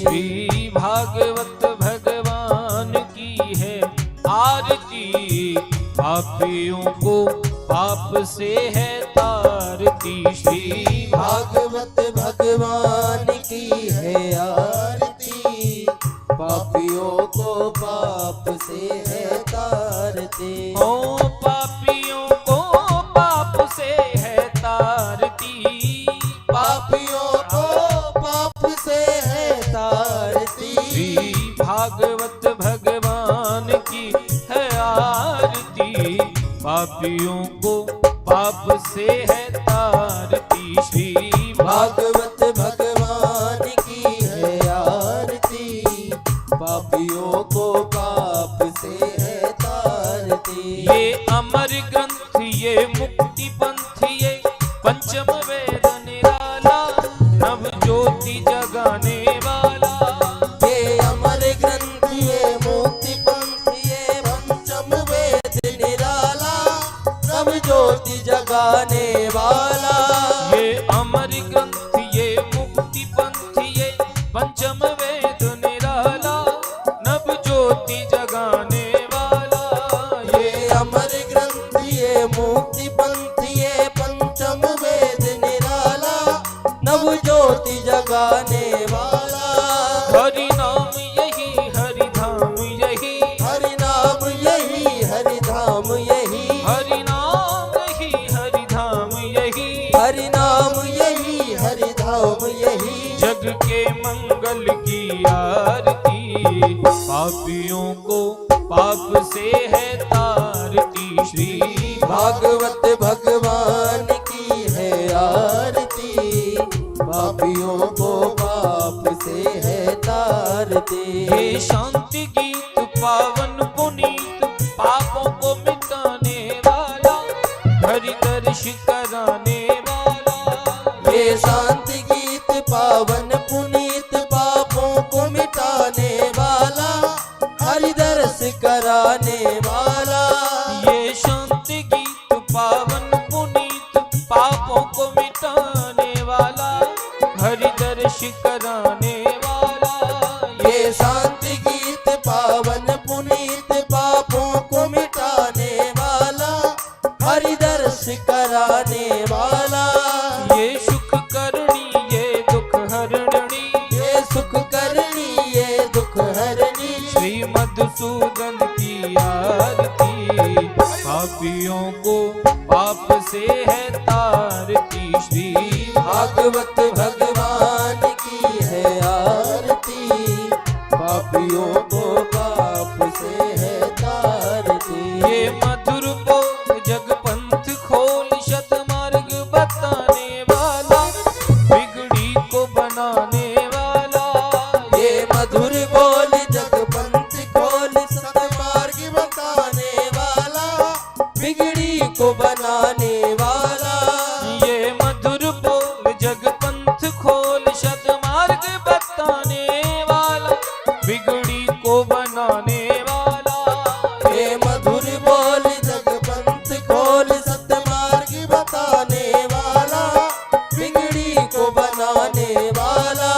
श्री भागवत भगवान की है आरती, पापियों को पाप से है तारती। श्री भागवत भगवान की है आरती, पापियों को पाप से है तारती। ओ पापियों को पाप से है तारती, पापियों को पाप से है तारती। श्री भागवत भगवान की है आरती, पापियों को पाप से है तारती। श्री भागवत भगवान की है आरती, पापियों को पाप से है तारती। ये अमर ग्रंथ ये मुक्ति पंथ ये पंचम वेद निराला, नव ज्योति जगाने वाला। ये अमर ग्रंथ ये मुक्ति पंथ ये पंचम वेद निराला, नव ज्योति जगाने वाला। ये अमर ग्रंथ ये मुक्ति पंथ ये पंचम वेद निराला, नव ज्योति जगाने वाला। ये अमर ग्रंथ ये मुक्ति पंथ ये पंचम वेद निराला, नव ज्योति जगाने वाला। हरि नाम यही हरि धाम यही, हरि नाम यही हरि धाम यही, हरि नाम यही हरि धाम यही, हरि नाम यही हरि धाम यही। जग के मंगल की आरती, पापियों को पाप से है तारती। श्री भागवत भगवान की है आरती, पापियों को पाप से है तारती। ये शांति गीत पावन पुनीत, पापों को मिटाने वाला, हरि दर्श कराने वाला। ये शांति गीत पावन पुनीत, पापों को मिटाने वाला, हरि दर्श कराने वाला। ये शांति गीत पावन पुनीत, पापों को मिटाने वाला, हरि दर्श कराने वाला। ये शांति गीत पावन पुनीत, पापों को मिटाने वाला, हरि दर्श कराने वाला। ये सुख करणी ये दुख हरणी, ये सुख करणी ये दुख हरणी। श्री मधुसूदन की आरती, पापियों को पाप से है तारती। श्री भागवत भगवान की है आरती, पापियों को पाप से है तारती। ये मधुर बोल जग पंथ खोल, सतमार्ग बताने वाला, बिगड़ी को बनाने वाला। ये मधुर बोल जग पंथ खोल, सतमार्ग बताने वाला, बिगड़ी को बनाने वाला। ये मधुर बोल जग पंथ खोल, सतमार्ग बताने वाला, बिगड़ी को बनाने वाला। ये मधुर बोल जग पंथ खोल, सतमार्ग बताने वाला, बिगड़ी को बनाने वाला।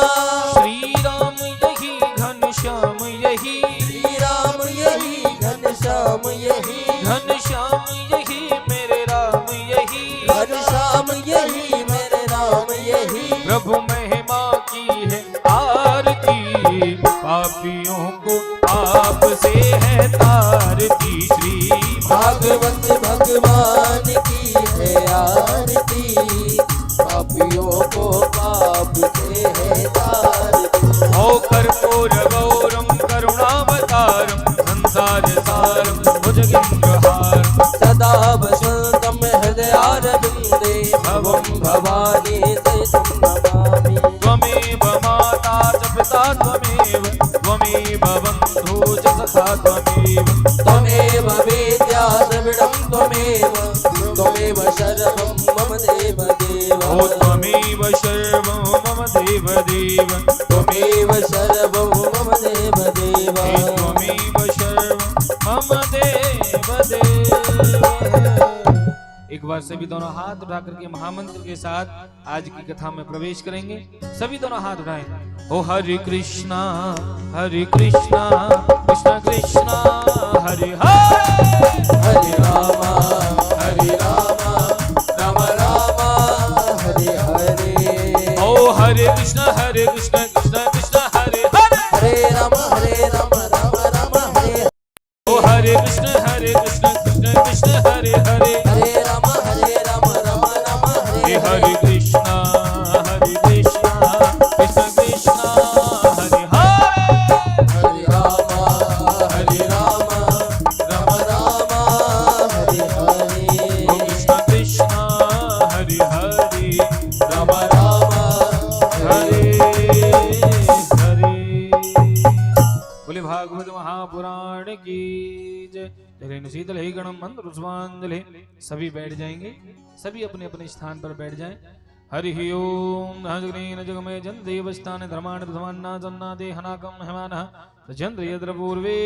श्री राम यही घनश्याम यही, श्री राम यही घनश्याम यही, घनश्याम यही मेरे राम यही, घनश्याम यही मेरे राम यही। प्रभु महिमा की है आरती, पापियों को पाप से है तारती। श्री भागवत भगवान की है आरती, पापियों को पाप से है तारती। ओ कर्पूर गौरम करुणावतारम, संसार सारम भुजगेन्द्रहारम, सदा वसन्तम हृदयारविन्दे, भवं भवानी सहितं नमामि। त्वमेव माता च पिता त्वमेव, त्वमेव बन्धु च सखा त्वमेव, त्वमेव वेद्या द्रविडं त्वमेव, त्वमेव सर्वं मम देव देव। ओ त्वमेव सर्वं मम देव देव, त्वमेव सर्वं मम देव देव। हे त्वमेव सर्वं मम देव देव। एक बार सभी दोनों हाथ उठा करके महामंत्र के साथ आज की कथा में प्रवेश करेंगे। सभी दोनों हाथ उठाएं। ओ हरे कृष्णा कृष्णा कृष्णा हरे हरे हरे रामा राम राम हरे हरे। ओ हरे कृष्णा कृष्णा कृष्णा हरे हरे हरे राम राम राम हरे। ओ हरे कृष्णा कृष्णा कृष्णा हरे हरे हरे राम राम राम हरे हरे कृष्णा कृष्णा कृष्णा हरे हरे हरे राम राम राम हरे हरे। ओ कृष्णा कृष्णा हरे हरे राम राम हरे हरे। बोले भागवत महापुराण की जय। जय शीतल ही गणम मंत्र पुष्पांजलि। सभी बैठ जाएंगे, सभी अपने अपने स्थान पर बैठ जाएं। हरि ओम नजग्नेन जगमे जन देवस्थान धर्माण प्रथमान्ना जन्नादे हनाकम हेमानः सचंद्र यद्र पूर्वे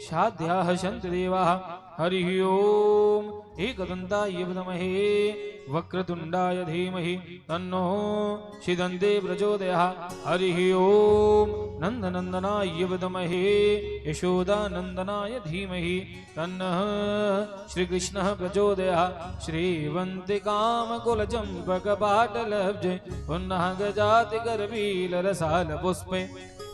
शाद्याः शन्ति देवाः। हरि ओम एकदन्ताय विद्महे वक्रतुण्डाय धीमहि तन्नो सिदन्ते प्रचोदयात्। हरि ओम नन्दनन्दनाय विद्महे यशोदानन्दनाय धीमहि तन्नः श्रीकृष्णः प्रचोदयात्। श्रीवन्तिकामकुलचम्पकपाटलब्जे पुनः गजाति गर्भीलरसालपुष्पे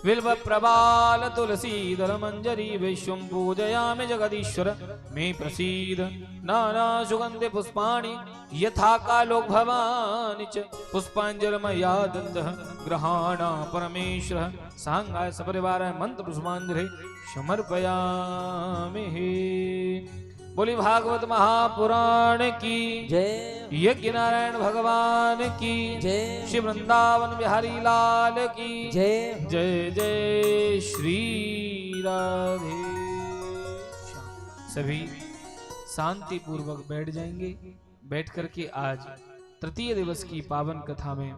बिल्वप्रबाल तुलसीदल मंजरी विश्वं पूजयामि जगदीश्वर मे प्रसीद। नाना सुगंधि पुष्पाणि यथा कालो भवानि च पुष्पांजलिमया दत्तः गृहाणा परमेश्वरः। सांगाय सपरिवार मंत्र पुष्पांजलि समर्पयामि। बोली भागवत महापुराण की जय। यज्ञ नारायण भगवान की जय। श्री वृंदावन बिहारी लाल की जय। जय जय श्री राधे श्याम। सभी शांति पूर्वक बैठ जाएंगे। बैठ करके आज तृतीय दिवस की पावन कथा में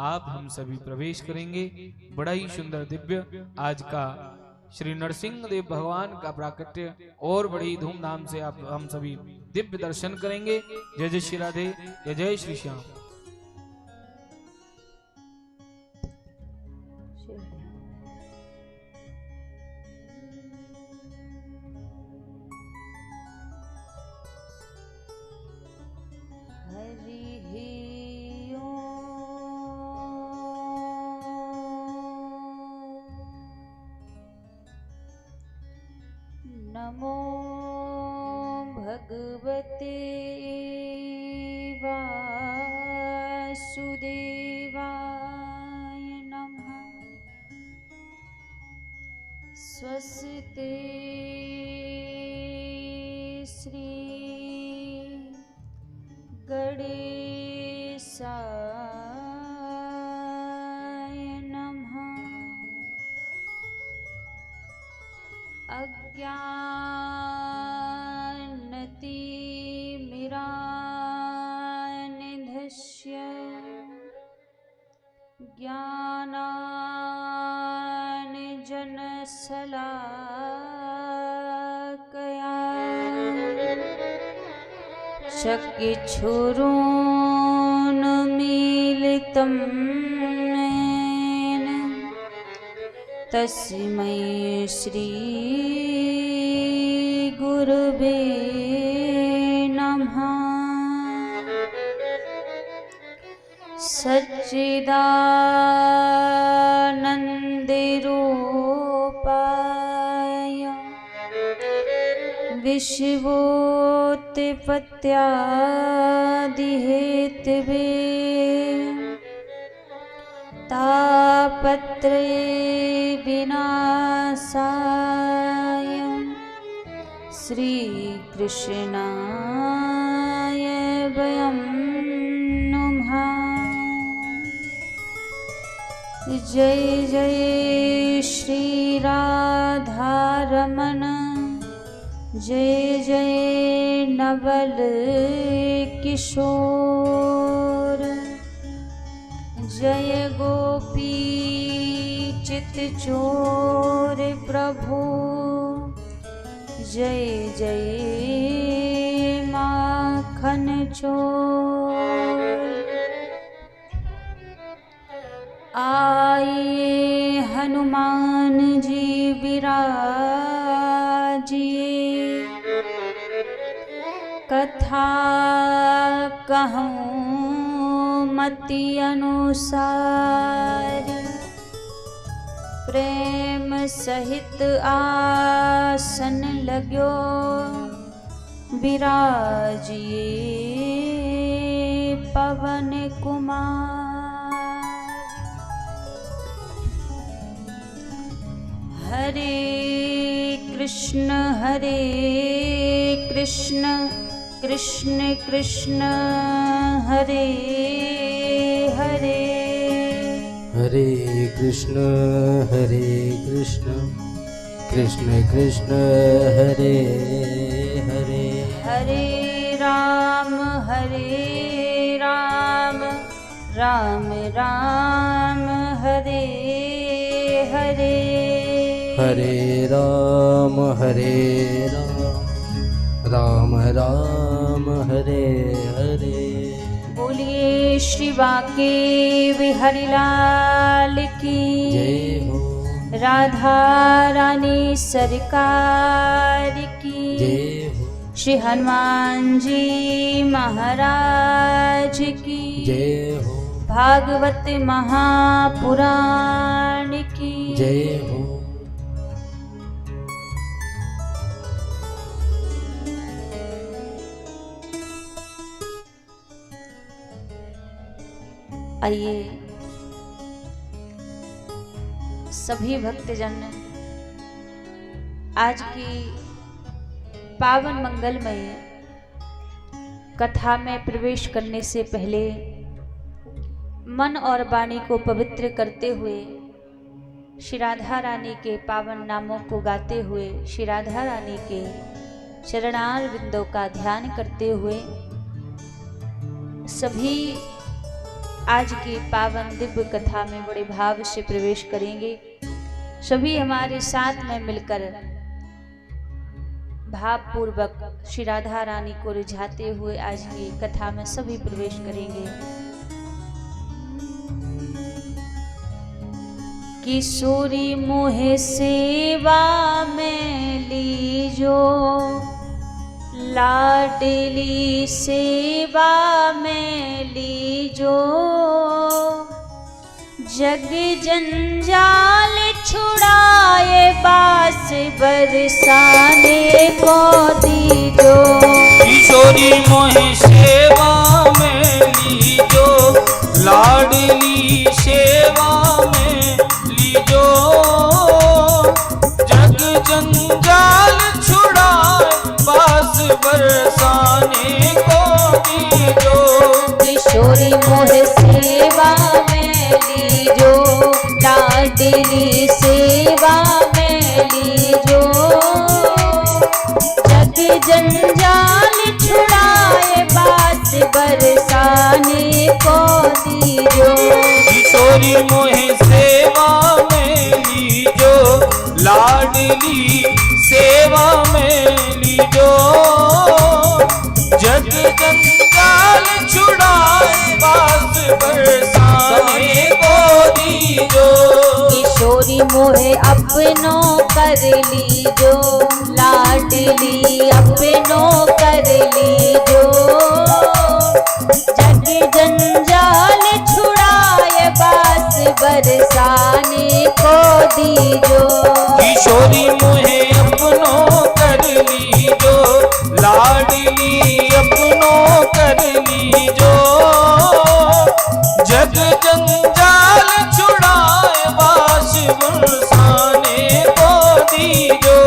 आप हम सभी प्रवेश करेंगे। बड़ा ही सुंदर दिव्य आज का श्री नरसिंह देव भगवान का प्राकट्य और बड़ी धूमधाम से आप हम सभी दिव्य दर्शन करेंगे। जय जय श्री राधे, जय जय श्री श्याम। नमो भगवते वासुदेवाय नमः। स्वस्ति श्री गणेशाय नमः। अज्ञानतिमिरान्धस्य ज्ञानाञ्जनशलाकया चक्षुरुन्मीलितं येन तस्मै श्री गुरुवे नमः। सच्चिदानन्दरूपाय विश्वोत्पत्त्यादिहेतवे तापत्रय विनाशाय श्रीकृष्णाय वयं नमः। जय जय श्री राधारमण, जय जय नवल किशोर, जय गोपी चित चोर प्रभु, जय जय माखन चोर। आइए कथा कहूँ मति अनुसार, प्रेम सहित आसन लाग्यो विराजिए पवन कुमार। हरे कृष्ण कृष्ण कृष्ण हरे हरे, हरे कृष्ण कृष्ण कृष्ण हरे हरे, हरे राम राम राम हरे हरे, हरे राम राम राम हरे हरे। बोलिए श्री बांके बिहारी लाल की जय हो, राधा रानी सरकार की जय हो, श्री हनुमान जी महाराज की जय हो, भागवत महापुराण की जय हो। आइए सभी भक्तजन आज की पावन मंगलमय कथा में प्रवेश करने से पहले मन और वाणी को पवित्र करते हुए श्री राधा रानी के पावन नामों को गाते हुए श्री राधा रानी के चरणार बिंदों का ध्यान करते हुए सभी आज की पावन दिव्य कथा में बड़े भाव से प्रवेश करेंगे। सभी हमारे साथ में मिलकर भाव पूर्वक श्री राधा रानी को रिझाते हुए आज की कथा में सभी प्रवेश करेंगे। किशोरी मोहे सेवा में लीजो, लाडली सेवा में लीजो, जग जंजाल छुड़ाए बास बरसाने को दीजो। किशोरी मोहे सेवा में लीजो, लाडली सेवा में लीजो, जग जंजाल छुड़ाए बास बरसाने को दीजो। किशोरी मोहे सेवा में लीजो, लाडली सेवा में लीजो, जग जंजाल छुड़ाए बास बरसाने को दीजो। किशोरी मोहे सेवा में लीजो, लाडली सेवा में लीजो, जग जंजाल छुड़ाए बास बरसाने को दीजो। किशोरी मोहे अपनों कर लीजो, लाडली अपनों कर लीजो, जग जंजाल छुड़ाए बास बरसाने को दीजो। किशोरी मोहे अपनों कर लीजो, लाडली अपनों कर लीजो, जग जंजाल छुड़ाए बास बरसाने को दीजो।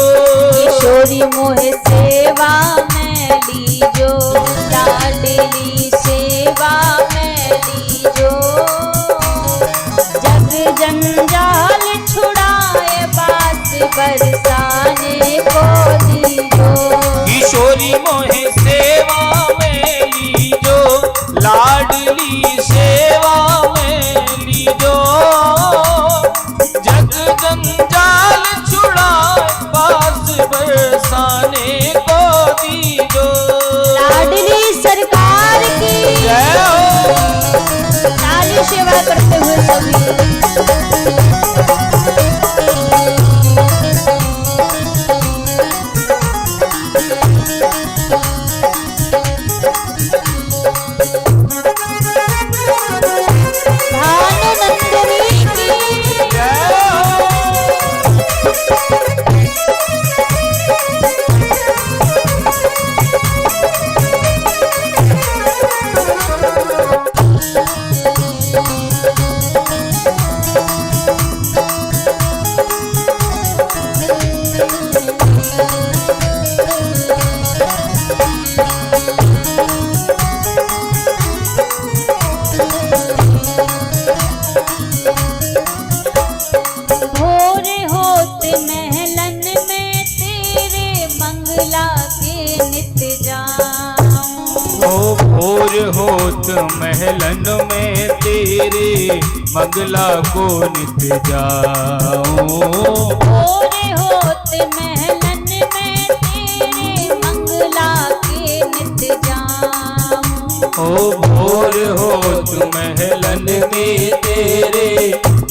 किशोरी मोहे सेवा में लीजो, लाडली सेवा में लीजो, जग जंजाल छुड़ाए बास बरसाने को दीजो। किशोरी मोहे सेवा में लीजो, लाडली सेवा में लीजो, जग जंजाल छुड़ाए बास बरसाने को दीजो। लाडली सरकार की जय हो। लाली सेवा करते हुए सभी महलन में तेरे मंगला को नित जाऊं। भोर होत महलन में तेरे मंगला के नित जाऊं। ओ भोर होत महलन में तेरे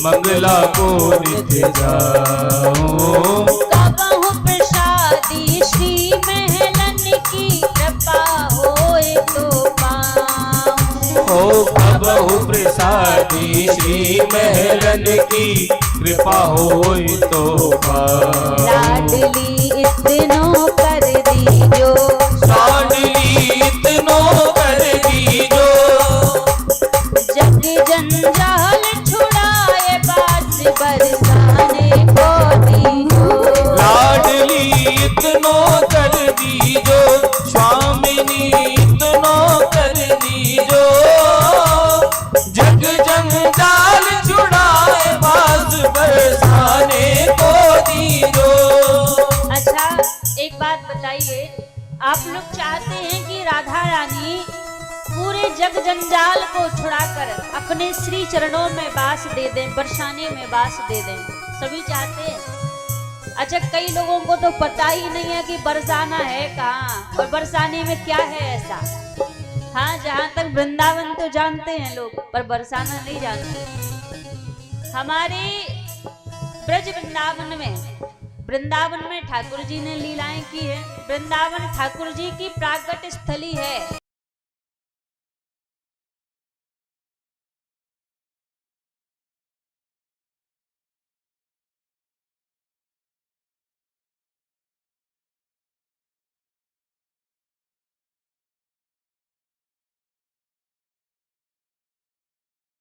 मंगला को नित जाऊं। कबहु प्रसादी श्री महलन की कृपा होए तो पाऊं। ओ कबहु प्रसादी श्री महलन की कृपा होए तो पाऊं। लाडली इतनो कर दीजो, लाडली इतनो कर दीजो। जग जंजाल छुड़ाए बास बरसाने को दीजो। लाडली इतनो कर दीजो, स्वामिनी इतनो कर दीजो। जग जंजाल छुड़ाए बास बरसाने को दीजो। अच्छा, एक बात बताइए, आप लोग चाहते हैं कि राधा रानी पूरे जग जंजाल को छुड़ाकर अपने श्री चरणों में वास दे दें, बरसाने में वास दे दें? सभी चाहते हैं। अच्छा, कई लोगों को तो पता ही नहीं है कि बरसाना है कहाँ और बरसाने में क्या है ऐसा। हाँ, जहाँ तक वृंदावन तो जानते हैं लोग, पर बरसाना नहीं जानते। हमारे ब्रज वृंदावन में ठाकुर जी ने लीलाएं की है। वृंदावन ठाकुर जी की प्राकट स्थली है।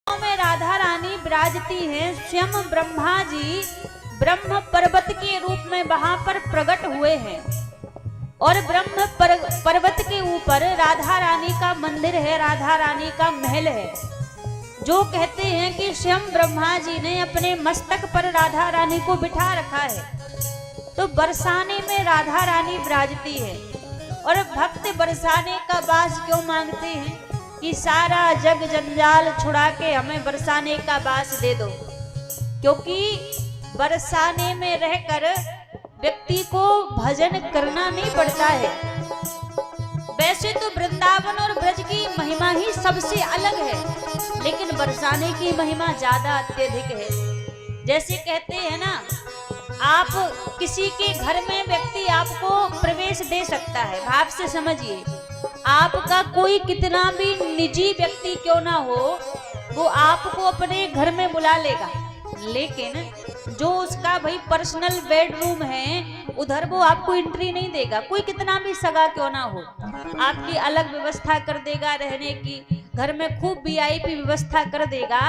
में राधा रानी विराजती हैं। स्वयं ब्रह्मा जी ब्रह्म पर्वत के रूप में वहां पर प्रकट हुए हैं और ब्रह्म पर्वत के ऊपर राधा रानी का मंदिर है, राधा रानी का महल है। जो कहते हैं कि स्वयं ब्रह्मा जी ने अपने मस्तक पर राधा रानी को बिठा रखा है। तो बरसाने में राधा रानी विराजती है और भक्त बरसाने का वास क्यों मांगते हैं कि सारा जग जंजाल छुड़ा के हमें बरसाने का वास दे दो, क्योंकि बरसाने में रहकर व्यक्ति को भजन करना नहीं पड़ता है। वैसे तो वृंदावन और ब्रज की महिमा ही सबसे अलग है, लेकिन बरसाने की महिमा ज्यादा अत्यधिक है। जैसे कहते हैं ना, आप किसी के घर में व्यक्ति आपको प्रवेश दे सकता है। भाव से समझिए, आपका कोई कितना भी निजी व्यक्ति क्यों ना हो, वो आपको अपने घर में बुला लेगा, लेकिन जो उसका भाई पर्सनल बेडरूम है उधर वो आपको एंट्री नहीं देगा। कोई कितना भी सगा क्यों ना हो, आपकी अलग व्यवस्था कर देगा रहने की, घर में खूब वीआईपी व्यवस्था कर देगा,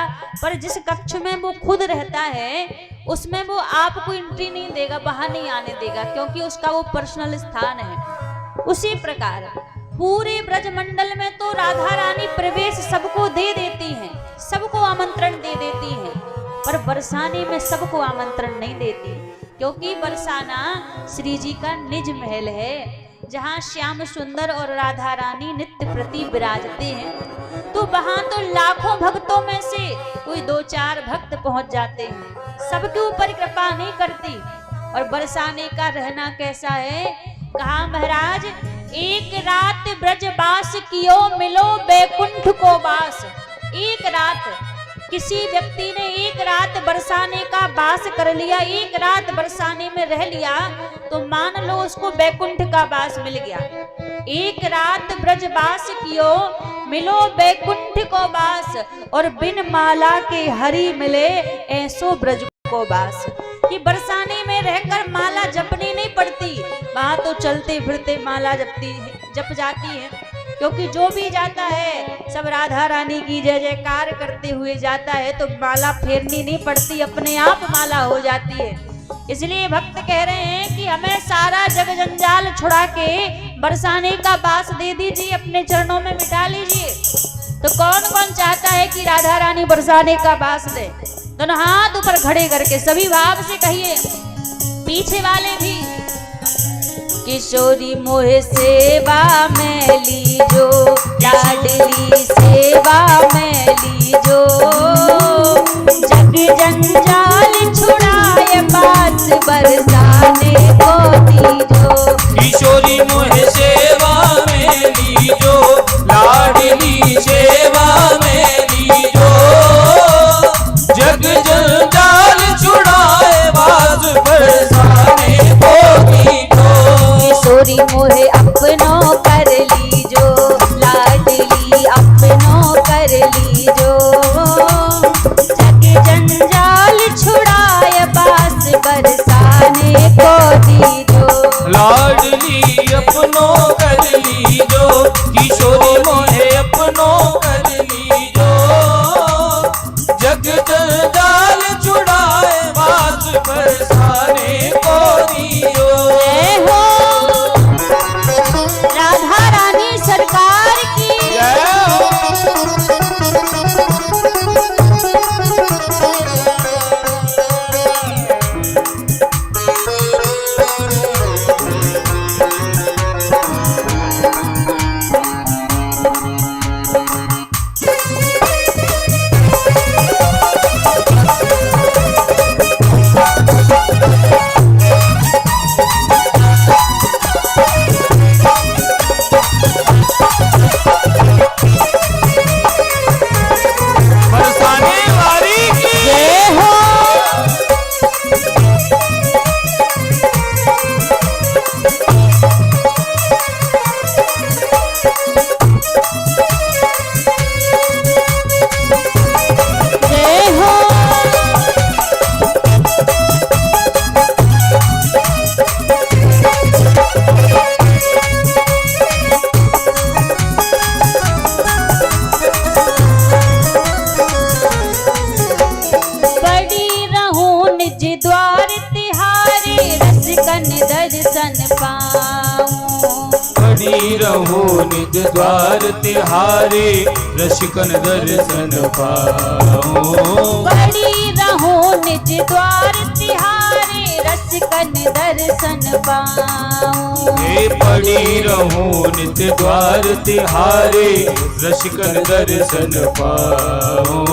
पर जिस कक्ष में वो खुद रहता है उसमें वो आपको एंट्री नहीं देगा, बाहर नहीं आने देगा, क्योंकि उसका वो पर्सनल स्थान है। उसी प्रकार पूरे ब्रज मंडल में तो राधा रानी प्रवेश सबको दे देती हैं, सबको आमंत्रण दे देती हैं, पर बरसाने में सबको आमंत्रण नहीं देती, क्योंकि बरसाना श्री जी का निज महल है, जहाँ श्याम सुंदर और राधा रानी नित्य प्रति विराजते हैं। तो वहां तो लाखों भक्तों में से कोई 2-4 भक्त पहुंच जाते हैं, सबके ऊपर कृपा नहीं करती। और बरसाने का रहना कैसा है, कहा महाराज, एक रात ब्रजवास कियो मिलो बैकुंठ को वास। एक रात किसी व्यक्ति ने एक रात बरसाने का वास कर लिया, एक रात बरसाने में रह लिया, तो मान लो उसको बैकुंठ का वास मिल गया। एक रात ब्रजवास कियो मिलो बैकुंठ को वास, और बिन माला के हरि मिले ऐसो ब्रज को वास। कि बरसाने में रहकर माला जपनी नहीं पड़ती, वहां तो चलते फिरते माला जप जाती है, क्योंकि जो भी जाता है सब राधा रानी की जय जयकार करते हुए जाता है, तो माला फेरनी नहीं पड़ती, अपने आप माला हो जाती है। इसलिए भक्त कह रहे हैं कि हमें सारा जग जंजाल छुड़ा के बरसाने का वास दे दीजिए, अपने चरणों में मिटा लीजिए। तो कौन कौन चाहता है कि राधा रानी बरसाने का वास दे? दोनों हाथ ऊपर खड़े करके सभी भाव से कहिए, पीछे वाले भी। किशोरी मोहे सेवा में लीजो, लाडली सेवा में लीजो। जग जंजाल छुड़ाए बास बरसाने को दीजो। किशोरी मोहे सेवा में लीजो, लाडली सेवा में लीजो। जग जंजाल छुड़ाए बास बरसाने को दीजो। किशोरी मोहे अपनों कर लीजो, लाडली अपनों कर लीजो। जग जंजाल छुड़ाए बास बरसाने को दीजो। लाडली अपनों कर लीजो, किशोरी मोहे अपनों कर लीजो। जग जंजाल छुड़ाए बास बरसाने को दियो। जय हो राधा रानी सरकार की। जय हो। बरसाने वाली की जय हो। जय हो। बड़ी रहूं निज द्वार तिहारे, रसिकन दर्शन पाऊं। बड़ी रहो निज द्वार तिहारे, रसिकन दर्शन पाऊं। बड़ी रहूं निज द्वार तिहारे, रसिकन दर्शन पाऊं। हे पड़ी रहो निज द्वार तिहारे, रसिकन दर्शन पाऊं।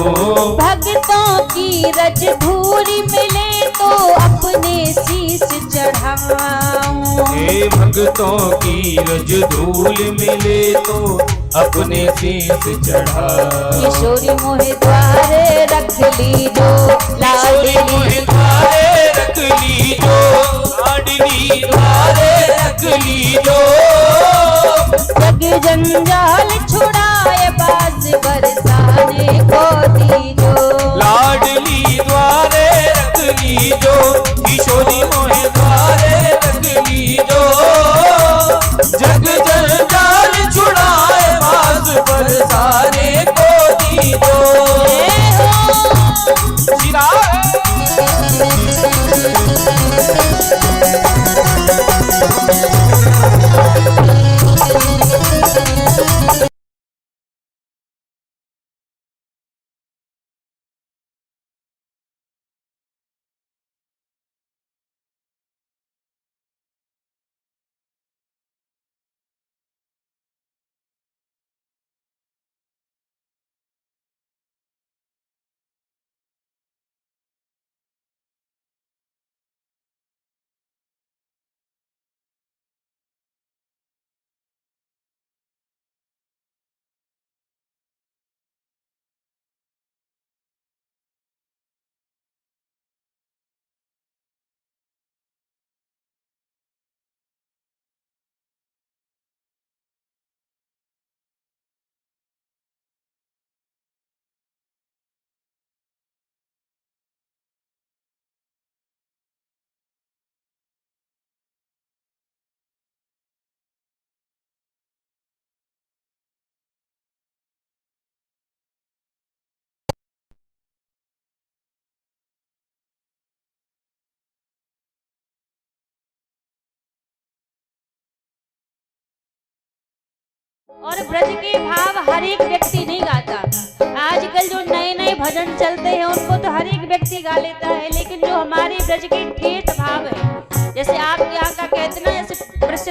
भक्तों की रज धूरी मिले तो अपने शीश चढ़ाऊं। हे भक्तों की रज धूल मिले तो अपने शीश चढ़ा। किशोरी मोहे द्वारे रख लीजो, किशोरी लाडली मोहे द्वारे रख लीजो, लाडली द्वारे रख लीजो। जग जंजाल छुड़ाए बास बरसाने को दीजो। लाडली द्वारे रख लीजो, किशोरी मोहे द्वारे रख लीजो। जग जंजाल छुड़ाए बास बरसाने को दीजो। जय हो। शिरा और ब्रज के भाव हर एक व्यक्ति नहीं गाता। आजकल जो नए नए भजन चलते हैं उनको तो हर एक व्यक्ति गा लेता है, लेकिन जो हमारे ब्रज के ठेठ भाव है, जैसे आपके यहाँ का कहते ना, जैसे प्रसिद्ध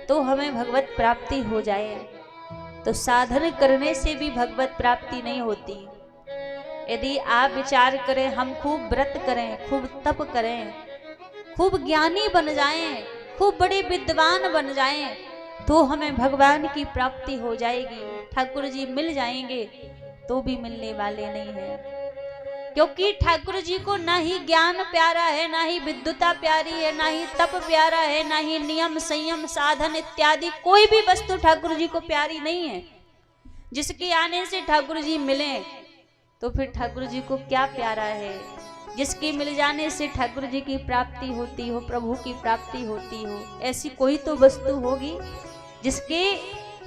तो हमें भगवत प्राप्ति हो जाए। तो साधन करने से भी भगवत प्राप्ति नहीं होती। यदि आप विचार करें हम खूब व्रत करें, खूब तप करें, खूब ज्ञानी बन जाएं, खूब बड़े विद्वान बन जाएं, तो हमें भगवान की प्राप्ति हो जाएगी, ठाकुर जी मिल जाएंगे, तो भी मिलने वाले नहीं है। क्योंकि ठाकुर जी को ना ही ज्ञान प्यारा है, ना ही विद्युता प्यारी है, ना ही तप प्यारा है, ना ही नियम संयम साधन इत्यादि कोई भी वस्तु ठाकुर जी को प्यारी नहीं है। जिसके आने से ठाकुर जी मिले तो फिर ठाकुर जी को क्या प्यारा है। जिसके मिल जाने से ठाकुर जी की प्राप्ति होती हो, प्रभु की प्राप्ति होती हो, ऐसी कोई तो वस्तु होगी जिसके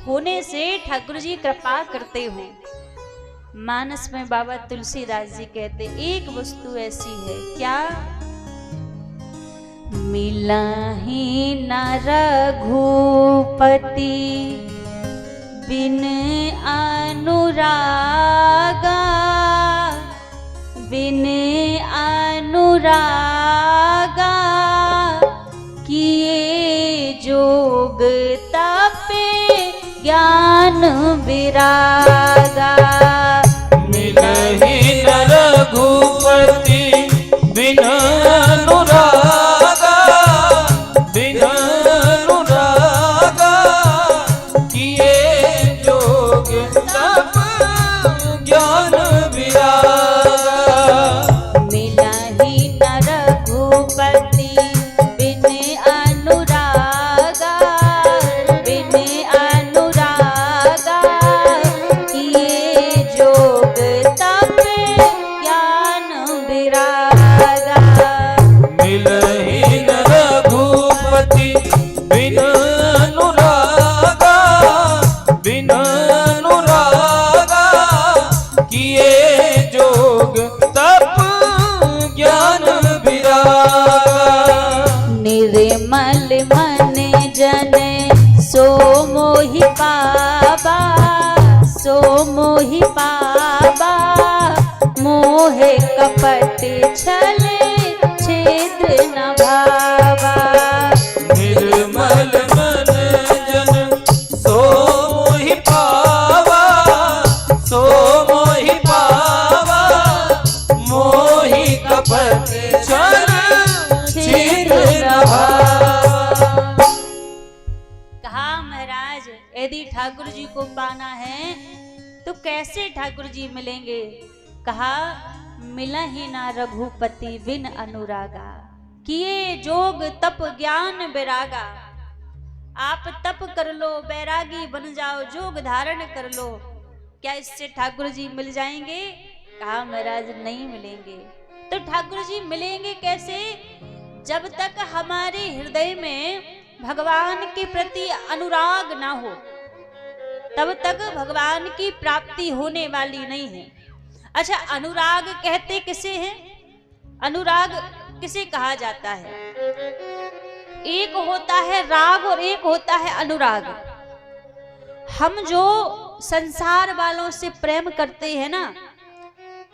होने से ठाकुर जी कृपा करते हो। मानस में बाबा तुलसीदास जी कहते एक वस्तु ऐसी है, क्या? मिला ही न रघुपति बिन अनुरागा, बिन अनुरागा, किए जोग तपे ज्ञान विरागा। मिलहि न रघुपति बिन अनुरागा, बिन अनुरागा, किए जोग तप ज्ञान विरागा। मिलहि न रघुपति बिन अनुरागा, बिन अनुरागा, किए जोग तप ज्ञान विरागा। मिलहि न रघुपति बिन अनुरागा, बिन अनुरागा, किए जोग तप ज्ञान विरागा। निर्मल मन जन सो मोहि पावा, सो मोहि पावा, मोहे कपट छल छिद्र न भावा। निर्मल मन जन सो मोहि पावा, सो मोहि पावा, मोहि कपट छल छिद्र न भावा। कहा महाराज यदि ठाकुर जी को पाना है तो कैसे ठाकुर जी मिलेंगे? कहा मिलहि ना रघुपति बिन अनुरागा, किए जोग तप ज्ञान बैरागा। आप तप कर लो, बैरागी बन जाओ, जोग धारण कर लो, क्या इससे ठाकुर जी मिल जाएंगे? कहा महाराज नहीं मिलेंगे। तो ठाकुर जी मिलेंगे कैसे? जब तक हमारे हृदय में भगवान के प्रति अनुराग ना हो तब तक भगवान की प्राप्ति होने वाली नहीं है। अच्छा, अनुराग कहते किसे हैं? अनुराग किसे कहा जाता है? एक होता है राग और एक होता है अनुराग। हम जो संसार वालों से प्रेम करते हैं ना,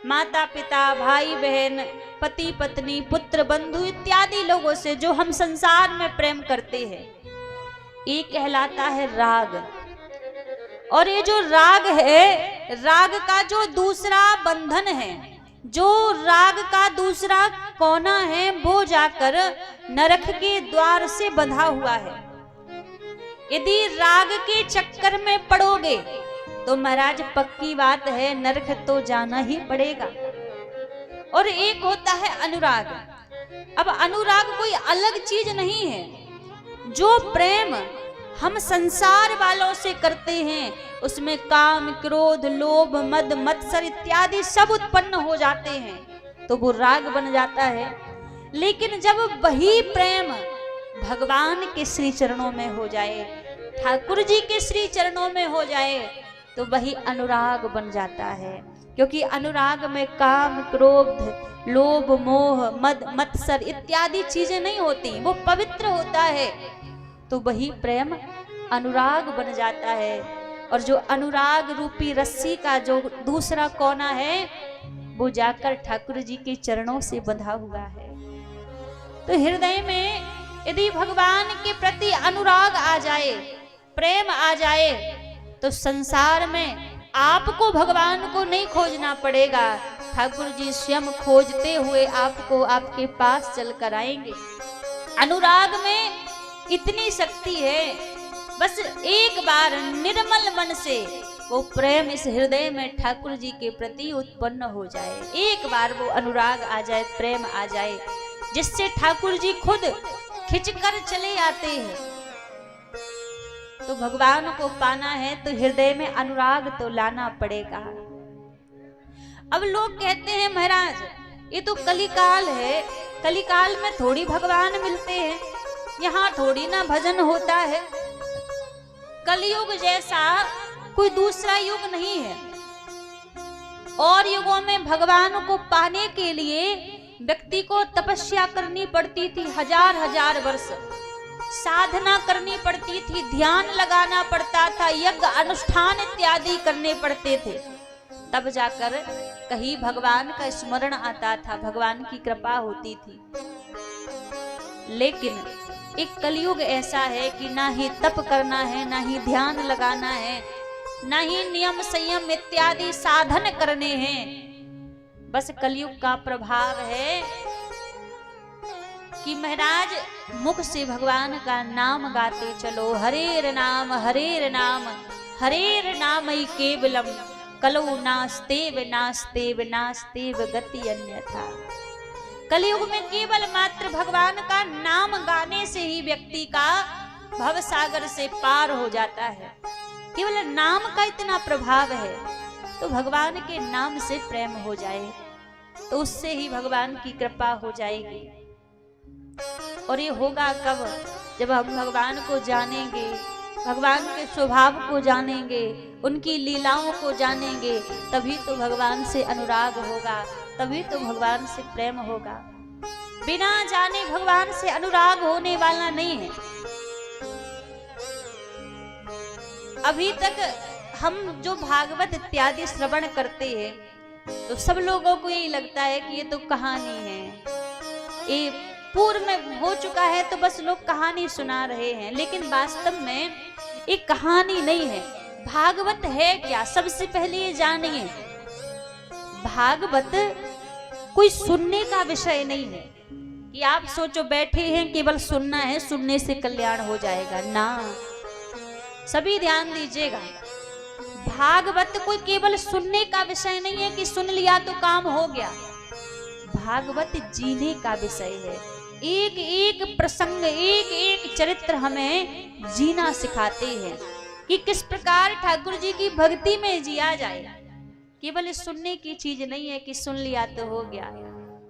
माता पिता भाई बहन पति पत्नी पुत्र बंधु इत्यादि लोगों से जो हम संसार में प्रेम करते हैं, ये कहलाता है राग। और ये जो राग है, राग का जो दूसरा बंधन है, जो राग का दूसरा कोना है, वो जाकर नरक के द्वार से बंधा हुआ है। यदि राग के चक्कर में पड़ोगे तो महाराज पक्की बात है नरक तो जाना ही पड़ेगा। और एक होता है अनुराग। अब अनुराग कोई अलग चीज नहीं है। जो प्रेम हम संसार वालों से करते हैं उसमें काम क्रोध लोभ मद मत्सर इत्यादि सब उत्पन्न हो जाते हैं, तो वो राग बन जाता है। लेकिन जब वही प्रेम भगवान के श्री चरणों में हो जाए, ठाकुर जी के श्री चरणों में हो जाए, तो वही अनुराग बन जाता है। क्योंकि अनुराग में काम क्रोध लोभ मोह मद मत्सर इत्यादि चीजें नहीं होती, वो पवित्र होता है। तो वही प्रेम अनुराग बन जाता है। और जो अनुराग रूपी रस्सी का जो दूसरा कोना है, वो जाकर ठाकुर जी के चरणों से बंधा हुआ है। तो हृदय में यदि भगवान के प्रति अनुराग आ जाए, प्रेम आ जाए, तो संसार में आपको भगवान को नहीं खोजना पड़ेगा। ठाकुर जी स्वयं खोजते हुए आपको आपके पास चलकर आएंगे। अनुराग में इतनी शक्ति है, बस एक बार निर्मल मन से वो प्रेम इस हृदय में ठाकुर जी के प्रति उत्पन्न हो जाए, एक बार वो अनुराग आ जाए, प्रेम आ जाए, जिससे ठाकुर जी खुद खिंचकर चले आते हैं। तो भगवान को पाना है तो हृदय में अनुराग तो लाना पड़ेगा। अब लोग कहते हैं महाराज ये तो कलिकाल है, कलिकाल में थोड़ी भगवान मिलते हैं, यहाँ थोड़ी ना भजन होता है। कलयुग जैसा कोई दूसरा युग नहीं है। और युगों में भगवान को पाने के लिए व्यक्ति को तपस्या करनी पड़ती थी, हजार हजार वर्ष साधना करनी पड़ती थी, ध्यान लगाना पड़ता था, यज्ञ अनुष्ठान इत्यादि करने पड़ते थे, तब जाकर कहीं भगवान का स्मरण आता था, भगवान की कृपा होती थी। लेकिन एक कलयुग ऐसा है कि ना ही तप करना है, ना ही ध्यान लगाना है, ना ही नियम संयम इत्यादि साधन करने हैं। बस कलयुग का प्रभाव है कि महाराज मुख से भगवान का नाम गाते चलो, हरेर नाम हरेर नाम ही केवलम, कलौ नास्तेव नास्तेव नास्तेव गति अन्यथा। कलयुग में केवल मात्र भगवान का नाम गाने से ही व्यक्ति का भव सागर से पार हो जाता है। केवल नाम का इतना प्रभाव है, तो भगवान के नाम से प्रेम हो जाए तो उससे ही भगवान की कृपा हो जाएगी। और ये होगा कब? जब हम भगवान को जानेंगे, भगवान के स्वभाव को जानेंगे, उनकी लीलाओं को जानेंगे, तभी तो भगवान से अनुराग होगा, तभी तो भगवान से प्रेम होगा। बिना जाने भगवान से अनुराग होने वाला नहीं है। अभी तक हम जो भागवत इत्यादि श्रवण करते हैं तो सब लोगों को यही लगता है कि ये तो कहानी है, ये पूर्व में हो चुका है, तो बस लोग कहानी सुना रहे हैं। लेकिन वास्तव में एक कहानी नहीं है। भागवत है क्या? सबसे पहले ये जानिए, भागवत कोई सुनने का विषय नहीं है कि आप सोचो बैठे हैं केवल सुनना है, सुनने से कल्याण हो जाएगा ना। सभी ध्यान दीजिएगा, भागवत कोई केवल सुनने का विषय नहीं है कि सुन लिया तो काम हो गया। भागवत जीने का विषय है। एक एक प्रसंग, एक एक चरित्र हमें जीना सिखाते हैं कि किस प्रकार ठाकुर जी की भक्ति में जिया जाए। केवल सुनने की चीज नहीं है कि सुन लिया तो हो गया,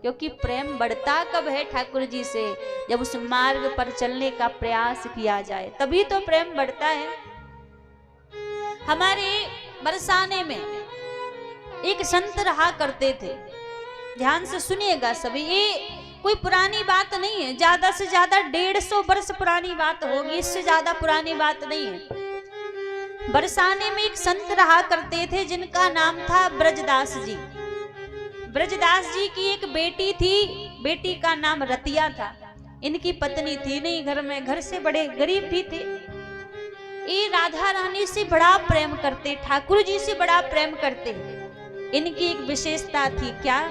क्योंकि प्रेम बढ़ता कब है ठाकुर जी से? जब उस मार्ग पर चलने का प्रयास किया जाए, तभी तो प्रेम बढ़ता है। हमारे बरसाने में एक संत रहा करते थे, ध्यान से सुनिएगा सभी, ये कोई पुरानी बात नहीं है, ज्यादा से ज्यादा 150 वर्ष पुरानी बात होगी, इससे ज्यादा पुरानी बात नहीं है। बरसाने में एक संत रहा करते थे जिनका नाम था ब्रजदास जी। ब्रजदास जी की एक बेटी थी, बेटी का नाम रतिया था। इनकी पत्नी थी नहीं घर में, घर से बड़े गरीब भी थे। ये राधा रानी से बड़ा प्रेम करते, ठाकुर जी से बड़ा प्रेम करते। इनकी एक विशेषता थी, क्या?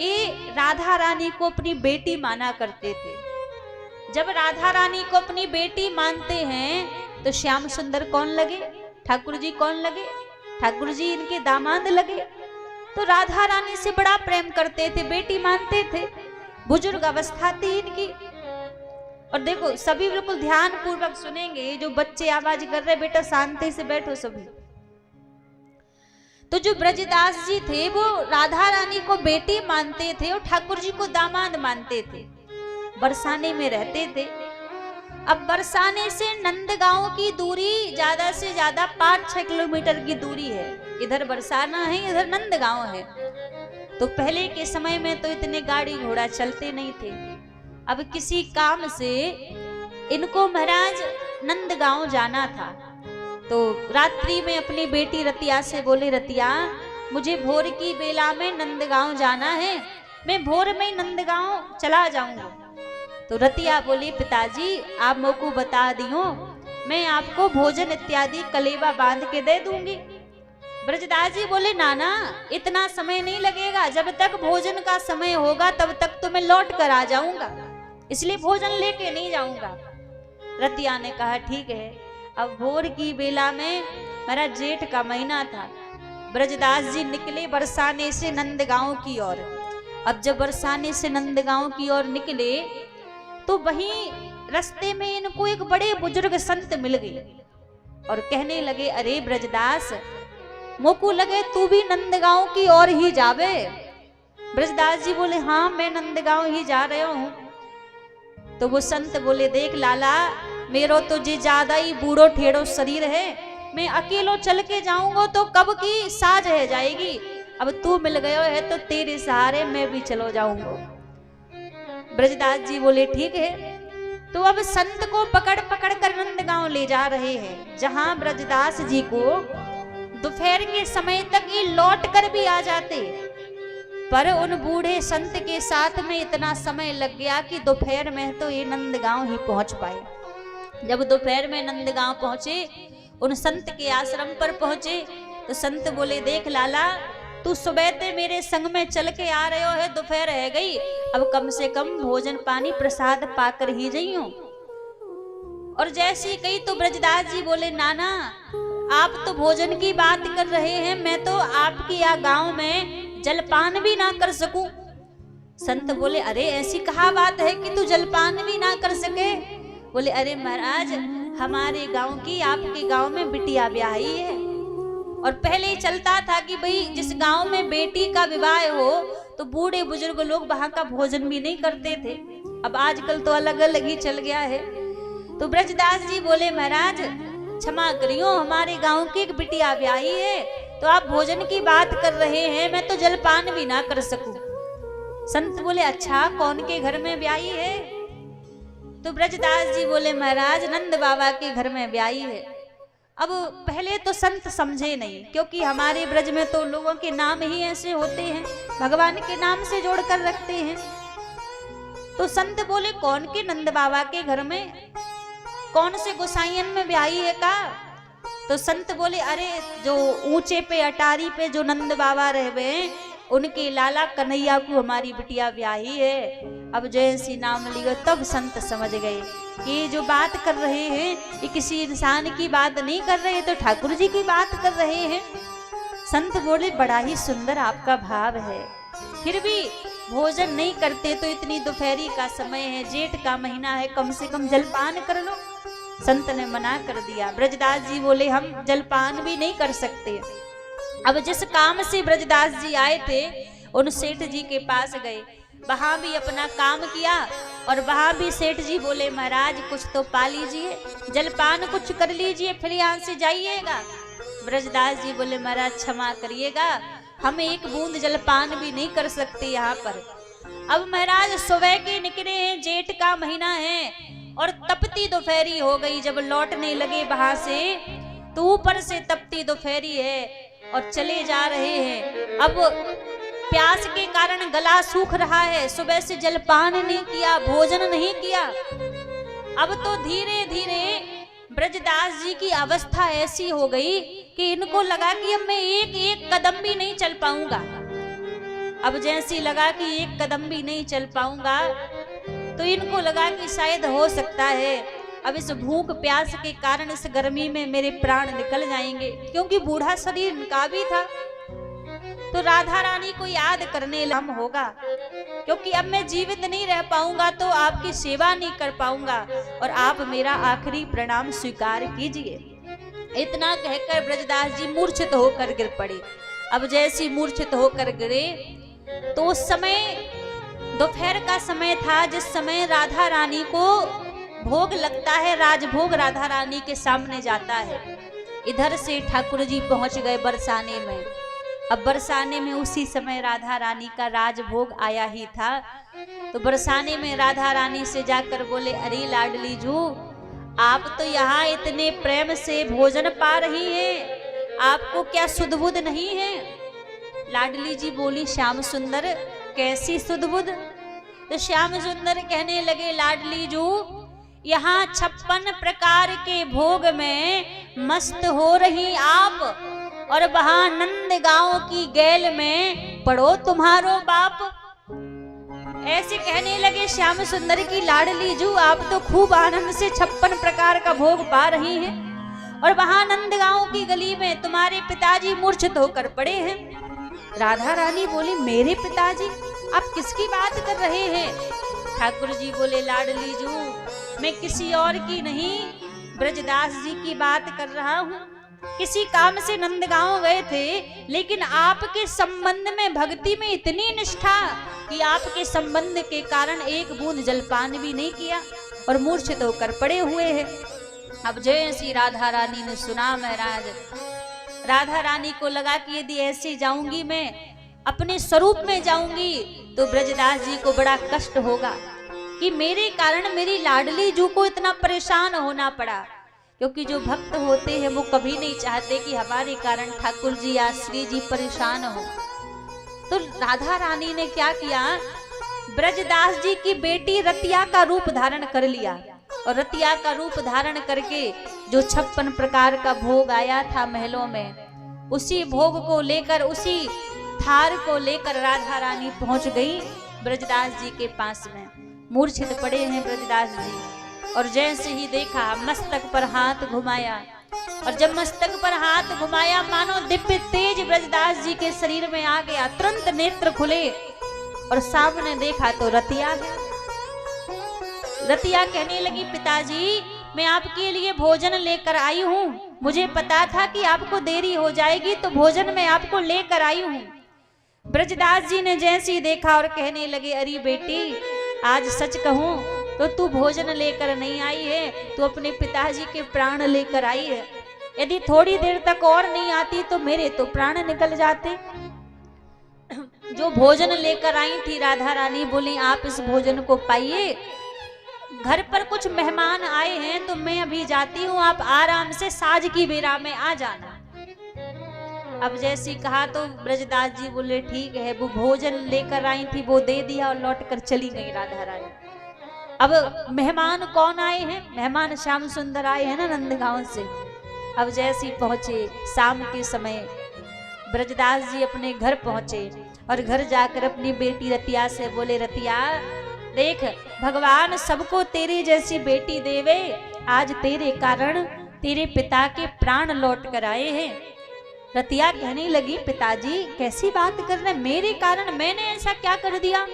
ये राधा रानी को अपनी बेटी माना करते थे। जब राधा रानी को अपनी बेटी मानते हैं तो श्याम सुंदर कौन लगे? ठाकुर जी कौन लगे? ठाकुर जी इनके दामाद लगे। तो राधा रानी से बड़ा प्रेम करते थे, बेटी मानते थे। बुजुर्ग अवस्था थी इनकी। और देखो सभी बिल्कुल ध्यान पूर्वक सुनेंगे, जो बच्चे आवाज कर रहे बेटा शांति से बैठो सभी। तो जो ब्रजदास जी थे वो राधा रानी को बेटी मानते थे और ठाकुर जी को दामाद मानते थे। बरसाने में रहते थे। अब बरसाने से नंदगांव की दूरी ज्यादा से ज्यादा 5-6 किलोमीटर की दूरी है। इधर बरसाना है, इधर नंदगांव है। तो पहले के समय में तो इतने गाड़ी घोड़ा चलते नहीं थे। अब किसी काम से इनको महाराज नंदगांव जाना था, तो रात्रि में अपनी बेटी रतिया से बोले, रतिया मुझे भोर की बेला में नंदगांव जाना है, मैं भोर में नंदगांव चला जाऊंगा। तो रतिया बोली पिताजी आप मोको बता दियो, मैं आपको भोजन इत्यादि कलेवा बांध के दे दूंगी। ब्रजदास जी बोले नाना इतना समय नहीं लगेगा, जब तक भोजन का समय होगा तब तक तो मैं लौट कर आ जाऊंगा, इसलिए भोजन लेके नहीं जाऊंगा। रतिया ने कहा ठीक है। अब भोर की बेला में मेरा जेठ का महीना था, ब्रजदास जी निकले बरसाने से नंदगांव की ओर। अब जब बरसाने से नंदगांव की ओर निकले तो वहीं रास्ते में इनको एक बड़े बुजुर्ग संत मिल गए और कहने लगे अरे ब्रजदास मोको लगे तू भी नंदगांव की ओर ही जावे। ब्रजदास जी बोले हाँ मैं नंदगांव ही जा रहा हूं। तो वो संत बोले देख लाला मेरो तो जे ज्यादा ही बूढ़ो ठेड़ो शरीर है, मैं अकेलो चल के जाऊंगा तो कब की साज रह जाएगी, अब तू मिल गयो है तो तेरे सहारे मैं भी चलो जाऊंगा। ब्रजदास जी बोले ठीक है। तो अब संत को पकड़ पकड़ कर नंदगांव ले जा रहे हैं, जहां ब्रजदास जी को दोपहर के समय तक ये लौट कर भी आ जाते, पर उन बूढ़े संत के साथ में इतना समय लग गया कि दोपहर में तो ये नंदगांव ही पहुंच पाए। जब दोपहर में नंदगांव पहुंचे, उन संत के आश्रम पर पहुंचे तो संत बोले देख लाला तू सुबह ते मेरे संग में चल के आ रहे हो है, दोपहर रह गई, अब कम से कम भोजन पानी प्रसाद पाकर ही जाइयो। और जैसी कही तो ब्रजदास जी बोले नाना आप तो भोजन की बात कर रहे हैं, मैं तो आपके यहाँ गांव में जलपान भी ना कर सकूं। संत बोले अरे ऐसी कहा बात है कि तू जलपान भी ना कर सके। बोले अरे महाराज हमारे गांव की आपके गांव में बिटिया ब्याही है, और पहले ही चलता था कि भाई जिस गांव में बेटी का विवाह हो तो बूढ़े बुजुर्ग लोग वहां का भोजन भी नहीं करते थे, अब आजकल तो अलग अलग ही चल गया है। तो ब्रजदास जी बोले महाराज क्षमा करियो हमारे गांव की एक बिटिया ब्याही है, तो आप भोजन की बात कर रहे हैं, मैं तो जलपान भी ना कर सकूं। संत बोले अच्छा कौन के घर में ब्याही है? तो ब्रजदास जी बोले महाराज नंद बाबा के घर में ब्याही है। अब पहले तो संत समझे नहीं, क्योंकि हमारे ब्रज में तो लोगों के नाम ही ऐसे होते हैं, भगवान के नाम से जोड़कर रखते हैं। तो संत बोले कौन के नंद बाबा के घर में, कौन से गोसाइयन में ब्याही है का? तो संत बोले अरे जो ऊंचे पे अटारी पे जो नंद बाबा रहवे उनके लाला कन्हैया को हमारी बिटिया ब्याही है। अब जैसी नाम लियो तब संत समझ गए ये जो बात कर रहे हैं ये किसी इंसान की बात नहीं कर रहे, तो ठाकुर जी की बात कर रहे हैं। संत बोले बड़ा ही सुंदर आपका भाव है, फिर भी भोजन नहीं करते तो इतनी दोपहरी का समय है, जेठ का महीना है, कम से कम जलपान कर लो। संत ने मना कर दिया। ब्रजदास जी बोले हम जलपान भी नहीं कर सकते। अब जिस काम से ब्रजदास जी आए थे उन सेठ जी के पास गए, वहां भी अपना काम किया, और वहां भी सेठ जी बोले महाराज कुछ तो पा लीजिए, जलपान कुछ कर लीजिए, फिर यहाँ से जाइएगा। ब्रजदास जी बोले महाराज क्षमा करिएगा, हम एक बूंद जलपान भी नहीं कर सकते यहाँ पर। अब महाराज सुबह के निकले हैं, जेठ का महीना है और तपती दोपहरी हो गई। जब लौटने लगे वहां से तो ऊपर से तपती दोपहरी है और चले जा रहे हैं। अब प्यास के कारण गला सूख रहा है, सुबह से जलपान नहीं किया, भोजन नहीं किया। अब तो धीरे धीरे ब्रजदास जी की अवस्था ऐसी हो गई कि इनको लगा कि अब मैं एक एक कदम भी नहीं चल पाऊंगा। अब जैसी लगा कि एक कदम भी नहीं चल पाऊंगा तो इनको लगा कि शायद हो सकता है अब इस भूख प्यास के कारण इस गर्मी में मेरे प्राण निकल जाएंगे, क्योंकि बूढ़ा शरीर इनका भी था। तो राधा रानी को याद करने लम होगा, क्योंकि अब मैं जीवित नहीं रह पाऊंगा तो आपकी सेवा नहीं कर पाऊंगा, और आप मेरा आखिरी प्रणाम स्वीकार कीजिए। इतना कहकर ब्रजदास जी मूर्छित होकर गिर पड़े। अब जैसी मूर्छित होकर गिरे तो उस समय दोपहर का समय था, जिस समय राधा रानी को भोग लगता है, राजभोग राधा रानी के सामने जाता है। इधर से ठाकुर जी पहुंच गए बरसाने में। अब बरसाने में उसी समय राधा रानी का राजभोग आया ही था। तो बरसाने में राधा रानी से जाकर बोले अरे लाडली जू, आप तो यहाँ इतने प्रेम से भोजन पा रही हैं, आपको क्या सुध बुध नहीं है? लाडली जी बोली श्याम सुंदर कैसी सुध बुध? तो श्याम सुंदर कहने लगे लाडली जू यहाँ 56 प्रकार के भोग में मस्त हो रही आप, और वहां नंद गांव की गैल में पड़ो तुम्हारो बाप। ऐसे कहने लगे श्याम सुंदर की लाडली जू आप तो खूब आनंद से 56 प्रकार का भोग पा रही हैं, और वहां नंद गांव की गली में तुम्हारे पिताजी मूर्छित होकर पड़े हैं। राधा रानी बोली मेरे पिताजी, आप किसकी बात कर रहे हैं? ठाकुर जी बोले लाडली जू मैं किसी और की नहीं ब्रजदास जी की बात कर रहा हूँ। किसी काम से नंदगांव गए थे, लेकिन आपके संबंध में भक्ति में इतनी निष्ठा कि आपके संबंध के कारण एक बूंद जलपान भी नहीं किया और मूर्छित होकर पड़े हुए हैं। अब जैसी राधा रानी ने सुना महाराज, राधा रानी को लगा कि यदि ऐसे जाऊंगी मैं अपने स्वरूप में जाऊंगी तो ब्रजदास जी को बड़ा कष्ट होगा कि मेरे कारण मेरी लाडली जू को इतना परेशान होना पड़ा, क्योंकि जो भक्त होते हैं वो कभी नहीं चाहते कि हमारे कारण ठाकुर जी या श्री जी परेशान हो। तो राधा रानी ने क्या किया, ब्रजदास जी की बेटी रतिया का रूप धारण कर लिया, और रतिया का रूप धारण करके जो 56 प्रकार का भोग आया था महलों में, उसी भोग को लेकर उसी थार को लेकर राधा रानी पहुंच गई ब्रजदास जी के पास में। मूर्छित पड़े हैं ब्रजदास जी, और जैसे ही देखा मस्तक पर हाथ घुमाया, और जब मस्तक पर हाथ घुमाया मानो दिव्य तेज ब्रजदास जी के शरीर में आ गया। तुरंत नेत्र खुले और सामने देखा तो रतिया है। रतिया कहने लगी पिताजी मैं आपके लिए भोजन लेकर आई हूँ, मुझे पता था कि आपको देरी हो जाएगी तो भोजन मैं आपको लेकर आई हूँ। ब्रजदास जी ने जैसे ही देखा और कहने लगे अरे बेटी आज सच कहूं तो तू भोजन लेकर नहीं आई है, तू अपने पिताजी के प्राण लेकर आई है। यदि थोड़ी देर तक और नहीं आती तो मेरे तो प्राण निकल जाते। जो भोजन लेकर आई थी राधा रानी बोली आप इस भोजन को पाइए, घर पर कुछ मेहमान आए हैं तो मैं अभी जाती हूँ, आप आराम से साँझ की बेरा में आ जाना। अब जैसी कहा तो ब्रजदास जी बोले ठीक है। वो भोजन लेकर आई थी वो दे दिया और लौट कर चली गई राधा रानी। अब मेहमान कौन आए हैं? मेहमान श्याम सुंदर आए हैं ना नंदगांव से। अब जैसी पहुंचे शाम के समय ब्रजदास जी अपने घर पहुंचे और घर जाकर अपनी बेटी रतिया से बोले रतिया देख भगवान सबको तेरी जैसी बेटी देवे, आज तेरे कारण तेरे पिता के प्राण लौट कर आए हैं। रतिया कहने लगी पिताजी कैसी बात कर रहे, मेरे कारण मैंने ऐसा क्या कर दिया?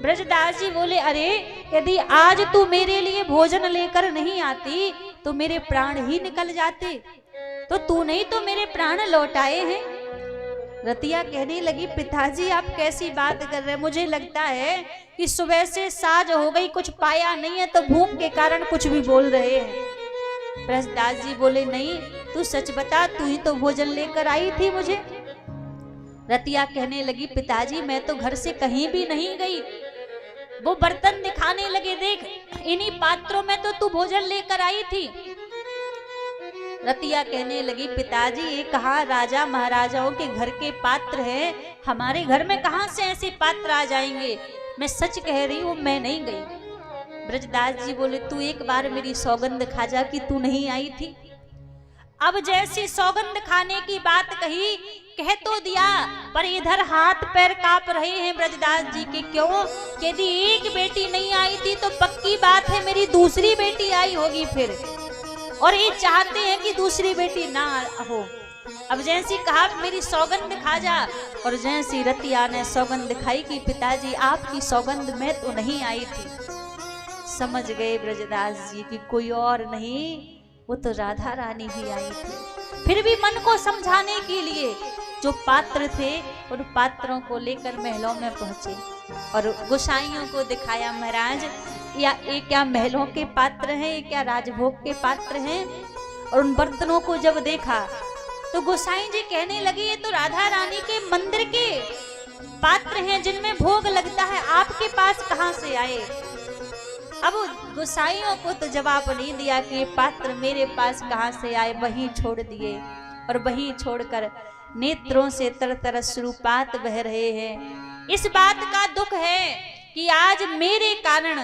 ब्रजदास जी बोले अरे यदि आज तू मेरे लिए भोजन लेकर नहीं आती तो मेरे प्राण ही निकल जाते, तो तू नहीं तो मेरे प्राण लौट आए हैं। रतिया कहने लगी पिताजी आप कैसी बात कर रहे हैं, मुझे लगता है कि सुबह से साँझ हो गई कुछ पाया नहीं है तो भूख के कारण कुछ भी बोल रहे हैं। ब्रजदास जी बोले नहीं तू सच बता, तू ही तो भोजन लेकर आई थी मुझे। रतिया कहने लगी पिताजी मैं तो घर से कहीं भी नहीं गई। वो बर्तन दिखाने लगे देख इन्हीं पात्रों में तो तू भोजन लेकर आई थी। रतिया कहने लगी पिताजी ये कहाँ राजा महाराजाओं के घर के पात्र हैं, हमारे घर में कहाँ से ऐसे पात्र आ जाएंगे, मैं सच कह रही हूँ मैं नहीं गई। ब्रजदास जी बोले तू एक बार मेरी सौगंध खा जा कि तू नहीं आई थी। अब जैसी सौगंध खाने की बात कही कह तो दिया, पर इधर हाथ पैर कांप रहे हैं ब्रजदास जी के। क्यों? यदि एक बेटी नहीं आई थी तो पक्की बात है मेरी दूसरी बेटी आई होगी फिर, और ये चाहते हैं कि दूसरी बेटी ना हो। अब जैसी कहा मेरी सौगंध खा जा, और जैसी रतिया ने सौगंध खाई कि पिताजी आपकी सौगंध में तो नहीं आई थी। समझ गए ब्रजदास जी की कोई और नहीं वो तो राधा रानी ही आई थी। फिर भी मन को समझाने के लिए जो पात्र थे उन पात्रों को लेकर महलों में पहुंचे और गोसाइयों को दिखाया महाराज या ये क्या महलों के पात्र हैं, ये क्या राजभोग के पात्र हैं। और उन बर्तनों को जब देखा तो गोसाई जी कहने लगे ये तो राधा रानी के मंदिर के पात्र हैं जिनमें भोग लगता है, आपके पास कहाँ से आए? अब गोसाइयों को तो जवाब नहीं दिया कि ये पात्र मेरे पास कहाँ से आए, वहीं छोड़ दिए और वहीं छोड़कर नेत्रों से तरतर अश्रुपात बह रहे हैं। इस बात का दुख है कि आज मेरे कारण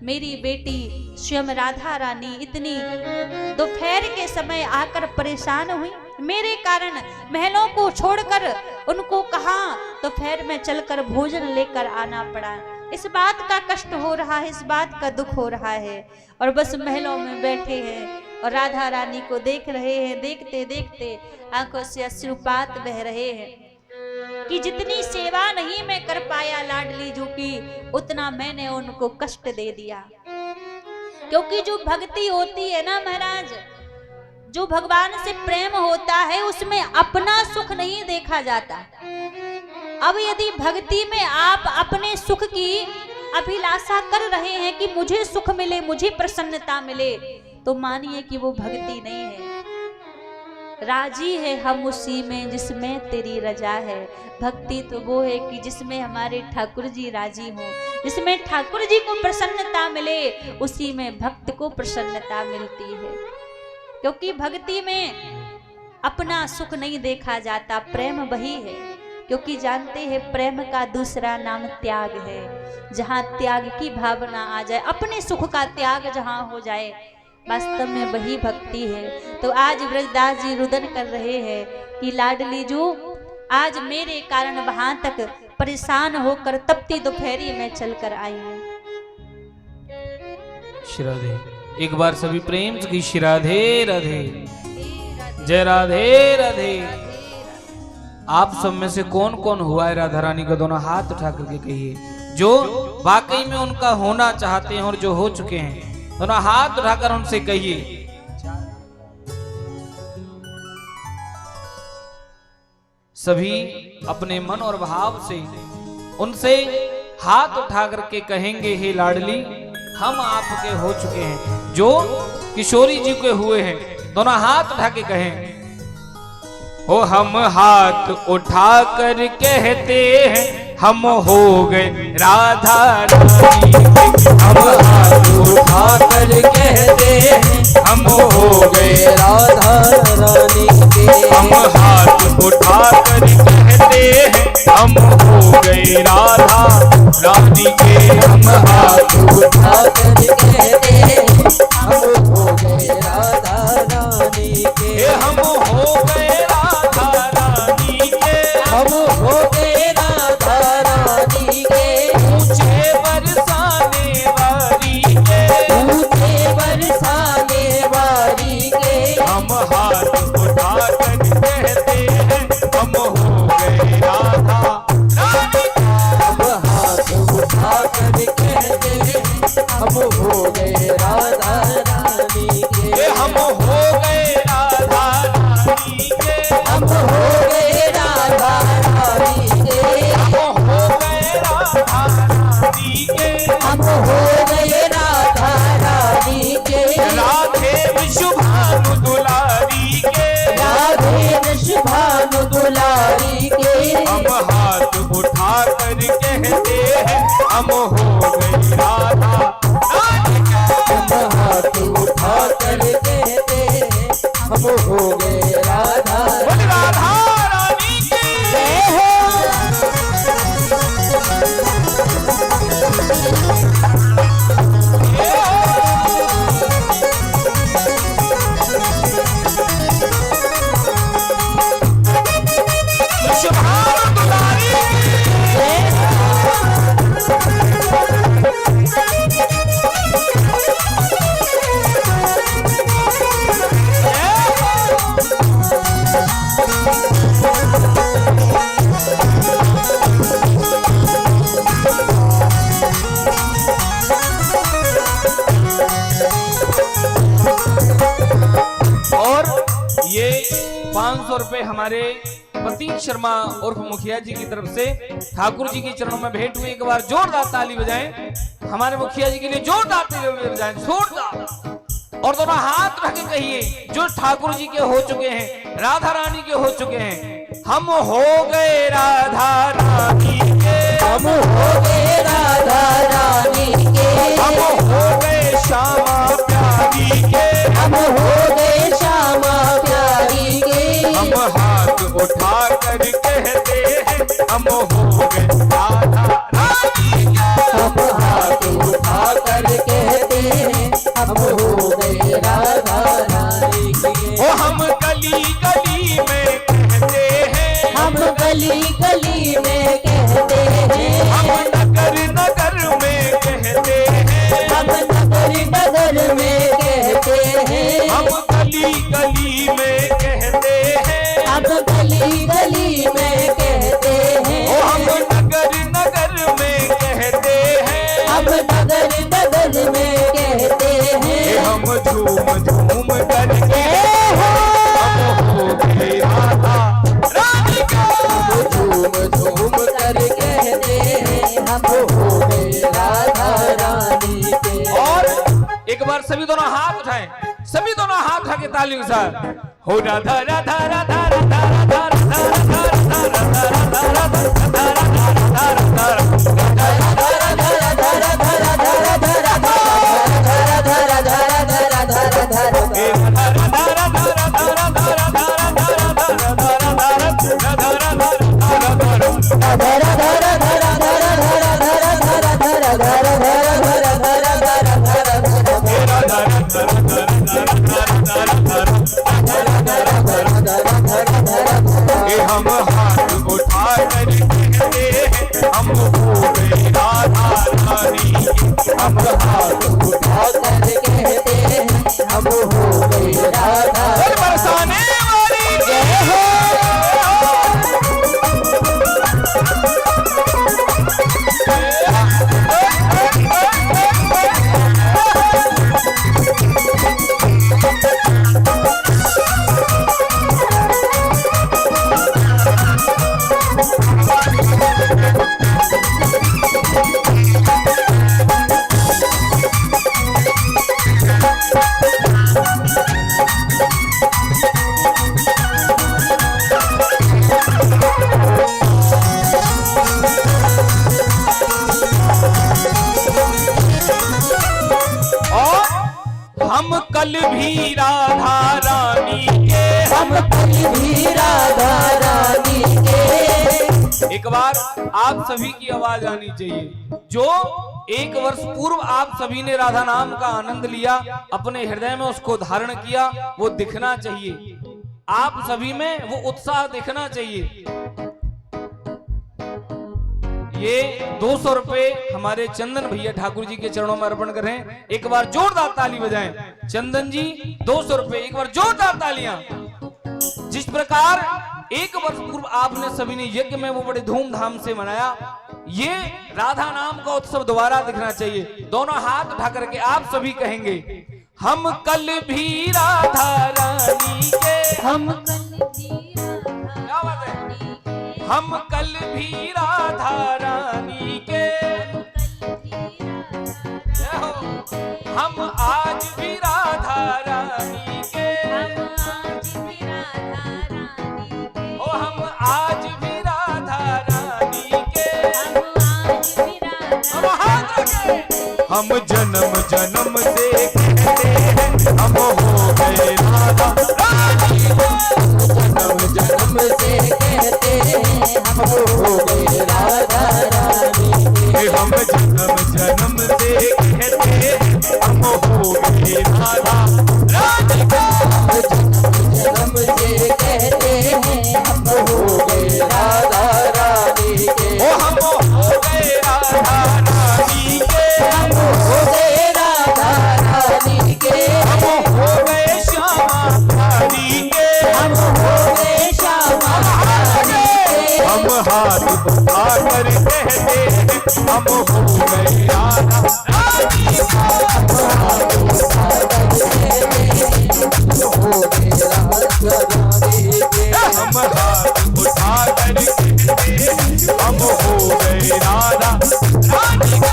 मेरी बेटी स्वयं राधा रानी इतनी दोपहर के समय आकर परेशान हुई। मेरे कारण महलों को छोड़कर उनको कहां दोपहर में चलकर भोजन लेकर आना पड़ा। इस बात का कष्ट हो रहा है, इस बात का दुख हो रहा है। और बस महलों में बैठे हैं और राधा रानी को देख रहे हैं। देखते देखते आंखों से अश्रुपात बह रहे हैं कि जितनी सेवा नहीं मैं कर पाया लाडली जू की, उतना मैंने उनको कष्ट दे दिया। क्योंकि जो भक्ति होती है ना महाराज, जो भगवान से प्रेम होता है उसमें अपना सुख नहीं देखा जाता। अब यदि भक्ति में आप अपने सुख की अभिलाषा कर रहे हैं कि मुझे सुख मिले, मुझे प्रसन्नता मिले, तो मानिए कि वो भक्ति नहीं है। राजी है हम उसी में जिसमें तेरी रजा है। भक्ति तो वो है कि जिसमें हमारे ठाकुर जी राजी हों, जिसमें ठाकुर जी को प्रसन्नता मिले, उसी में भक्त को प्रसन्नता मिलती है। क्योंकि भक्ति में अपना सुख नहीं देखा जाता, प्रेम वही है। क्योंकि जानते हैं प्रेम का दूसरा नाम त्याग है। जहाँ त्याग की भावना आ जाए, अपने सुख का त्याग जहाँ हो जाए, वास्तव में वही भक्ति है। तो आज ब्रजदास जी रुदन कर रहे हैं कि लाडली जू आज मेरे कारण वहां तक परेशान होकर तपती दोपहरी में चलकर आई हूं। श्री राधे। एक बार सभी प्रेम की श्री राधे राधे, जय राधे राधे। आप सब में से कौन कौन हुआ है राधा रानी को? दोनों हाथ उठा करके कहिए, जो वाकई में उनका होना चाहते हैं और जो हो चुके हैं। दोनों हाथ उठाकर उनसे कहिए। सभी अपने मन और भाव से उनसे हाथ उठा करके कहेंगे, हे लाडली हम आपके हो चुके हैं। जो किशोरी जी के हुए हैं दोनों हाथ उठा के कहें, हो हम हाथ उठा कर कहते हैं हम हो गए राधा रानी के। हम हाथ उठा कर कहते हैं हम हो गए राधा रानी के। हम हाथ उठा कर कहते हैं हम हो गए राधा रानी के। हम हाथ उठा कर कहते हैं हम हो गए राधा रानी के। हम हो गए राधा रानी के। हम हो गए राधा रानी के। ऊंचे बरसाने वाली के। ऊंचे बरसाने वाली के। हम हाथ उठा कर कहते हैं हम हो गए राधा रानी के। हम हाथ उठा कर कहते हैं हम हो गए राधा रानी के। हम हो गए राधा रानी के। हम हो गए राधा रानी के। हम हो गए राधा रानी के। हम हो गए राधा रानी के। राधे विश्वभानु दुलारी के। राधे विश्वभानु दुलारी के। हम हाथ उठा कर कहते हैं हम हो गए राधा रानी के। हम हाथ उठा कर कहते हैं हम हो गए राधा रानी के। जय हो। ये 500 रुपए हमारे प्रतीक शर्मा उर्फ मुखिया जी की तरफ से ठाकुर जी के चरणों में भेंट हुई। एक बार जोरदार ताली बजाएं हमारे मुखिया जी के लिए, जोरदार ताली बजाएं, जोरदार। और दोनों हाथ रख के कहिए, जो ठाकुर जी के हो चुके हैं, राधा रानी के हो चुके हैं, हम हो गए राधा रानी के। हम हो गए राधा रानी के। हम हो गए श्यामा प्यारी के। हम हो गए श्यामा प्यारी के। हम हाथ उठा कर कहते हैं हम हो गए राधा रानी के। हम गली गली में कहते हैं, हम नगर नगर में कहते हैं, हम नगर नगर में कहते हैं, हम गली गली में कहते हैं, हम गली गली में कहते हैं, ओ हम नगर नगर में कहते हैं, हम नगर नगर में कहते हैं, हम झूम झूम करके हम हो गए राधा रानी का। झूम झूम कर कहते हैं, हम हो गए राधा रानी के। और एक बार सभी दोनों हाथ उठाएं, सभी दोनों हाथ उठा के तालियों के साथ हो राधा राधा राधा राधा राधा राधा राधा राधा राधा हम हाथ उठा कर कहते हैं, हम हो गए राधा रानी। हम हाथ उठा कर कहते हैं, हम हो गए राधा। बरसाने वाली जय हो। हम कल भी राधा रानी के, हम कल भी राधा रानी के। एक बार आप सभी की आवाज आनी चाहिए। जो एक वर्ष पूर्व आप सभी ने राधा नाम का आनंद लिया, अपने हृदय में उसको धारण किया, वो दिखना चाहिए। आप सभी में वो उत्साह दिखना चाहिए। ये 200 रुपए हमारे चंदन भैया ठाकुर जी के चरणों में अर्पण कर रहे हैं। एक बार जोरदार ताली बजाएं। चंदन जी 200 रुपए, एक बार जोरदार तालियां। जिस प्रकार एक वर्ष पूर्व आपने सभी ने यज्ञ में वो बड़े धूमधाम से मनाया, ये राधा नाम का उत्सव दोबारा दिखना चाहिए। दोनों हाथ उठा करके आप सभी कहेंगे, हम कल भी राधा रानी के, हम कल भी क्या बात है, हम कल भी राधा रानी के, हम आज भी राधा रानी के, ओ हम आज भी राधा रानी के, हम हाथ रखें। हम जन्म जन्म से कहते हैं, हम हो गए राधा रानी के। जन्म जन्म से कहते हैं, हम हो गए राधा रानी के। हम जन्म जन्म से कहते हैं, हम हो गए राधा रानी के। जन्म से कहते हैं, हम हो गए राधा रानी के। ओ हम हो गए राधा रानी के, हम हो गए राधा रानी के। हम हो गए श्यामा रानी के, हम हो गए श्यामा रानी के। हम हाथ उठा कर कहते हैं, हम हो गए राधा रानी के। हम हाथ उठा कर कहते हैं, हम हो गए राधा रानी के।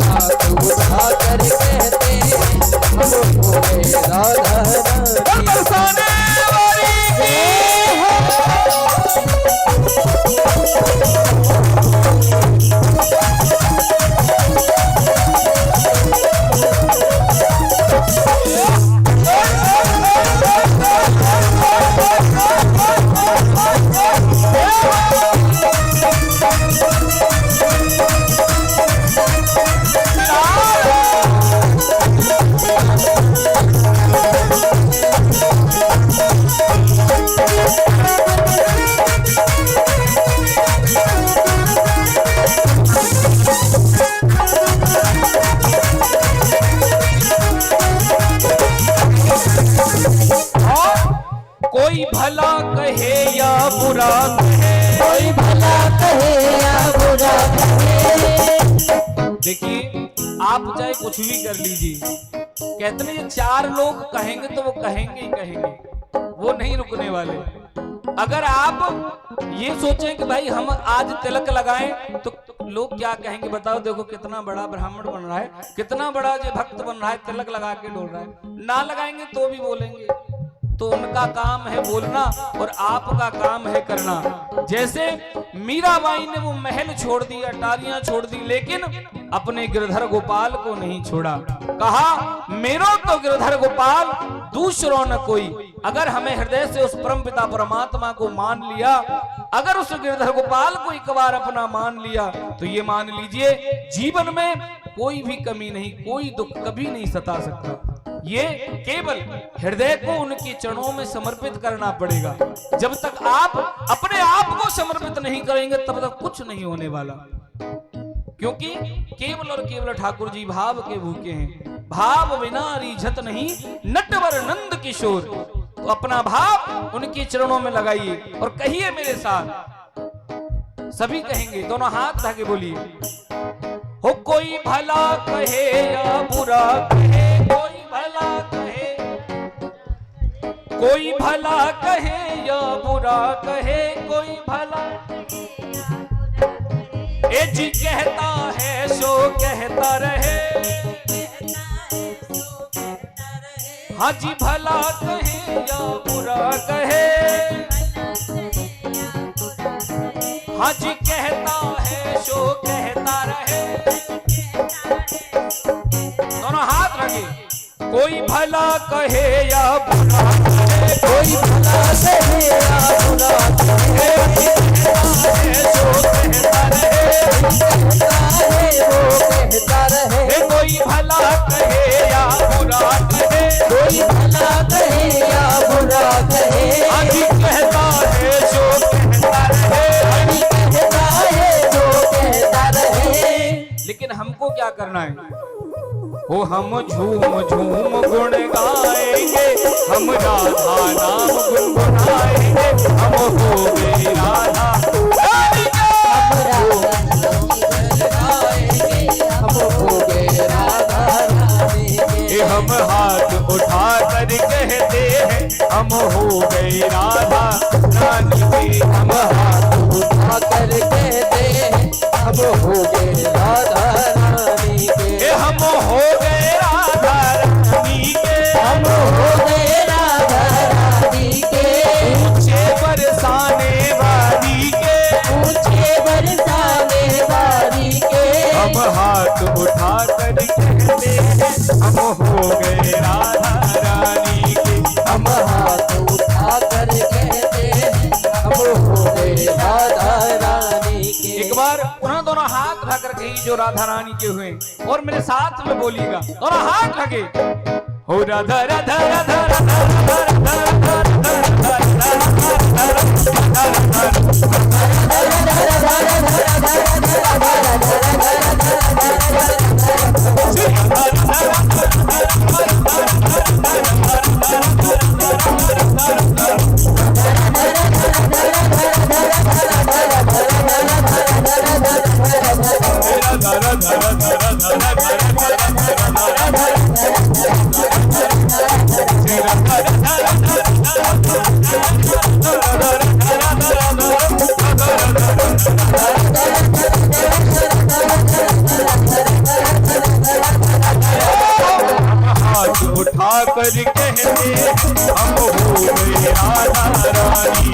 हाथ उठा कर कहते हैं, हम हो गए राधा रानी। बरसाने वाली देखिए आप चाहे कुछ भी कर लीजिए, कहते नहीं ये चार लोग कहेंगे तो वो कहेंगे ही कहेंगे, वो नहीं रुकने वाले। अगर आप ये सोचें कि भाई हम आज तिलक लगाएं तो लोग क्या कहेंगे, बताओ। देखो कितना बड़ा ब्राह्मण बन रहा है, कितना बड़ा जो भक्त बन रहा है, तिलक लगा के डोल रहा है। ना लगाएंगे तो भी बोलेंगे। तो उनका काम है बोलना और आपका काम है करना। जैसे मीराबाई ने वो महल छोड़ दी, अटारियां छोड़ दी, लेकिन अपने गिरधर गोपाल को नहीं छोड़ा। कहा मेरो तो गिरधर गोपाल दूसरों न कोई। अगर हमें हृदय से उस परम पिता परमात्मा को मान लिया, अगर उस गिरधर गोपाल को एक बार अपना मान लिया, तो ये मान लीजिए जीवन में कोई भी कमी नहीं, कोई दुख कभी नहीं सता सकता। ये केवल हृदय को उनके चरणों में समर्पित करना पड़ेगा। जब तक आप अपने आप को समर्पित नहीं करेंगे तब तक कुछ नहीं होने वाला। क्योंकि केवल और केवल ठाकुर जी भाव के भूखे हैं। भाव बिना रिझत नहीं नटवर नंद किशोर। तो अपना भाव उनके चरणों में लगाइए और कहिए मेरे साथ। सभी कहेंगे, दोनों हाथ धागे बोलिए। हो कोई भला कहे या बुरा कहे, कोई भला कहे, कोई भला कहे या बुरा कहे, कोई भला ए जी कहता है सो कहता रहे, हाँ जी भला कहे या बुरा कहे, हाँ जी कहता है सो कहता रहे। दोनों हाथ रखे। कोई भला कहे या बुरा कहे, कोई भला कहे या बुरा कहे, कहता है सो कहता रहे, कहता है वो कहता रहे। कोई भला कहे या बुरा कहे, कोई भला कहे या बुरा कहे, आज कहता है सो कहता रहे, कहता है वो कहता रहे। लेकिन हमको क्या करना है? हो हम झूम झूम गुण गाएंगे, हम राधा नाम गुनगुनाएंगे, हम हो गए राधा रानी के, हम हो गए राधा रानी के। हम हाथ उठा कर कहते हैं हम हो गए राधा रानी के, हम हाथ उठा कर कहते हैं हम हो गए राधा रानी के, हम हो गए राधा रानी के, हम हो गए राधा रानी के। ऊंचे बरसाने वाली के, ऊंचे बरसाने वाली के, हम हाथ उठा कर कहते हैं हम हो गए राधा रानी के, हम हाथ उठा कर कहते हैं हम हो गए राधा रानी के। एक बार पुनः दोनों हाथ उठा कर कही जो राधा रानी के हुए, और मेरे साथ में बोलिएगा, दोनों हाथ लगे। हो राधा राधा राधा राधा राधा उठा कर कहते हम हो गए राधा रानी,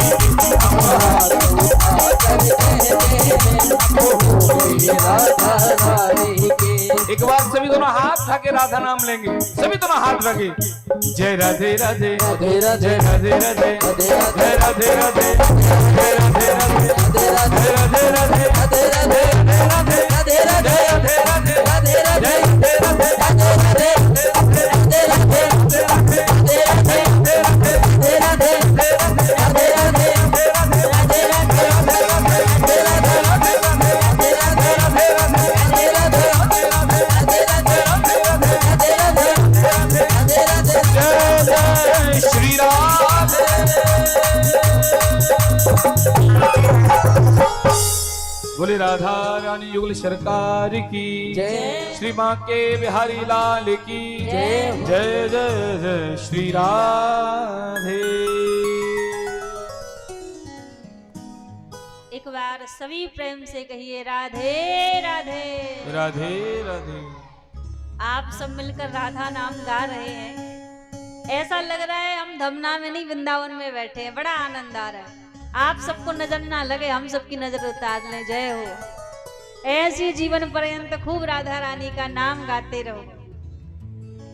हम हाथ उठा कर कहते हम हो गए राधा रानी के। एक बार सभी दोनों हाथ उठा के राधा नाम लेंगे, सभी दोनों हाथ रखे। जय राधे राधे राधे राधे राधे राधे जय राधे राधे जय राधे राधे राधे राधे राधे राधे राधे राधे राधे राधे राधे राधे राधे श्री राम। बोले बोले राधा रानी युगल सरकार की जय। श्री माँ के बिहारी लाल की जय। जय जय जय श्री राधे। एक बार सभी प्रेम से कहिए राधे राधे। राधे राधे। आप सब मिलकर राधा नाम गा रहे हैं, ऐसा लग रहा है हम धमना में नहीं वृंदावन में बैठे हैं। बड़ा आनंद आ रहा है। आप सबको नजर ना लगे, हम सबकी नजर उतार लें। जय हो। ऐसी जीवन पर्यंत खूब राधा रानी का नाम गाते रहो।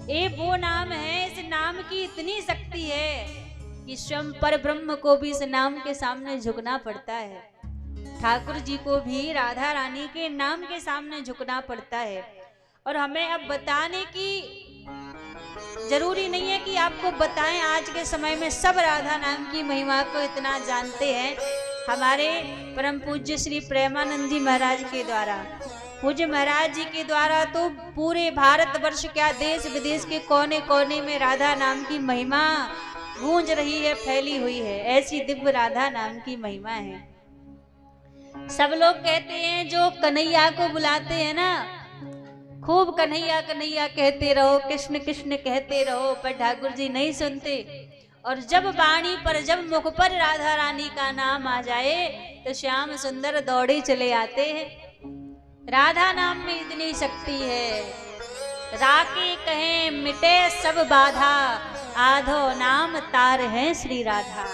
ये वो नाम है, इस नाम की इतनी शक्ति है कि स्वयं पर ब्रह्म को भी इस नाम के सामने झुकना पड़ता है। ठाकुर जी को भी राधा रानी के नाम के सामने झुकना पड़ता है। और हमें अब बताने की जरूरी नहीं है कि आपको बताएं। आज के समय में सब राधा नाम की महिमा को इतना जानते हैं। हमारे परम पूज्य श्री प्रेमानंद जी महाराज के द्वारा, पूज्य महाराज जी के द्वारा तो पूरे भारतवर्ष, क्या देश विदेश के कोने कोने में राधा नाम की महिमा गूंज रही है, फैली हुई है। ऐसी दिव्य राधा नाम की महिमा है। सब लोग कहते हैं जो कन्हैया को बुलाते हैं ना, खूब कन्हैया कन्हैया कहते रहो, कृष्ण कृष्ण कहते रहो, पर ठाकुर जी नहीं सुनते। और जब वाणी पर, जब मुख पर राधा रानी का नाम आ जाए तो श्याम सुंदर दौड़े चले आते हैं। राधा नाम में इतनी शक्ति है। राके कहें मिटे सब बाधा, आधो नाम तार है श्री राधा।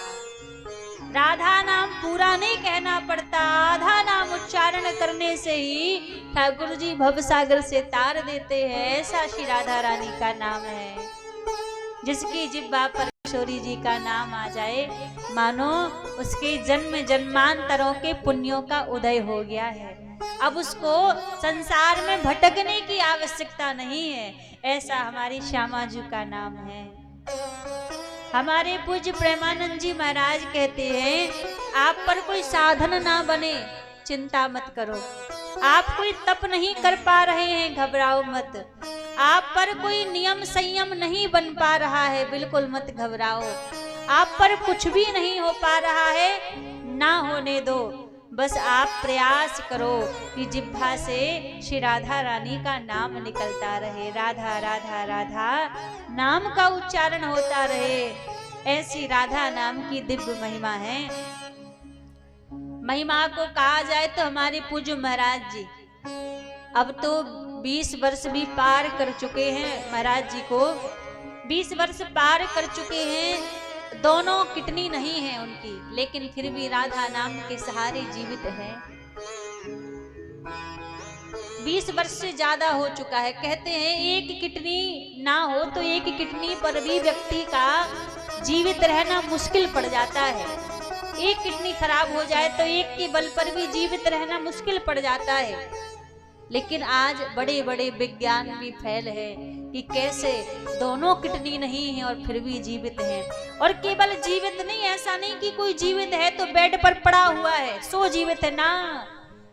राधा नाम पूरा नहीं कहना पड़ता, आधा नाम उच्चारण करने से ही ठाकुर जी भवसागर से तार देते हैं। ऐसा श्री राधा रानी का नाम है। जिसकी जिह्वा पर किशोरी जी का नाम आ जाए, मानो उसके जन्म जन्मांतरों के पुण्यों का उदय हो गया है। अब उसको संसार में भटकने की आवश्यकता नहीं है। ऐसा हमारी श्यामा जी का नाम है। हमारे पूज्य प्रेमानंद जी महाराज कहते हैं, आप पर कोई साधन ना बने, चिंता मत करो। आप कोई तप नहीं कर पा रहे हैं, घबराओ मत। आप पर कोई नियम संयम नहीं बन पा रहा है, बिल्कुल मत घबराओ। आप पर कुछ भी नहीं हो पा रहा है, ना होने दो। बस आप प्रयास करो कि जिह्वा से श्री राधा रानी का नाम निकलता रहे। राधा राधा राधा नाम का उच्चारण होता रहे। ऐसी राधा नाम की दिव्य महिमा है। महिमा को कहा जाए तो हमारे पूज्य महाराज जी अब तो 20 वर्ष भी पार कर चुके हैं। महाराज जी को 20 वर्ष पार कर चुके हैं। दोनों किडनी नहीं है उनकी, लेकिन फिर भी राधा नाम के सहारे जीवित हैं। 20 वर्ष से ज्यादा हो चुका है। कहते हैं एक किडनी ना हो तो एक किडनी पर भी व्यक्ति का जीवित रहना मुश्किल पड़ जाता है। एक किडनी खराब हो जाए तो एक के बल पर भी जीवित रहना मुश्किल पड़ जाता है। लेकिन आज बड़े बड़े विज्ञान भी फैल है कि कैसे दोनों किडनी नहीं है और फिर भी जीवित है। और केवल जीवित नहीं, ऐसा नहीं कि कोई जीवित है तो बेड पर पड़ा हुआ है सो जीवित है ना।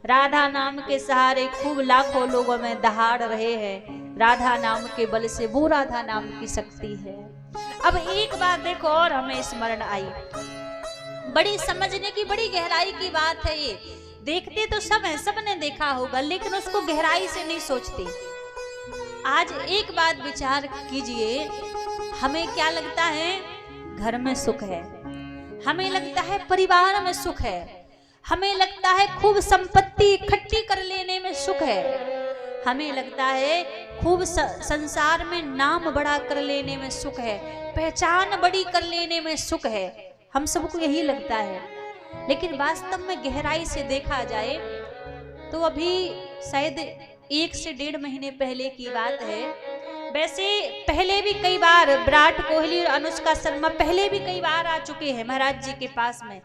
राधा नाम के सहारे खूब लाखों लोगों में दहाड़ रहे हैं। राधा नाम के बल से, वो राधा नाम की शक्ति है। अब एक बात देखो और हमें स्मरण आई, बड़ी समझने की, बड़ी गहराई की बात है ये। देखते तो सब है, सबने देखा होगा, लेकिन उसको गहराई से नहीं सोचते। आज एक बात विचार कीजिए, हमें क्या लगता है घर में सुख है, हमें लगता है परिवार में सुख है, हमें लगता है खूब संपत्ति इकट्ठी कर लेने में सुख है, हमें लगता है खूब संसार में नाम बड़ा कर लेने में सुख है, पहचान बड़ी कर लेने में सुख है। हम सबको यही लगता है। लेकिन वास्तव में गहराई से देखा जाए तो अभी शायद 1 से 1.5 महीने पहले की बात है। वैसे पहले भी कई बार विराट कोहली और अनुष्का शर्मा पहले भी कई बार आ चुके हैं महाराज जी के पास में,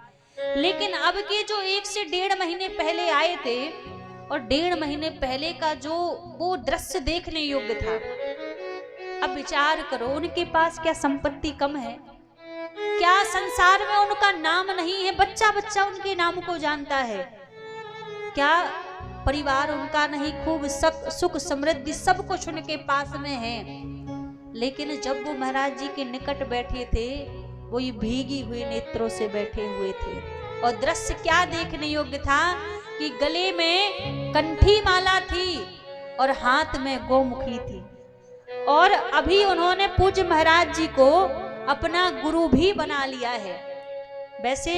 लेकिन अब के जो 1 से 1.5 महीने पहले आए थे और 1.5 महीने पहले का जो वो दृश्य देखने योग्य था। अब विचार करो, उनके पास क्या संपत्ति कम है, क्या संसार में उनका नाम नहीं है, बच्चा बच्चा उनके नाम को जानता है, क्या परिवार उनका नहीं, खूब सुख समृद्धि सब कुछ उनके पास में है। लेकिन जब वो महाराज जी के निकट बैठे थे, वो ये भीगी हुई नेत्रों से बैठे हुए थे और दृश्य क्या देखने योग्य था कि गले में कंठी माला थी और हाथ में गोमुखी थी, और अभी उन्होंने पूज्य महाराज जी को अपना गुरु भी बना लिया है। वैसे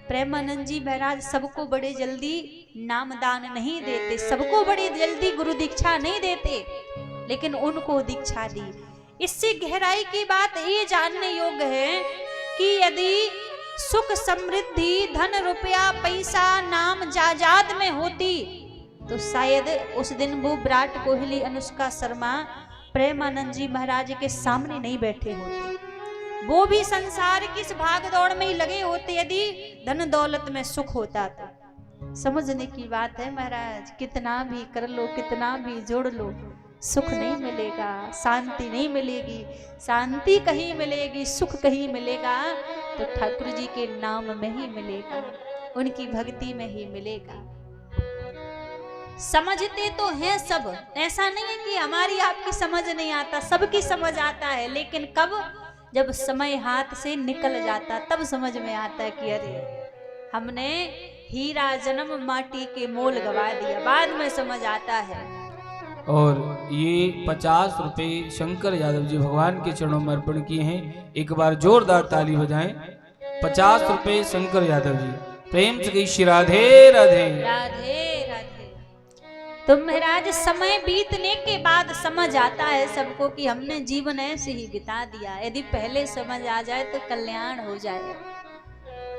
प्रेमानंद जी महाराज सबको बड़े जल्दी नामदान नहीं देते, सबको बड़ी जल्दी गुरु दीक्षा नहीं देते, लेकिन उनको दीक्षा दी। इससे गहराई की बात ये जानने योग्य है कि यदि सुख समृद्धि धन रुपया पैसा नाम जायदाद में होती तो शायद उस दिन वो विराट कोहली अनुष्का शर्मा प्रेमानंद जी महाराज के सामने नहीं बैठे होते, वो भी संसार की इस भाग दौड़ में ही लगे होते यदि धन दौलत में सुख होता था। समझने की बात है महाराज, कितना भी कर लो कितना भी जोड़ लो सुख नहीं मिलेगा, शांति नहीं मिलेगी। शांति कहीं मिलेगी, सुख कहीं मिलेगा तो ठाकुर जी के नाम में ही मिलेगा, उनकी भक्ति में ही मिलेगा। समझते तो हैं सब, ऐसा नहीं है कि हमारी आपकी समझ नहीं आता, सबकी समझ आता है, लेकिन कब, जब समय हाथ से निकल जाता तब समझ में आता है कि अरे हमने हीरा जन्म माटी के मोल गवा दिया, बाद में समझ आता है। और ये 50 रुपए शंकर यादव जी भगवान के चरणों में अर्पण किए हैं, एक बार जोरदार ताली बजाएं। 50 रुपए शंकर यादव जी, प्रेम से गई श्री राधे राधे राधे राधे। तो महाराज समय बीतने के बाद समझ आता है सबको कि हमने जीवन ऐसे ही बिता दिया, यदि पहले समझ आ जाए तो कल्याण हो जाए,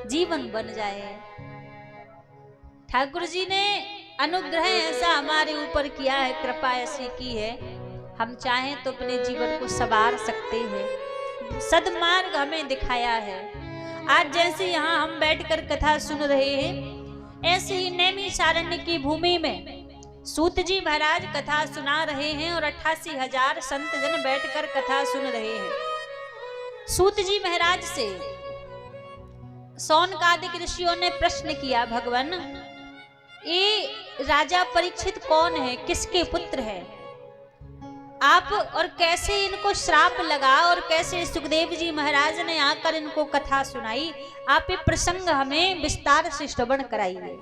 जीवन बन जाए। ठाकुर जी ने अनुग्रह ऐसा हमारे ऊपर किया है, कृपा ऐसी की है, हम चाहें तो अपने जीवन को संवार सकते हैं, सदमार्ग हमें दिखाया है। आज जैसे यहाँ हम बैठकर कथा सुन रहे हैं, ऐसे ही नैमिषारण्य की भूमि में सूत जी महाराज कथा सुना रहे हैं और 88,000 संत जन बैठकर कथा सुन रहे हैं। सूत जी महाराज से सौनकादिक ऋषियों ने प्रश्न किया, भगवान ये राजा परीक्षित कौन है, किसके पुत्र है आप, और कैसे इनको श्राप लगा और कैसे सुखदेव जी महाराज ने आकर इनको कथा सुनाई, आप ये प्रसंग हमें विस्तार से श्रवण कराइए।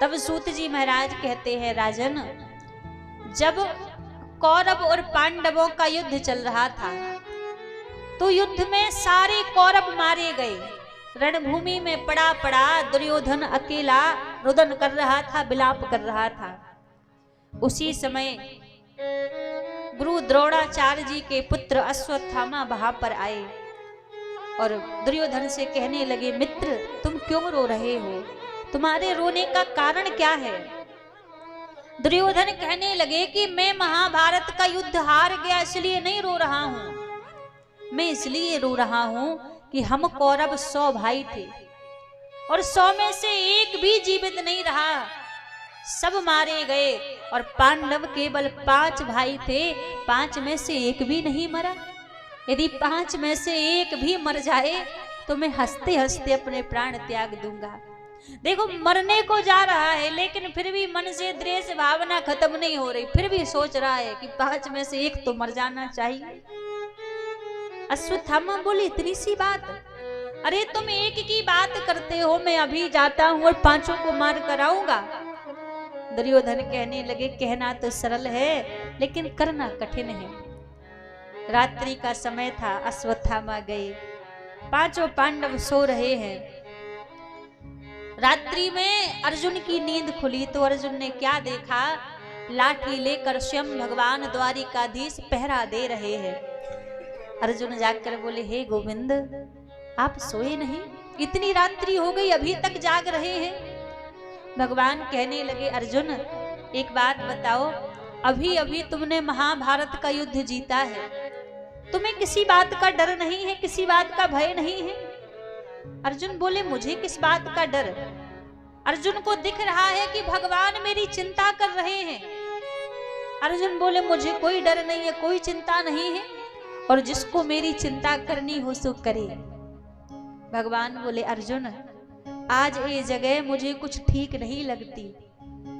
तब सूत जी महाराज कहते हैं, राजन जब कौरव और पांडवों का युद्ध चल रहा था तो युद्ध में सारे कौरव मारे गए, रणभूमि में पड़ा पड़ा दुर्योधन अकेला रुदन कर रहा था, विलाप कर रहा था। उसी समय गुरु द्रोणाचार्य जी के पुत्र अश्वत्थामा वहां पर आए और दुर्योधन से कहने लगे, मित्र तुम क्यों रो रहे हो, तुम्हारे रोने का कारण क्या है। दुर्योधन कहने लगे कि मैं महाभारत का युद्ध हार गया इसलिए नहीं रो रहा हूं, मैं इसलिए रो रहा हूं कि हम कौरव 100 भाई थे और 100 में से एक भी जीवित नहीं रहा, सब मारे गए, और पांडव केवल 5 भाई थे, 5 में से एक भी नहीं मरा। यदि 5 में से एक भी मर जाए तो मैं हंसते हंसते अपने प्राण त्याग दूंगा। देखो मरने को जा रहा है लेकिन फिर भी मन से द्वेष भावना खत्म नहीं हो रही, फिर भी सोच रहा है कि 5 में से एक तो मर जाना चाहिए। अश्वत्थामा बोले, इतनी सी बात, अरे तुम एक की बात करते हो, मैं अभी जाता हूं और 5 को मार कर आऊंगा। दुर्योधन कहने लगे, कहना तो सरल है लेकिन करना कठिन है। रात्रि का समय था, अश्वत्थामा गए, 5 पांडव सो रहे हैं। रात्रि में अर्जुन की नींद खुली तो अर्जुन ने क्या देखा, लाठी लेकर स्वयं भगवान द्वारिकाधीश पहरा दे रहे हैं। अर्जुन जाकर बोले, हे गोविंद आप सोए नहीं, इतनी रात्रि हो गई अभी तक जाग रहे हैं। भगवान कहने लगे, अर्जुन एक बात बताओ, अभी अभी तुमने महाभारत का युद्ध जीता है, तुम्हें किसी बात का डर नहीं है, किसी बात का भय नहीं है। अर्जुन बोले, मुझे किस बात का डर। अर्जुन को दिख रहा है कि भगवान मेरी चिंता कर रहे हैं। अर्जुन बोले, मुझे कोई डर नहीं है, कोई चिंता नहीं है, और जिसको मेरी चिंता करनी हो सो करे। भगवान बोले, अर्जुन आज ये जगह मुझे कुछ ठीक नहीं लगती,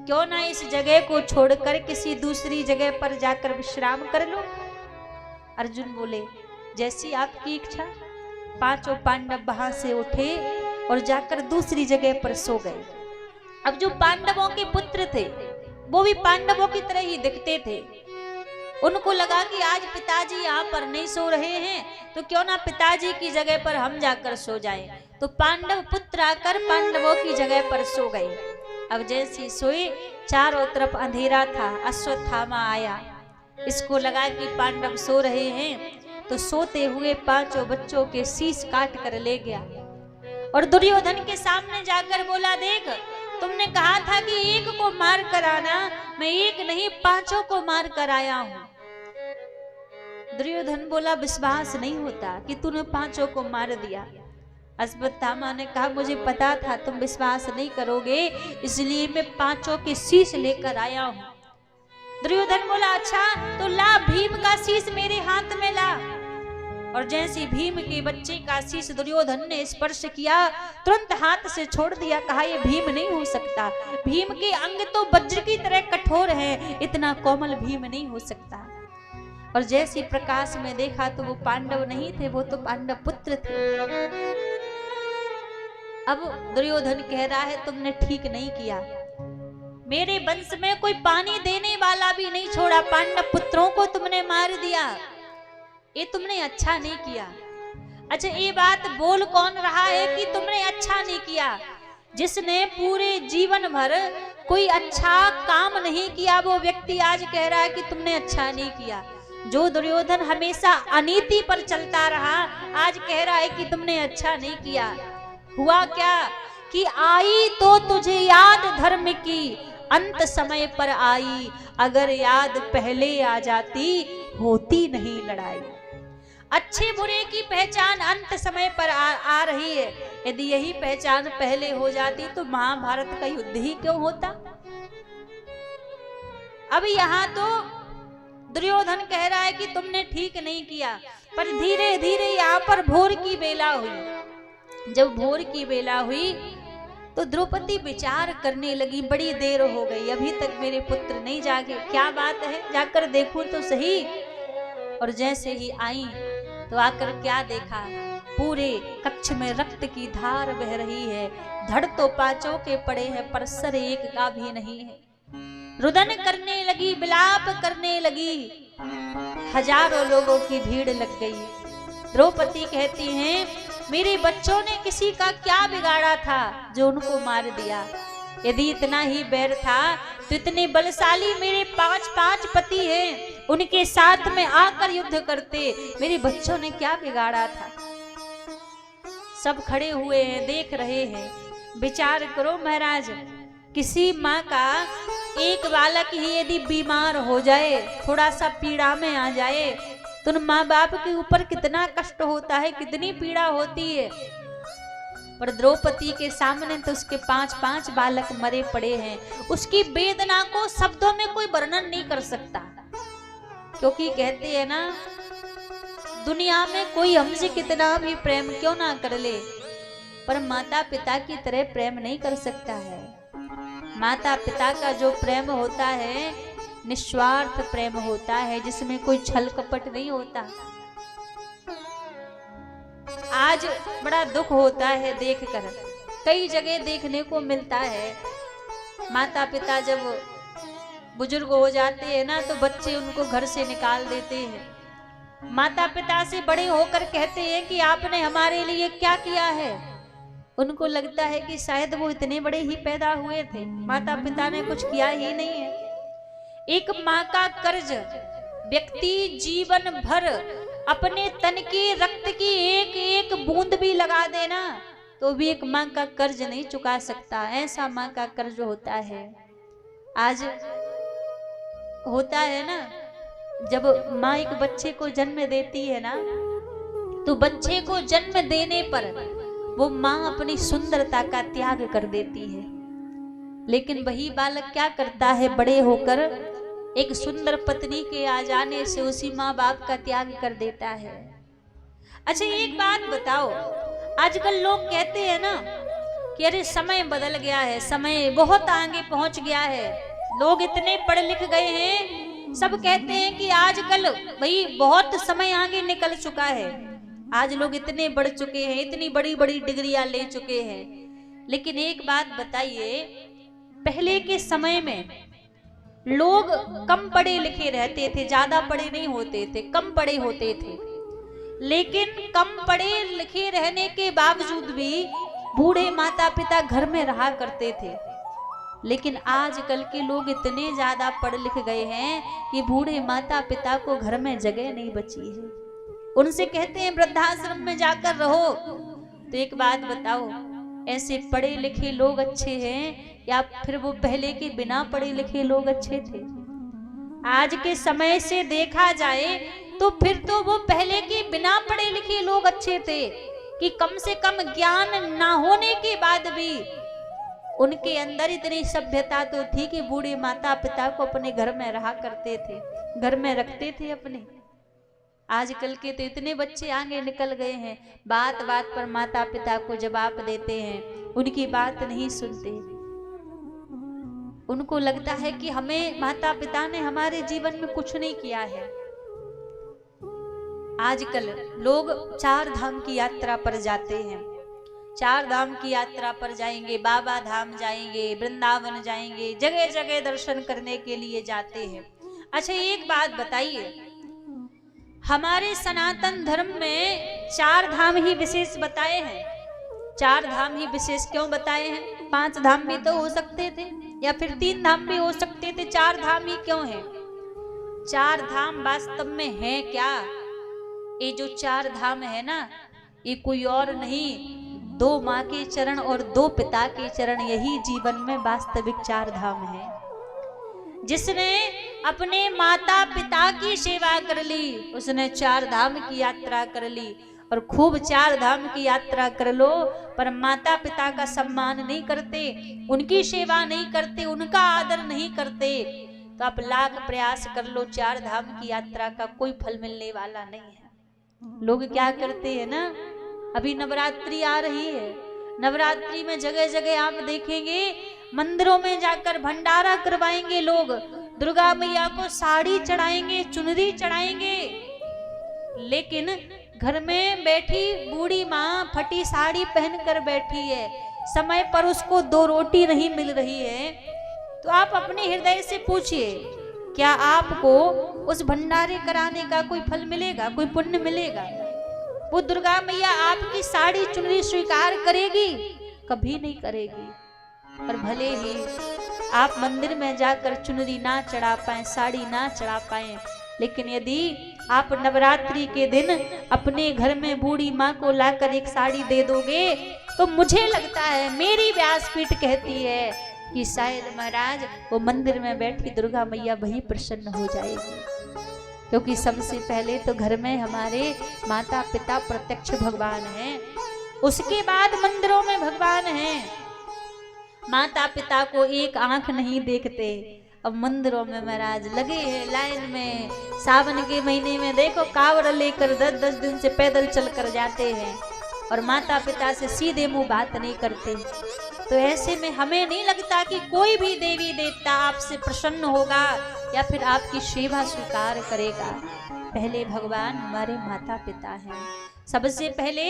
क्यों ना इस जगह को छोड़कर किसी दूसरी जगह पर जाकर विश्राम कर लो। अर्जुन बोले, जैसी आपकी इच्छा। 5 पांडव वहां से उठे और जाकर दूसरी जगह पर सो गए। अब जो पांडवों के पुत्र थे वो भी पांडवों की तरह ही दिखते थे। उनको लगा कि आज पिताजी यहाँ पर नहीं सो रहे हैं तो क्यों ना पिताजी की जगह पर हम जाकर सो जाएं। तो पांडव पुत्र आकर पांडवों की जगह पर सो गए। अब जैसे सोए चारों तरफ अंधेरा था, अश्वत्थामा आया, इसको लगा कि पांडव सो रहे हैं तो सोते हुए पांचों बच्चों के शीश काट कर ले गया और दुर्योधन के सामने जाकर बोला, देख तुमने कहा था कि एक को मार कर आना, मैं एक नहीं पांचों को मार कर आया हूं। दुर्योधन बोला, विश्वास नहीं होता कि तूने पांचों को मार दिया। अश्वत्थामा ने कहा, मुझे पता था तुम विश्वास नहीं करोगे, इसलिए मैं पांचों के शीश लेकर आया हूं। दुर्योधन बोला, अच्छा तो ला भीम का शीश मेरे हाथ में ला। और जैसे भीम के बच्चे का शीश दुर्योधन ने स्पर्श किया, तुरंत हाथ से छोड़ दिया, कहा यह भीम नहीं हो सकता, भीम के अंग तो वज्र की तरह कठोर है, इतना कोमल भीम नहीं हो सकता। और जैसे प्रकाश में देखा तो वो पांडव नहीं थे, वो तो पांडव पुत्र थे। अब दुर्योधन कह रहा है, तुमने ठीक नहीं किया, मेरे वंश में कोई पानी देने वाला भी नहीं छोड़ा, पांडव पुत्रों को तुमने मार दिया, ये तुमने अच्छा नहीं किया। अच्छा ये बात बोल कौन रहा है कि तुमने अच्छा नहीं किया? जिसने पूरे जीवन भर कोई अच्छा काम नहीं किया वो व्यक्ति आज कह रहा है कि तुमने अच्छा नहीं किया। जो दुर्योधन हमेशा अनीति पर चलता रहा आज कह रहा है कि तुमने अच्छा नहीं किया। हुआ क्या कि आई तो तुझे याद धर्म की, अंत समय पर आई, अगर याद पहले आ जाती होती नहीं लड़ाई। अच्छे बुरे की पहचान अंत समय पर आ रही है, यदि यही पहचान पहले हो जाती तो महाभारत का युद्ध ही क्यों होता। अब यहाँ तो दुर्योधन कह रहा है कि तुमने ठीक नहीं किया, पर धीरे धीरे यहाँ पर भोर की बेला हुई। जब भोर की बेला हुई तो द्रौपदी विचार करने लगी, बड़ी देर हो गई, अभी तक मेरे पुत्र नहीं जागे, क्या बात है, जाकर देखूं तो सही। और जैसे ही आई तो आकर क्या देखा, पूरे कक्ष में रक्त की धार बह रही है, धड़ तो पांचों के पड़े हैं पर सर एक का भी नहीं है। रुदन करने लगी, विलाप करने लगी, हजारों लोगों की भीड़ लग गई। द्रौपदी कहती हैं, मेरे बच्चों ने किसी का क्या बिगाड़ा था जो उनको मार दिया। यदि इतना ही बैर था तो इतने बलशाली मेरे 5 पति हैं, उनके साथ में आकर युद्ध करते, मेरे बच्चों ने क्या बिगाड़ा था। सब खड़े हुए हैं, देख रहे हैं। विचार करो महाराज, किसी माँ का एक बालक ही यदि बीमार हो जाए, थोड़ा सा पीड़ा में आ जाए तो माँ बाप के ऊपर कितना कष्ट होता है, कितनी पीड़ा होती है। पर द्रौपदी के सामने तो उसके 5 बालक मरे पड़े हैं, उसकी वेदना को शब्दों में कोई वर्णन नहीं कर सकता। क्योंकि कहते हैं ना, दुनिया में कोई हमसे कितना भी प्रेम क्यों ना कर ले, पर माता पिता की तरह प्रेम नहीं कर सकता है। माता पिता का जो प्रेम होता है निस्वार्थ प्रेम होता है, जिसमें कोई छल कपट नहीं होता। आज बड़ा दुख होता है देखकर, कई जगह देखने को मिलता है, माता पिता जब बुजुर्ग हो जाते हैं ना तो बच्चे उनको घर से निकाल देते हैं। माता पिता से बड़े होकर कहते हैं कि आपने हमारे लिए क्या किया है। उनको लगता है कि शायद वो इतने बड़े ही पैदा हुए थे, माता पिता ने कुछ किया ही नहीं है। एक माँ का कर्ज व्यक्ति जीवन भर अपने तन के रक्त की एक एक बूंद भी लगा देना तो भी एक माँ का कर्ज नहीं चुका सकता, ऐसा माँ का कर्ज होता है। आज होता है ना, जब माँ एक बच्चे को जन्म देती है ना तो बच्चे को जन्म देने पर वो माँ अपनी सुंदरता का त्याग कर देती है, लेकिन वही बालक क्या करता है, बड़े होकर एक सुंदर पत्नी के आ जाने से उसी माँ बाप का त्याग कर देता है। अच्छा एक बात बताओ, आजकल लोग कहते हैं ना कि अरे समय बदल गया है, समय बहुत आगे पहुंच गया है, लोग इतने पढ़ लिख गए हैं, सब कहते हैं कि आजकल भाई बहुत समय आगे निकल चुका है, आज लोग इतने बढ़ चुके हैं, इतनी बड़ी बड़ी डिग्रियां ले चुके हैं। लेकिन एक बात बताइए, पहले के समय में लोग कम पढ़े लिखे रहते थे, ज्यादा पढ़े नहीं होते थे, कम पढ़े होते थे। लेकिन कम पढ़े लिखे रहने के बावजूद भी बूढ़े माता पिता घर में रहा करते थे। लेकिन आजकल के लोग इतने ज्यादा पढ़ लिख गए हैं कि बूढ़े माता पिता को घर में जगह नहीं बची है। उनसे कहते हैं वृद्धाश्रम में जाकर रहो। तो एक बात बताओ, ऐसे पढ़े लिखे लोग अच्छे हैं या फिर वो पहले के बिना पढ़े लिखे लोग अच्छे थे? आज के समय से देखा जाए तो फिर तो वो पहले के बिना पढ़े लिखे लोग अच्छे थे कि कम से कम ज्ञान ना होने के बाद भी उनके अंदर इतनी सभ्यता तो थी कि बूढ़े माता पिता को अपने घर में रहा करते थे, घर में रखते थे अपने। आजकल के तो इतने बच्चे आगे निकल गए हैं, बात बात पर माता पिता को जवाब देते हैं, उनकी बात नहीं सुनते। उनको लगता है कि हमें माता पिता ने हमारे जीवन में कुछ नहीं किया है। आजकल लोग 4 धाम की यात्रा पर जाते हैं, 4 धाम की यात्रा पर जाएंगे, बाबा धाम जाएंगे, वृंदावन जाएंगे, जगह जगह दर्शन करने के लिए जाते हैं। अच्छा एक बात बताइए, हमारे सनातन धर्म में 4 धाम ही विशेष बताए हैं। 4 धाम ही विशेष क्यों बताए हैं? 5 धाम भी तो हो सकते थे या फिर 3 धाम भी हो सकते थे, 4 धाम ही क्यों है? 4 धाम वास्तव में है क्या? ये जो 4 धाम है ना, ये कोई और नहीं, 2 माँ के चरण और 2 पिता के चरण, यही जीवन में वास्तविक 4 धाम है। जिसने अपने माता पिता की सेवा कर ली उसने 4 धाम की यात्रा कर ली। और खूब 4 धाम की यात्रा कर लो पर माता पिता का सम्मान नहीं करते, उनकी सेवा नहीं करते, उनका आदर नहीं करते, तो आप लाख प्रयास कर लो, 4 धाम की यात्रा का कोई फल मिलने वाला नहीं है। लोग क्या करते हैं ना, अभी नवरात्रि आ रही है, नवरात्रि में जगह जगह आप देखेंगे मंदिरों में जाकर भंडारा करवाएंगे लोग, दुर्गा मैया को साड़ी चढ़ाएंगे, चुनरी चढ़ाएंगे। लेकिन घर में बैठी बूढ़ी माँ फटी साड़ी पहनकर बैठी है, समय पर उसको 2 रोटी नहीं मिल रही है, तो आप अपने हृदय से पूछिए, क्या आपको उस भंडारे कराने का कोई फल मिलेगा, कोई पुण्य मिलेगा? वो दुर्गा मैया आपकी साड़ी चुनरी स्वीकार करेगी? कभी नहीं करेगी। और भले ही आप मंदिर में जाकर चुनरी ना चढ़ा पाए, साड़ी ना चढ़ा पाए, लेकिन यदि आप नवरात्रि के दिन अपने घर में बूढ़ी माँ को लाकर एक साड़ी दे दोगे तो मुझे लगता है, मेरी व्यासपीठ कहती है कि शायद महाराज वो मंदिर में बैठी दुर्गा मैया वही प्रसन्न हो जाएगी। क्योंकि सबसे पहले तो घर में हमारे माता पिता प्रत्यक्ष भगवान हैं, उसके बाद मंदिरों में भगवान हैं। माता पिता को एक आंख नहीं देखते, अब मंदिरों में महाराज लगे हैं लाइन में। सावन के महीने में देखो कावड़ लेकर 10-10 दिन से पैदल चल कर जाते हैं और माता पिता से सीधे मुंह बात नहीं करते। तो ऐसे में हमें नहीं लगता कि कोई भी देवी देवता आपसे प्रसन्न होगा या फिर आपकी सेवा स्वीकार करेगा। पहले भगवान हमारे माता पिता हैं। सबसे पहले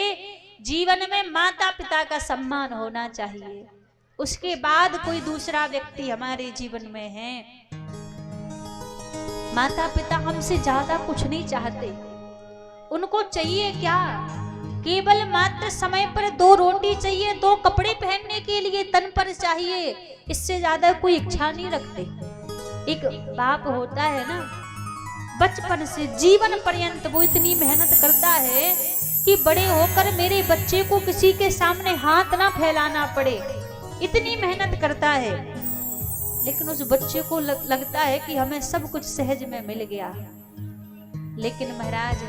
जीवन में माता पिता का सम्मान होना चाहिए, उसके बाद कोई दूसरा व्यक्ति हमारे जीवन में है। माता पिता हमसे ज्यादा कुछ नहीं चाहते, उनको चाहिए क्या? केवल मात्र समय पर 2 रोटी चाहिए, 2 कपड़े पहनने के लिए तन पर चाहिए, इससे ज्यादा कोई इच्छा नहीं रखते। एक बाप होता है ना, बचपन से जीवन पर्यंत वो इतनी मेहनत करता है कि बड़े होकर मेरे बच्चे को किसी के सामने हाथ ना फैलाना पड़े, इतनी मेहनत करता है। लेकिन उस बच्चे को लगता है कि हमें सब कुछ सहज में मिल गया। लेकिन महाराज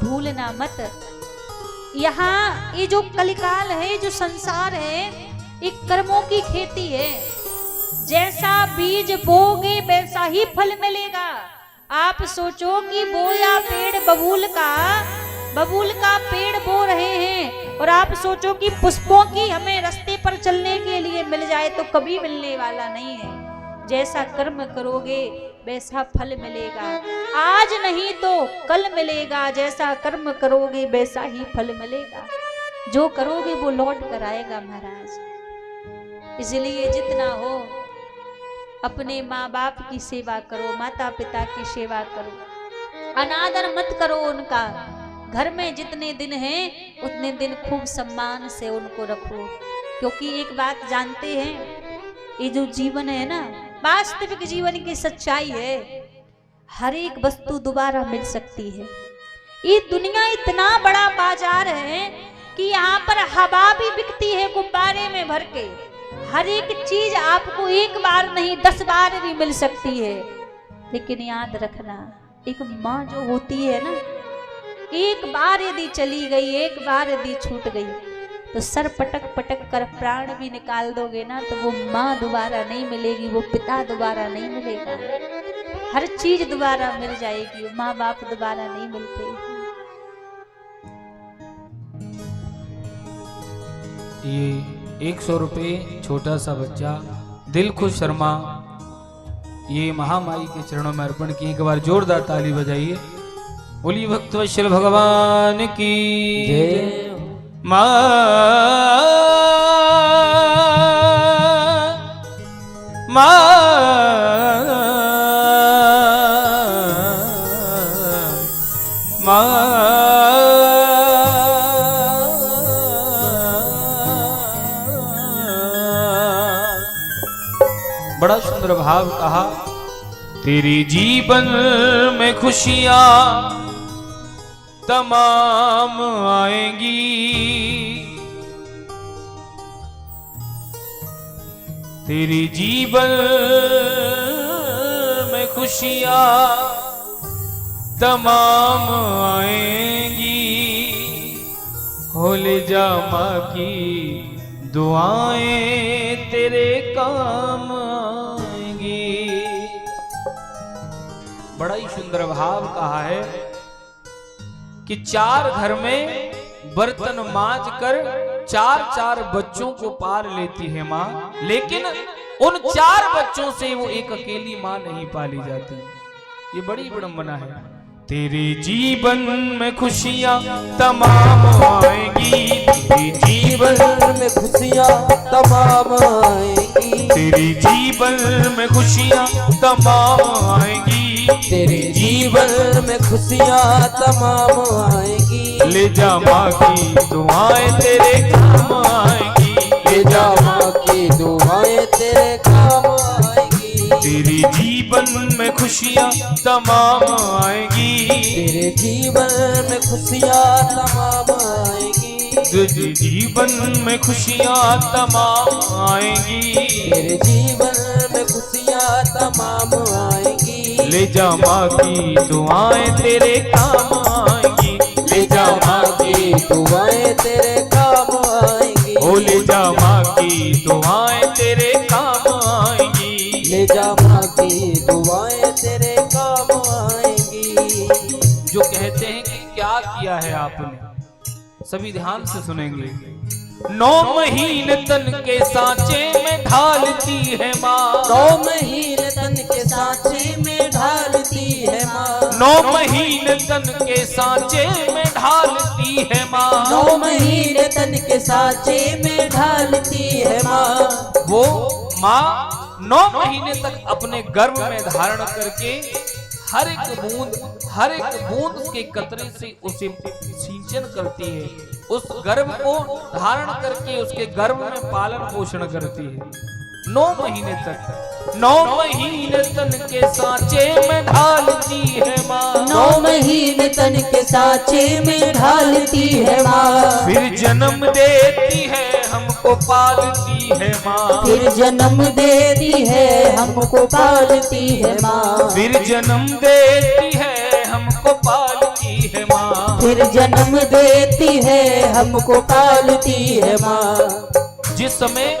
भूलना मत, यहाँ ये जो कलिकाल है, जो संसार है, एक कर्मों की खेती है। जैसा बीज बोगे वैसा ही फल मिलेगा। आप सोचो कि बोया पेड़ बबूल का पेड़ बो रहे हैं और आप सोचो कि पुष्पों की हमें रास्ते पर चलने के लिए मिल जाए, तो कभी मिलने वाला नहीं है। जैसा कर्म करोगे वैसा फल मिलेगा, आज नहीं तो कल मिलेगा। जैसा कर्म करोगे वैसा ही फल मिलेगा, जो करोगे वो लौट कर आएगा महाराज। इसलिए जितना हो अपने माँ बाप की सेवा करो, माता पिता की सेवा करो, अनादर मत करो उनका। घर में जितने दिन हैं उतने दिन खूब सम्मान से उनको रखो, क्योंकि एक बात जानते हैं, ये जो जीवन है ना, वास्तविक जीवन की सच्चाई है, हर एक वस्तु दोबारा मिल सकती है। ये दुनिया इतना बड़ा बाजार है कि यहाँ पर हवा भी बिकती है गुब्बारे में भर के। हर एक चीज आपको एक बार नहीं 10 बार भी मिल सकती है। लेकिन याद रखना, एक माँ जो होती है ना, एक बार यदि चली गई, एक बार यदि छूट गई, तो सर पटक पटक कर प्राण भी निकाल दोगे ना, तो वो माँ दोबारा नहीं मिलेगी, वो पिता दोबारा नहीं मिलेगा। हर चीज दोबारा मिल जाएगी, माँ बाप दोबारा नहीं मिलते। ये 100 रुपये छोटा सा बच्चा दिल खुश शर्मा, ये महामाई के चरणों में अर्पण किए। एक बार जोरदार ताली बजाइए। बोलिए भक्तवत्सल भगवान की जय। माँ बड़ा सुंदर भाव कहा। तेरे जीवन में खुशियां तमाम आएंगी, तेरे जीवन में खुशियां तमाम आएंगी। होले जा माँ की दुआएं तेरे काम आएंगी। बड़ा ही सुंदर भाव कहा है कि 4 घर में बर्तन मांज कर 4 बच्चों को पार लेती है माँ, लेकिन उन 4 बच्चों से वो एक अकेली माँ नहीं पाली जाती। ये बड़ी विडंबना है। तेरे जीवन में खुशियाँ तमाम आएंगी, तेरे जीवन में खुशियाँ तमाम आएंगी, तेरे जीवन में खुशियाँ तमाम आएंगी, तेरे जीवन में खुशियाँ तमाम आएंगी। ले जा माँ की दुआएं तेरे काम आएंगी, ले जा माँ की दुआएं तेरे काम आएंगी। तेरे जीवन में खुशियाँ तमाम आएंगी, तेरे जीवन में खुशियाँ तमाम आएंगी, तेरे जीवन में खुशियाँ तमाम आएंगी, तेरे जीवन में खुशियाँ तमाम आएंगी। ले जा माँ की दुआएं तेरे काम आएंगी, ले जा माँ की दुआएं तेरे काम आएंगी। ओ ले जा माँ की दुआएं तेरे काम आएंगी, ले जा माँ की दुआएं तेरे काम आएंगी। जो कहते हैं कि क्या किया है आपने, सभी ध्यान से सुनेंगे। 9 महीने तन के सांचे में ढालती है माँ, 9 महीने तन के सांचे में ढालती है माँ, 9 महीने तन के सांचे में ढालती है माँ, 9 महीने तन के सांचे में ढालती है माँ। वो माँ 9 महीने तक अपने गर्भ में धारण करके हर एक बूंद के कतरे से उसे सिंचन करती है, उस गर्भ को धारण करके उसके गर्भ में पालन पोषण करती है 9 महीने तक। 9 महीने तन के सांचे में ढालती है माँ, 9 महीने तन के सांचे में ढालती है माँ। फिर जन्म देती है हमको पालती है माँ, फिर जन्म देती है हमको पालती है माँ, फिर जन्म देती है हमको पालती है माँ, फिर जन्म देती है हमको पालती है माँ। जिस समय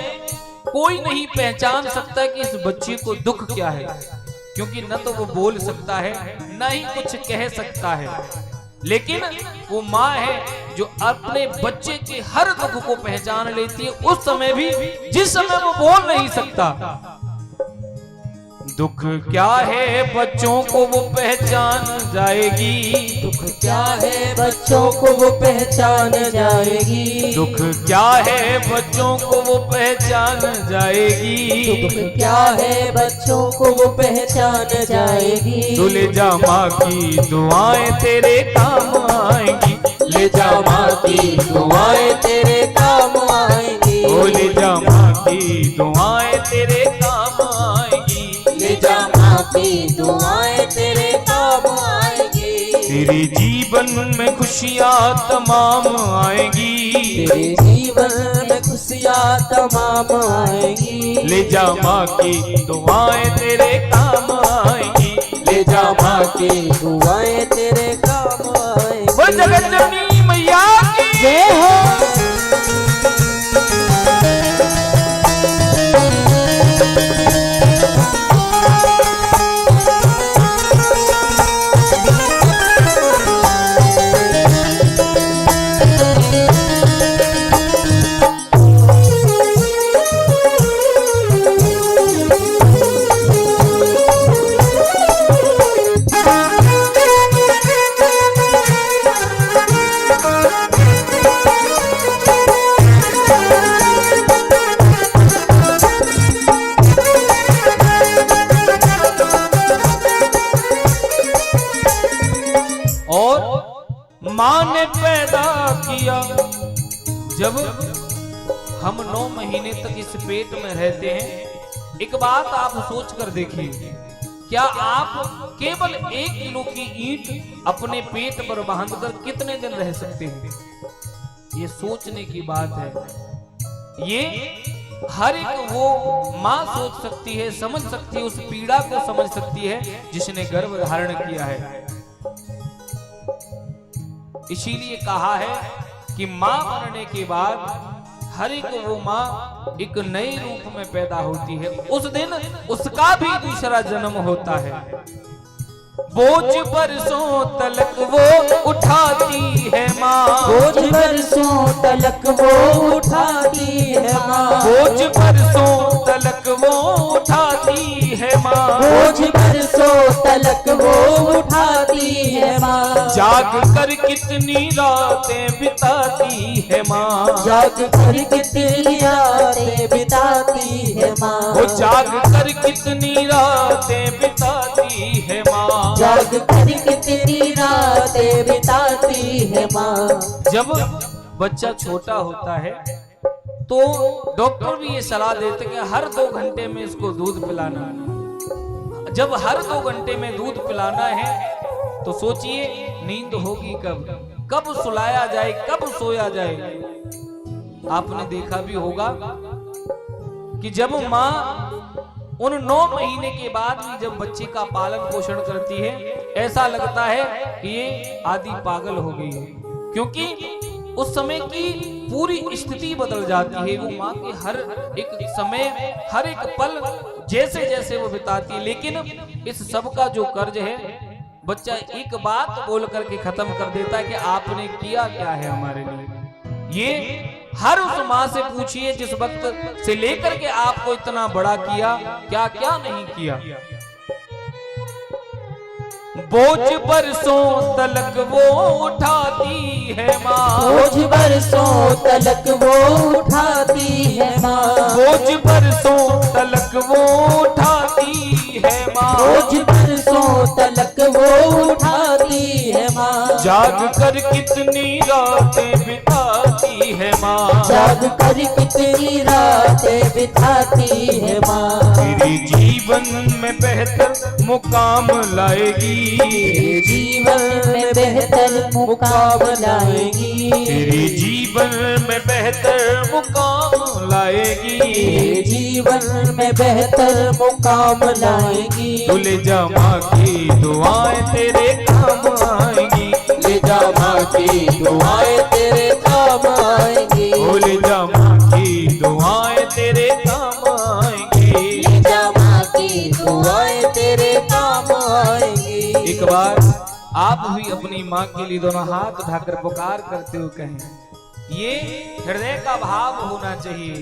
कोई नहीं पहचान सकता कि इस बच्चे को दुख क्या है, क्योंकि न तो वो बोल सकता है न ही कुछ कह सकता है, लेकिन वो माँ है जो अपने बच्चे के हर दुख को पहचान लेती है। उस समय भी जिस समय वो बोल नहीं सकता, दुख क्या है बच्चों को वो पहचान जाएगी। दुख क्या है बच्चों को वो पहचान जाएगी। दुख क्या है बच्चों को वो पहचान जाएगी। दुख क्या है बच्चों को वो पहचान जाएगी। तू ले जा माँ की दुआएं तेरे काम आएंगी। ले जा माँ की दुआएं तेरे काम आएंगी। ओ ले जा माँ की दुआएं तेरे काम आएंगी। ले जा माँ की दुआएं तेरे काम आएंगी। तेरे जीवन में खुशियाँ तमाम आएंगी। तेरे जीवन में खुशियाँ तमाम आएंगी। ले जा माँ की दुआएं तेरे काम आएंगी। ले जा माँ की दुआएं तेरे काम आएंगी। वो जगत जननी मैया की जय हो। माँ ने पैदा किया। जब हम 9 महीने तक इस पेट में रहते हैं, एक बात आप सोच कर देखिए, क्या आप केवल 1 किलो की ईंट अपने पेट पर बांधकर कितने दिन रह सकते हैं? ये सोचने की बात है। ये हर एक वो माँ सोच सकती है, समझ सकती है, उस पीड़ा को समझ सकती है जिसने गर्भ धारण किया है। इसीलिए कहा है कि माँ मरने के बाद हर एक वो माँ एक नए रूप में पैदा होती है। उस दिन उसका भी दूसरा जन्म होता है। बोझ बरसों तलक वो उठाती है माँ। बोझ बरसों तलक वो उठाती है माँ। बोझ बरसों तलक वो उठाती है माँ। बोझ बरसों तलक वो उठाती है माँ। जाग कर कितनी रातें बिताती है माँ। जाग कर कितनी रातें बिताती है माँ। वो जाग कर कितनी रातें बिताती है माँ। जाग कर कितनी रातें बिताती है माँ। जब बच्चा छोटा होता है तो डॉक्टर भी ये सलाह देते हैं कि हर 2 घंटे में इसको दूध पिलाना। जब हर 2 घंटे में दूध पिलाना है तो सोचिए नींद होगी कब, कब सुलाया जाए, कब सोया जाए। आपने देखा भी होगा कि जब माँ उन 9 महीने के बाद भी जब बच्चे का पालन पोषण करती है, ऐसा लगता है कि ये आदि पागल हो गई है, क्योंकि उस समय की पूरी स्थिति बदल जाती है। वो माँ के हर एक समय, हर एक पल जैसे जैसे वो बिताती है। लेकिन इस सब का जो कर्ज है, बच्चा एक बात बोल करके खत्म कर देता है कि आपने किया क्या है हमारे लिए। ये हर उस माँ से पूछिए जिस वक्त से लेकर के आपको इतना बड़ा किया, क्या क्या नहीं किया। बोझ बरसों तलक वो उठाती है माँ। बोझ बरसों तलक वो उठाती है माँ। बोझ बरसों तलक वो उठाती है माँ। बोझ बरसों तलक वो उठाती है माँ। जाग कर कितनी रातें बिताती है माँ। जाग कर कितनी रातें बिताती है माँ। तेरे जीवन में बेहतर मुकाम लाएगी। तेरे जीवन में बेहतर मुकाम लाएगी। तेरे जीवन में बेहतर मुकाम लाएगी। तेरे जीवन में बेहतर मुकाम लाएगी। तू ले जा माँ की दुआएं तेरे काम आएंगी। ले जा माँ की दुआएं तेरे काम आएंगी। ओ ले जा माँ की दुआएं तेरे काम आएंगी। ले जा माँ की दुआएं तेरे काम आएंगी। एक बार आप भी अपनी माँ के लिए दोनों हाथ उठाकर पुकार करते हुए कहें, ये हृदय का भाव होना चाहिए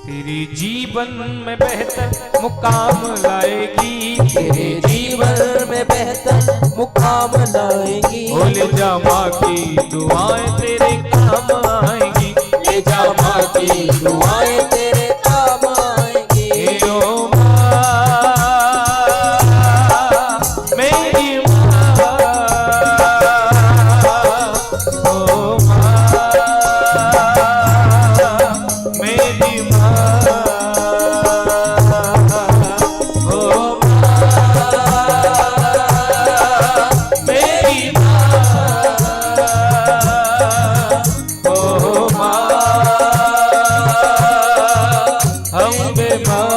तेरे जीवन में बेहतर मुकाम लाएगी, तेरे जीवन में बेहतर मुकाम लाएगी। ले जा माँ की दुआएं तेरे काम आएगी, ले जा माँ की दुआएं तेरे काम आएंगी। ओ माँ मेरी माँ, ओ माँ मेरी माँ, ओ मेरी माँ, ओ माँ अम्बे माँ।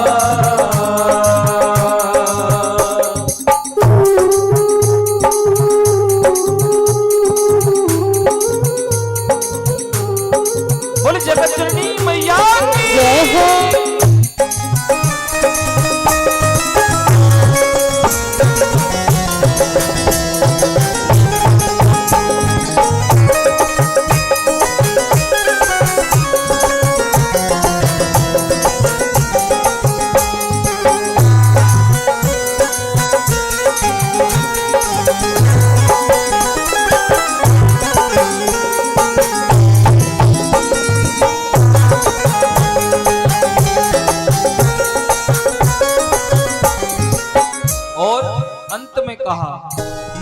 बोले जगत जननी मैया की जय हो। और अंत में कहा,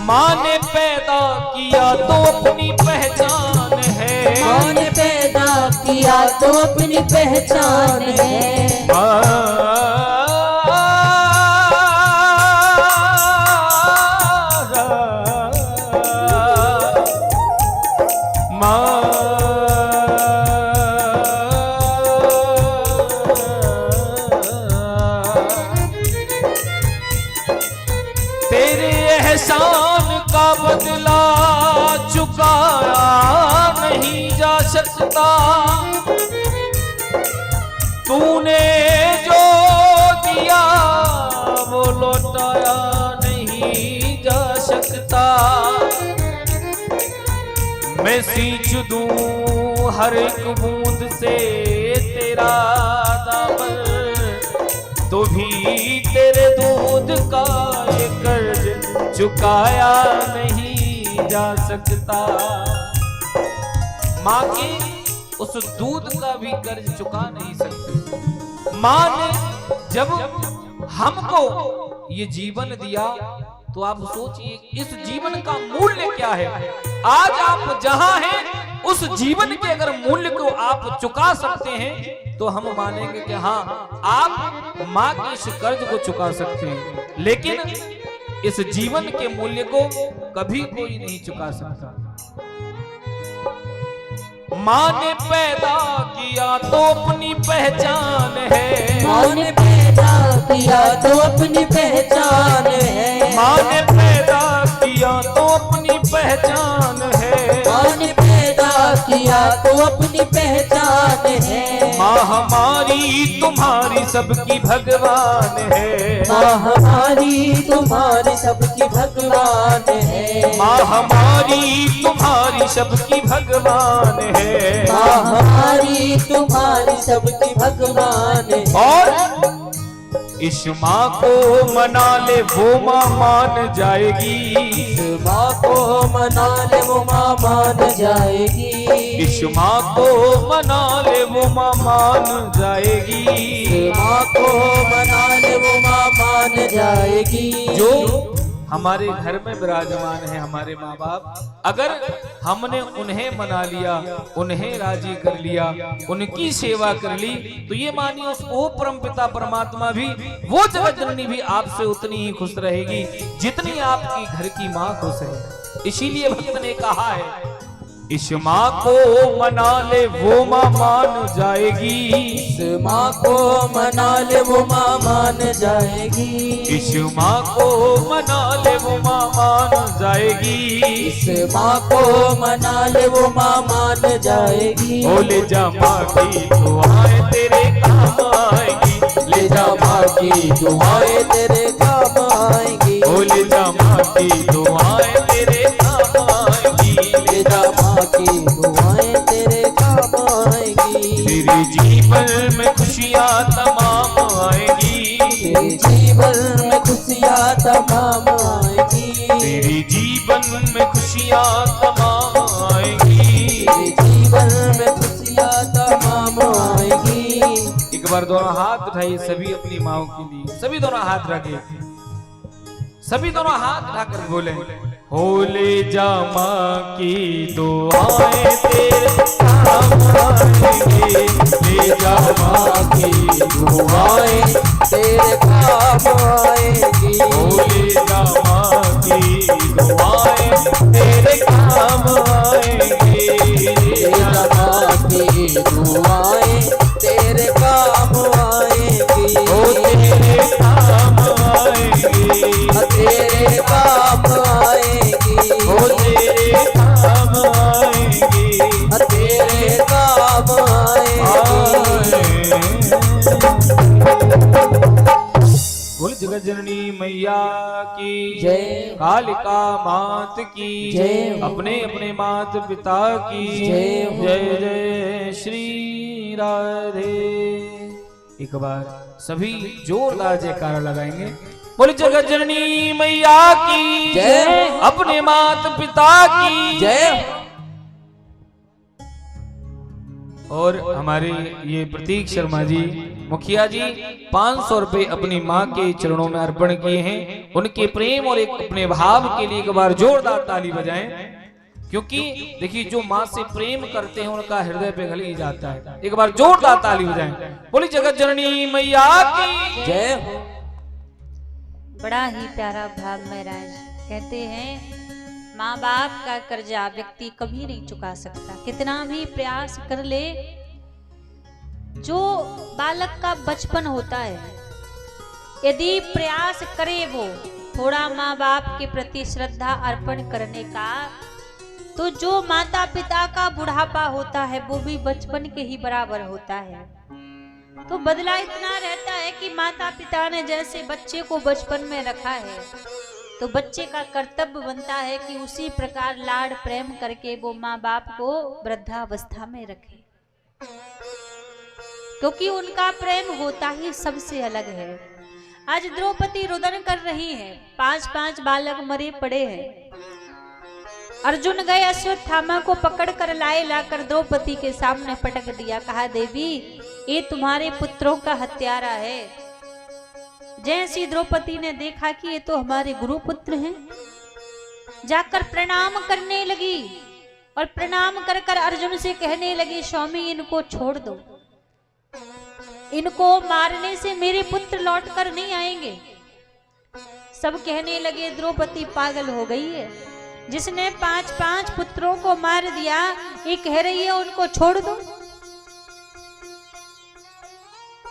माँ ने पैदा किया तो अपनी पहचान है, माँ ने पैदा किया तो अपनी पहचान है। तेरे एहसान का बदला चुकाया नहीं जा सकता, तूने जो दिया वो लौटाया नहीं जा सकता। मैं सींच दूं हर एक बूंद से तेरा दामन, तो भी तेरे दूध का ये कर्ज चुकाया नहीं जा सकता। माँ के उस दूध का भी कर्ज चुका नहीं सकते। माँ ने जब हमको ये जीवन दिया तो आप सोचिए इस जीवन का मूल्य क्या है। आज आप जहां हैं उस जीवन के अगर मूल्य को आप चुका सकते हैं तो हम मानेंगे कि हाँ आप माँ के इस कर्ज को चुका सकते हैं, लेकिन इस जीवन के मूल्य को कभी कोई नहीं चुका सकता। माँ ने पैदा किया तो अपनी पहचान है, माँ ने पैदा किया तो अपनी पहचान है। माँ ने पैदा किया तो अपनी पहचान है, माँ ने पैदा किया तो अपनी पहचान है। माँ हमारी तुम्हारी सबकी भगवान है, माँ हमारी तुम्हारी सबकी भगवान है। माँ हमारी तुम्हारी सबकी भगवान है। माँ हमारी तुम्हारी सबकी भगवान है। और इस माँ को मना ले वो माँ मान जाएगी, इस माँ को मना ले वो माँ मान जाएगी। इस माँ को मना ले वो माँ मान जाएगी, इस माँ को मना ले वो माँ मान जाएगी। जो हमारे घर में विराजमान है हमारे माँ बाप, अगर हमने उन्हें मना लिया, उन्हें राजी कर लिया, उनकी सेवा कर ली, तो ये मानिए उस वो परमपिता परमात्मा भी, वो जगत जननी भी आपसे उतनी ही खुश रहेगी जितनी आपकी घर की माँ खुश है। इसीलिए भक्त ने कहा है इस माँ को मना ले वो माँ मान जाएगी, इस माँ को मना ले वो माँ मान जाएगी। इस माँ को मना ले वो माँ मान जाएगी, इस माँ को मना ले वो माँ मान जाएगी। ओ ले जा माँ की दुआएं तेरे काम आएगी, ले जा माँ की दुआएं तेरे काम आएंगी। ओ ले जा माँ की दुआएं तेरे काम आएगी, ले जा माँ की दुआएं तेरे काम आएगी। तेरे जीवन में खुशियाँ खुशियाँ तमाम आएंगी, तेरे जीवन में खुशियाँ तमाम आएंगी। एक बार दोनों हाथ उठाइए सभी अपनी माओ के लिए, सभी दोनों हाथ रखे, सभी दोनों हाथ उठाकर बोले, हो ले जा माँ की दुआएं तेरे काम आएंगे, ले जा माँ की दुआएं तेरे काम आएंगी। हो ले जा माँ की दुआएं तेरे काम आएंगे, तेरा माँ की दुआएं तेरे काम आएंगी। ओ तेरे काम आएंगे, तेरे काम आएंगी। ओ तेरे काम आएंगे, तेरे काम आएंगी। बोल जगत जननी मैया की जय। कालिका मात की जय। अपने अपने मात पिता की जय हो। जय जय श्री राधे। एक बार सभी जोरदार जयकारा लगाएंगे। बोले जगत जननी मैया की जय। अपने मात पिता की जय। और हमारे ये प्रतीक शर्मा जी मुखिया जी 500 रुपए अपनी माँ के चरणों में अर्पण किए हैं। उनके प्रेम और एक अपने भाव के लिए एक बार जोरदार ताली बजाएं, क्योंकि देखिए जो माँ से प्रेम करते हैं उनका हृदय पे गल ही जाता है। एक बार जोरदार ताली बजाएं। बोली जगत जननी मैया की जय हो। बड़ा ही प्यारा भाव महाराज कहते हैं, माँ बाप का कर्जा व्यक्ति कभी नहीं चुका सकता, कितना भी प्रयास कर ले। जो बालक का बचपन होता है, यदि प्रयास करे वो थोड़ा माँ बाप के प्रति श्रद्धा अर्पण करने का, तो जो माता पिता का बुढ़ापा होता है वो भी बचपन के ही बराबर होता है। तो बदला इतना रहता है कि माता पिता ने जैसे बच्चे को बचपन में रखा है, तो बच्चे का कर्तव्य बनता है कि उसी प्रकार लाड प्रेम करके वो माँ बाप को वृद्धावस्था में रखे, क्योंकि उनका प्रेम होता ही सबसे अलग है। आज द्रौपदी रुदन कर रही है, 5-5 बालक मरे पड़े हैं। अर्जुन गए अश्वत्थामा को पकड़ कर लाए, लाकर द्रौपदी के सामने पटक दिया, कहा देवी ये तुम्हारे पुत्रों का हत्यारा है। जैसी द्रौपदी ने देखा कि ये तो हमारे गुरुपुत्र हैं, जाकर प्रणाम करने लगी और प्रणाम कर कर अर्जुन से कहने लगी, स्वामी इनको छोड़ दो, इनको मारने से मेरे पुत्र लौट कर नहीं आएंगे। सब कहने लगे द्रौपदी पागल हो गई है, जिसने 5-5 पुत्रों को मार दिया, ये कह रही है उनको छोड़ दो।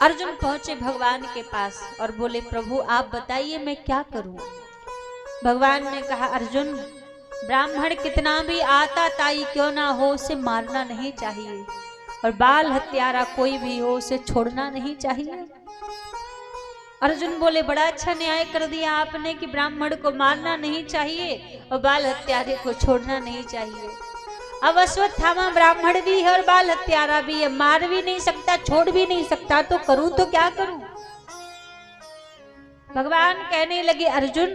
अर्जुन पहुंचे भगवान के पास और बोले, प्रभु आप बताइए मैं क्या करूं। भगवान ने कहा, अर्जुन ब्राह्मण कितना भी आता ताई क्यों ना हो, उसे मारना नहीं चाहिए, और बाल हत्यारा कोई भी हो उसे छोड़ना नहीं चाहिए। अर्जुन बोले, बड़ा अच्छा न्याय कर दिया आपने कि ब्राह्मण को मारना नहीं चाहिए और बाल हत्यारे को छोड़ना नहीं चाहिए। अब अश्वत्थामा ब्राह्मण भी है और बाल हत्यारा भी है, मार भी नहीं सकता, छोड़ भी नहीं सकता, तो करूं तो क्या करूं। भगवान कहने लगे, अर्जुन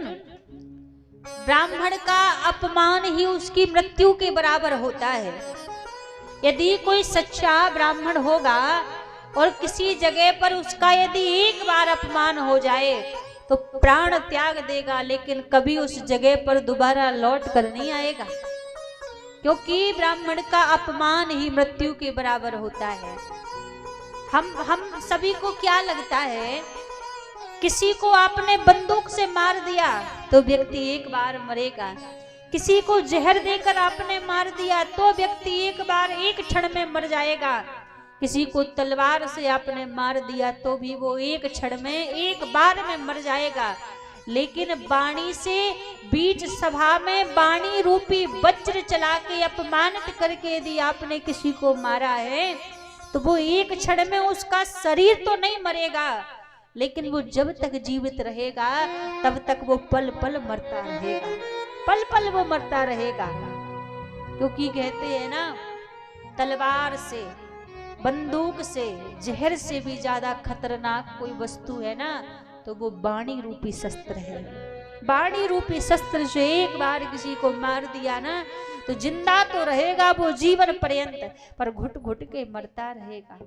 ब्राह्मण का अपमान ही उसकी मृत्यु के बराबर होता है। यदि कोई सच्चा ब्राह्मण होगा और किसी जगह पर उसका यदि एक बार अपमान हो जाए तो प्राण त्याग देगा, लेकिन कभी उस जगह पर दोबारा लौट कर नहीं आएगा, क्योंकि ब्राह्मण का अपमान ही मृत्यु के बराबर होता है। हम सभी को क्या लगता है, किसी को आपने बंदूक से मार दिया तो व्यक्ति एक बार मरेगा, किसी को जहर देकर आपने मार दिया तो व्यक्ति एक बार एक क्षण में मर जाएगा, किसी को तलवार से आपने मार दिया तो भी वो एक क्षण में एक बार में मर जाएगा। लेकिन वाणी से बीच सभा में वाणी रूपी वज्र चला के अपमानित करके यदि आपने किसी को मारा है तो वो एक क्षण में उसका शरीर तो नहीं मरेगा, लेकिन वो जब तक जीवित रहेगा तब तक वो पल पल मरता रहेगा, पल पल वो मरता रहेगा। क्योंकि कहते हैं ना, तलवार से, बंदूक से, जहर से भी ज्यादा खतरनाक कोई वस्तु है ना तो वो वाणी रूपी शस्त्र है। वाणी रूपी शस्त्र से एक बार किसी को मार दिया ना तो जिंदा तो रहेगा वो जीवन पर्यंत, पर घुट घुट के मरता रहेगा।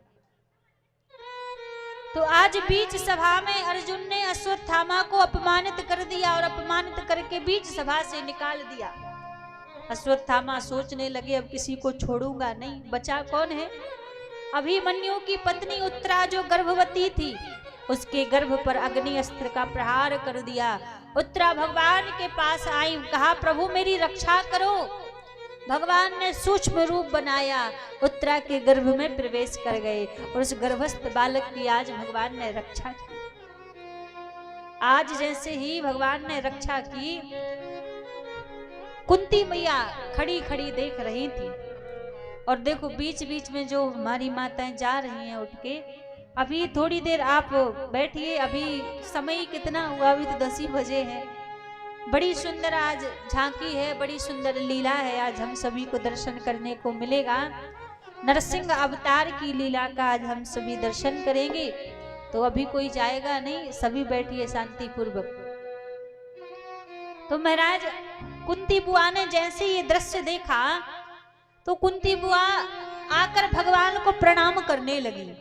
तो आज बीच सभा में अर्जुन ने अश्वत्थामा को अपमानित कर दिया और अपमानित करके बीच सभा से निकाल दिया। अश्वत्थामा सोचने लगे अब किसी को छोड़ूंगा नहीं, बचा कौन है? अभिमन्यु की पत्नी उत्तरा जो गर्भवती थी, उसके गर्भ पर अग्नि अस्त्र का प्रहार कर दिया। उत्तरा भगवान के पास आई, कहा प्रभु मेरी रक्षा करो। भगवान ने सूक्ष्म रूप बनाया, उत्तरा के गर्भ में प्रवेश कर गए और उस गर्भस्थ बालक की आज भगवान ने रक्षा की। आज जैसे ही भगवान ने रक्षा की, कुंती मैया खड़ी खड़ी देख रही थी। और देखो बीच बीच में जो हमारी माताएं जा रही हैं उठ के, अभी थोड़ी देर आप बैठिए, अभी समय कितना हुआ, अभी तो 10 ही बजे हैं। बड़ी सुंदर आज झांकी है, बड़ी सुंदर लीला है, आज हम सभी को दर्शन करने को मिलेगा। नरसिंह अवतार की लीला का आज हम सभी दर्शन करेंगे। तो अभी कोई जाएगा नहीं, सभी बैठिए शांति पूर्वक। तो महाराज कुंती बुआ ने जैसे ये दृश्य देखा तो कुंती बुआ आकर भगवान को प्रणाम करने लगी।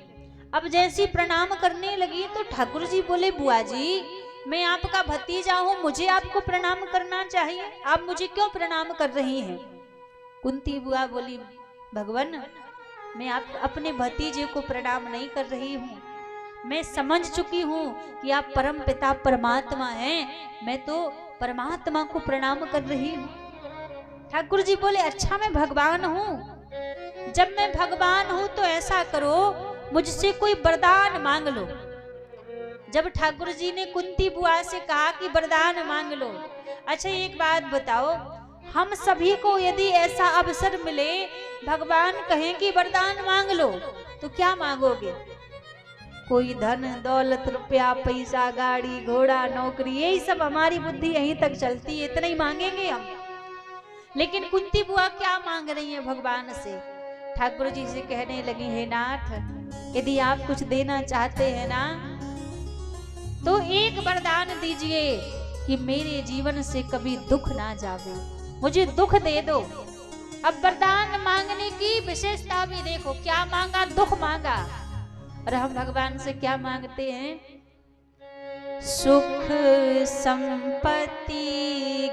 अब जैसी प्रणाम करने लगी तो ठाकुर जी बोले बुआ जी मैं आपका भतीजा हूं, मुझे आपको प्रणाम करना चाहिए, आप मुझे क्यों प्रणाम कर रही हैं? कुंती बुआ बोली भगवान मैं आप अपने भतीजे को प्रणाम नहीं कर रही हूँ, मैं समझ चुकी हूँ कि आप परम पिता परमात्मा हैं, मैं तो परमात्मा को प्रणाम कर रही हूँ। ठाकुर जी बोले अच्छा मैं भगवान हूँ, जब मैं भगवान हूँ तो ऐसा करो मुझसे कोई वरदान मांग लो। जब ठाकुर जी ने कुंती बुआ से कहा कि वरदान मांग लो, अच्छा एक बात बताओ, हम सभी को यदि ऐसा अवसर मिले भगवान कहें कि वरदान मांग लो तो क्या मांगोगे? कोई धन दौलत रुपया पैसा गाड़ी घोड़ा नौकरी, यही सब हमारी बुद्धि यहीं तक चलती है, इतना ही मांगेंगे हम। लेकिन कुंती बुआ क्या मांग रही है भगवान से? ठाकुर जी से कहने लगी हे नाथ यदि आप कुछ देना चाहते हैं ना तो एक वरदान दीजिए कि मेरे जीवन से कभी दुख ना जावे, मुझे दुख दे दो। अब वरदान मांगने की विशेषता भी देखो, क्या मांगा? दुख मांगा। और हम भगवान से क्या मांगते हैं? सुख संपत्ति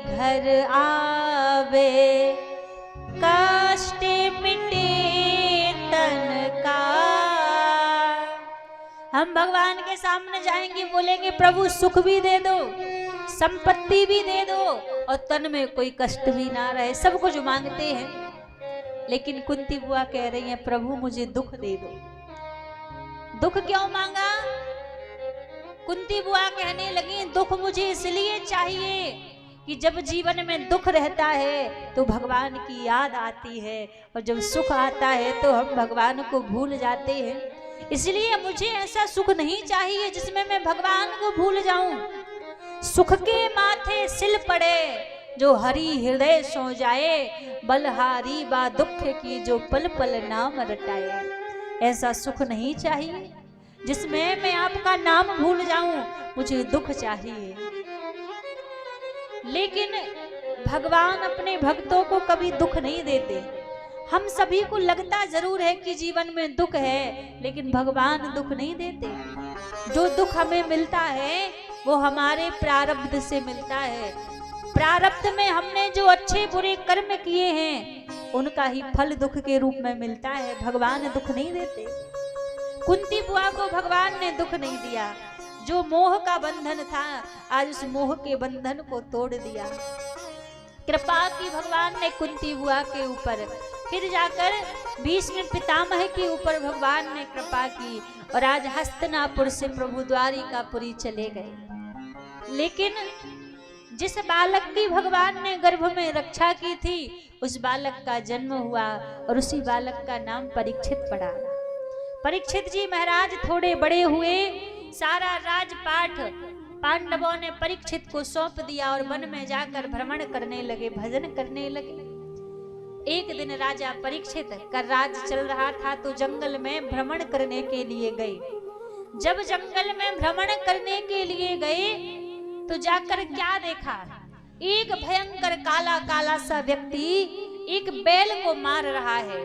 घर आवे, कष्ट मिटे तन का। हम भगवान के सामने जाएंगे, बोलेंगे प्रभु सुख भी दे दो, संपत्ति भी दे दो और तन में कोई कष्ट भी ना रहे, सब कुछ मांगते हैं। लेकिन कुंती बुआ कह रही है प्रभु मुझे दुख दे दो। दुख क्यों मांगा? कुंती बुआ कहने लगी दुख मुझे इसलिए चाहिए कि जब जीवन में दुख रहता है तो भगवान की याद आती है और जब सुख आता है तो हम भगवान को भूल जाते हैं। इसलिए मुझे ऐसा सुख नहीं चाहिए जिसमें मैं भगवान को भूल जाऊं। सुख के माथे सिल पड़े जो हरि हृदय सो जाए, बलहारी बा दुख की जो पल पल नाम रटाए। ऐसा सुख नहीं चाहिए जिसमें मैं आपका नाम भूल जाऊं, मुझे दुख चाहिए। लेकिन भगवान अपने भक्तों को कभी दुख नहीं देते। हम सभी को लगता जरूर है कि जीवन में दुख है, लेकिन भगवान दुख नहीं देते। जो दुख हमें मिलता है वो हमारे प्रारब्ध से मिलता है। प्रारब्ध में हमने जो अच्छे बुरे कर्म किए हैं उनका ही फल दुख के रूप में मिलता है, भगवान दुख नहीं देते। कुंती बुआ को भगवान ने दुख नहीं दिया। जो मोह का बंधन था आज उस मोह के बंधन को तोड़ दिया। कृपा की भगवान ने कुंती बुआ के ऊपर, फिर जाकर भीष्म पितामह के ऊपर भगवान ने कृपा की और आज हस्तिनापुर से प्रभु द्वारिकापुरी चले गए। लेकिन जिस बालक की भगवान ने गर्भ में रक्षा की थी उस बालक का जन्म हुआ और उसी बालक का नाम परीक्षित पड़ा। परीक्षित जी महाराज थोड़े बड़े हुए, सारा राजपाट पांडवों ने परीक्षित को सौंप दिया और वन में जाकर भ्रमण करने लगे, भजन करने लगे। एक दिन राजा परीक्षित का राज चल रहा था तो जंगल में भ्रमण करने के लिए गए। जब जंगल में भ्रमण करने के लिए गए तो जाकर क्या देखा, एक भयंकर काला काला सा व्यक्ति एक बैल को मार रहा है,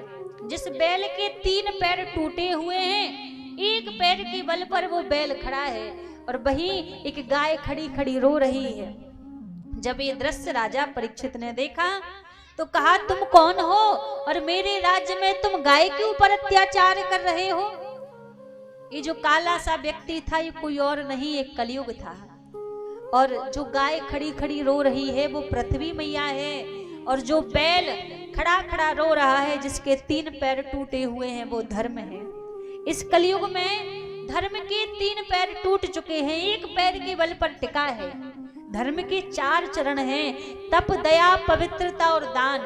जिस बैल के 3 पैर टूटे हुए हैं, एक पैर के बल पर वो बैल खड़ा है और वहीं एक गाय खड़ी खड़ी रो रही है। जब ये दृश्य राजा परीक्षित ने देखा तो कहा, तुम कौन हो और मेरे राज्य में तुम गाय के ऊपर अत्याचार कर रहे हो? ये जो काला सा व्यक्ति था ये कोई और नहीं, एक कलयुग था। और जो गाय खड़ी खड़ी रो रही है वो पृथ्वी मैया है, और जो बैल खड़ा खड़ा रो रहा है जिसके 3 पैर टूटे हुए हैं वो धर्म है। इस कलयुग में धर्म के 3 पैर टूट चुके हैं, एक पैर के बल पर टिका है। धर्म के 4 चरण हैं, तप, दया, पवित्रता और दान।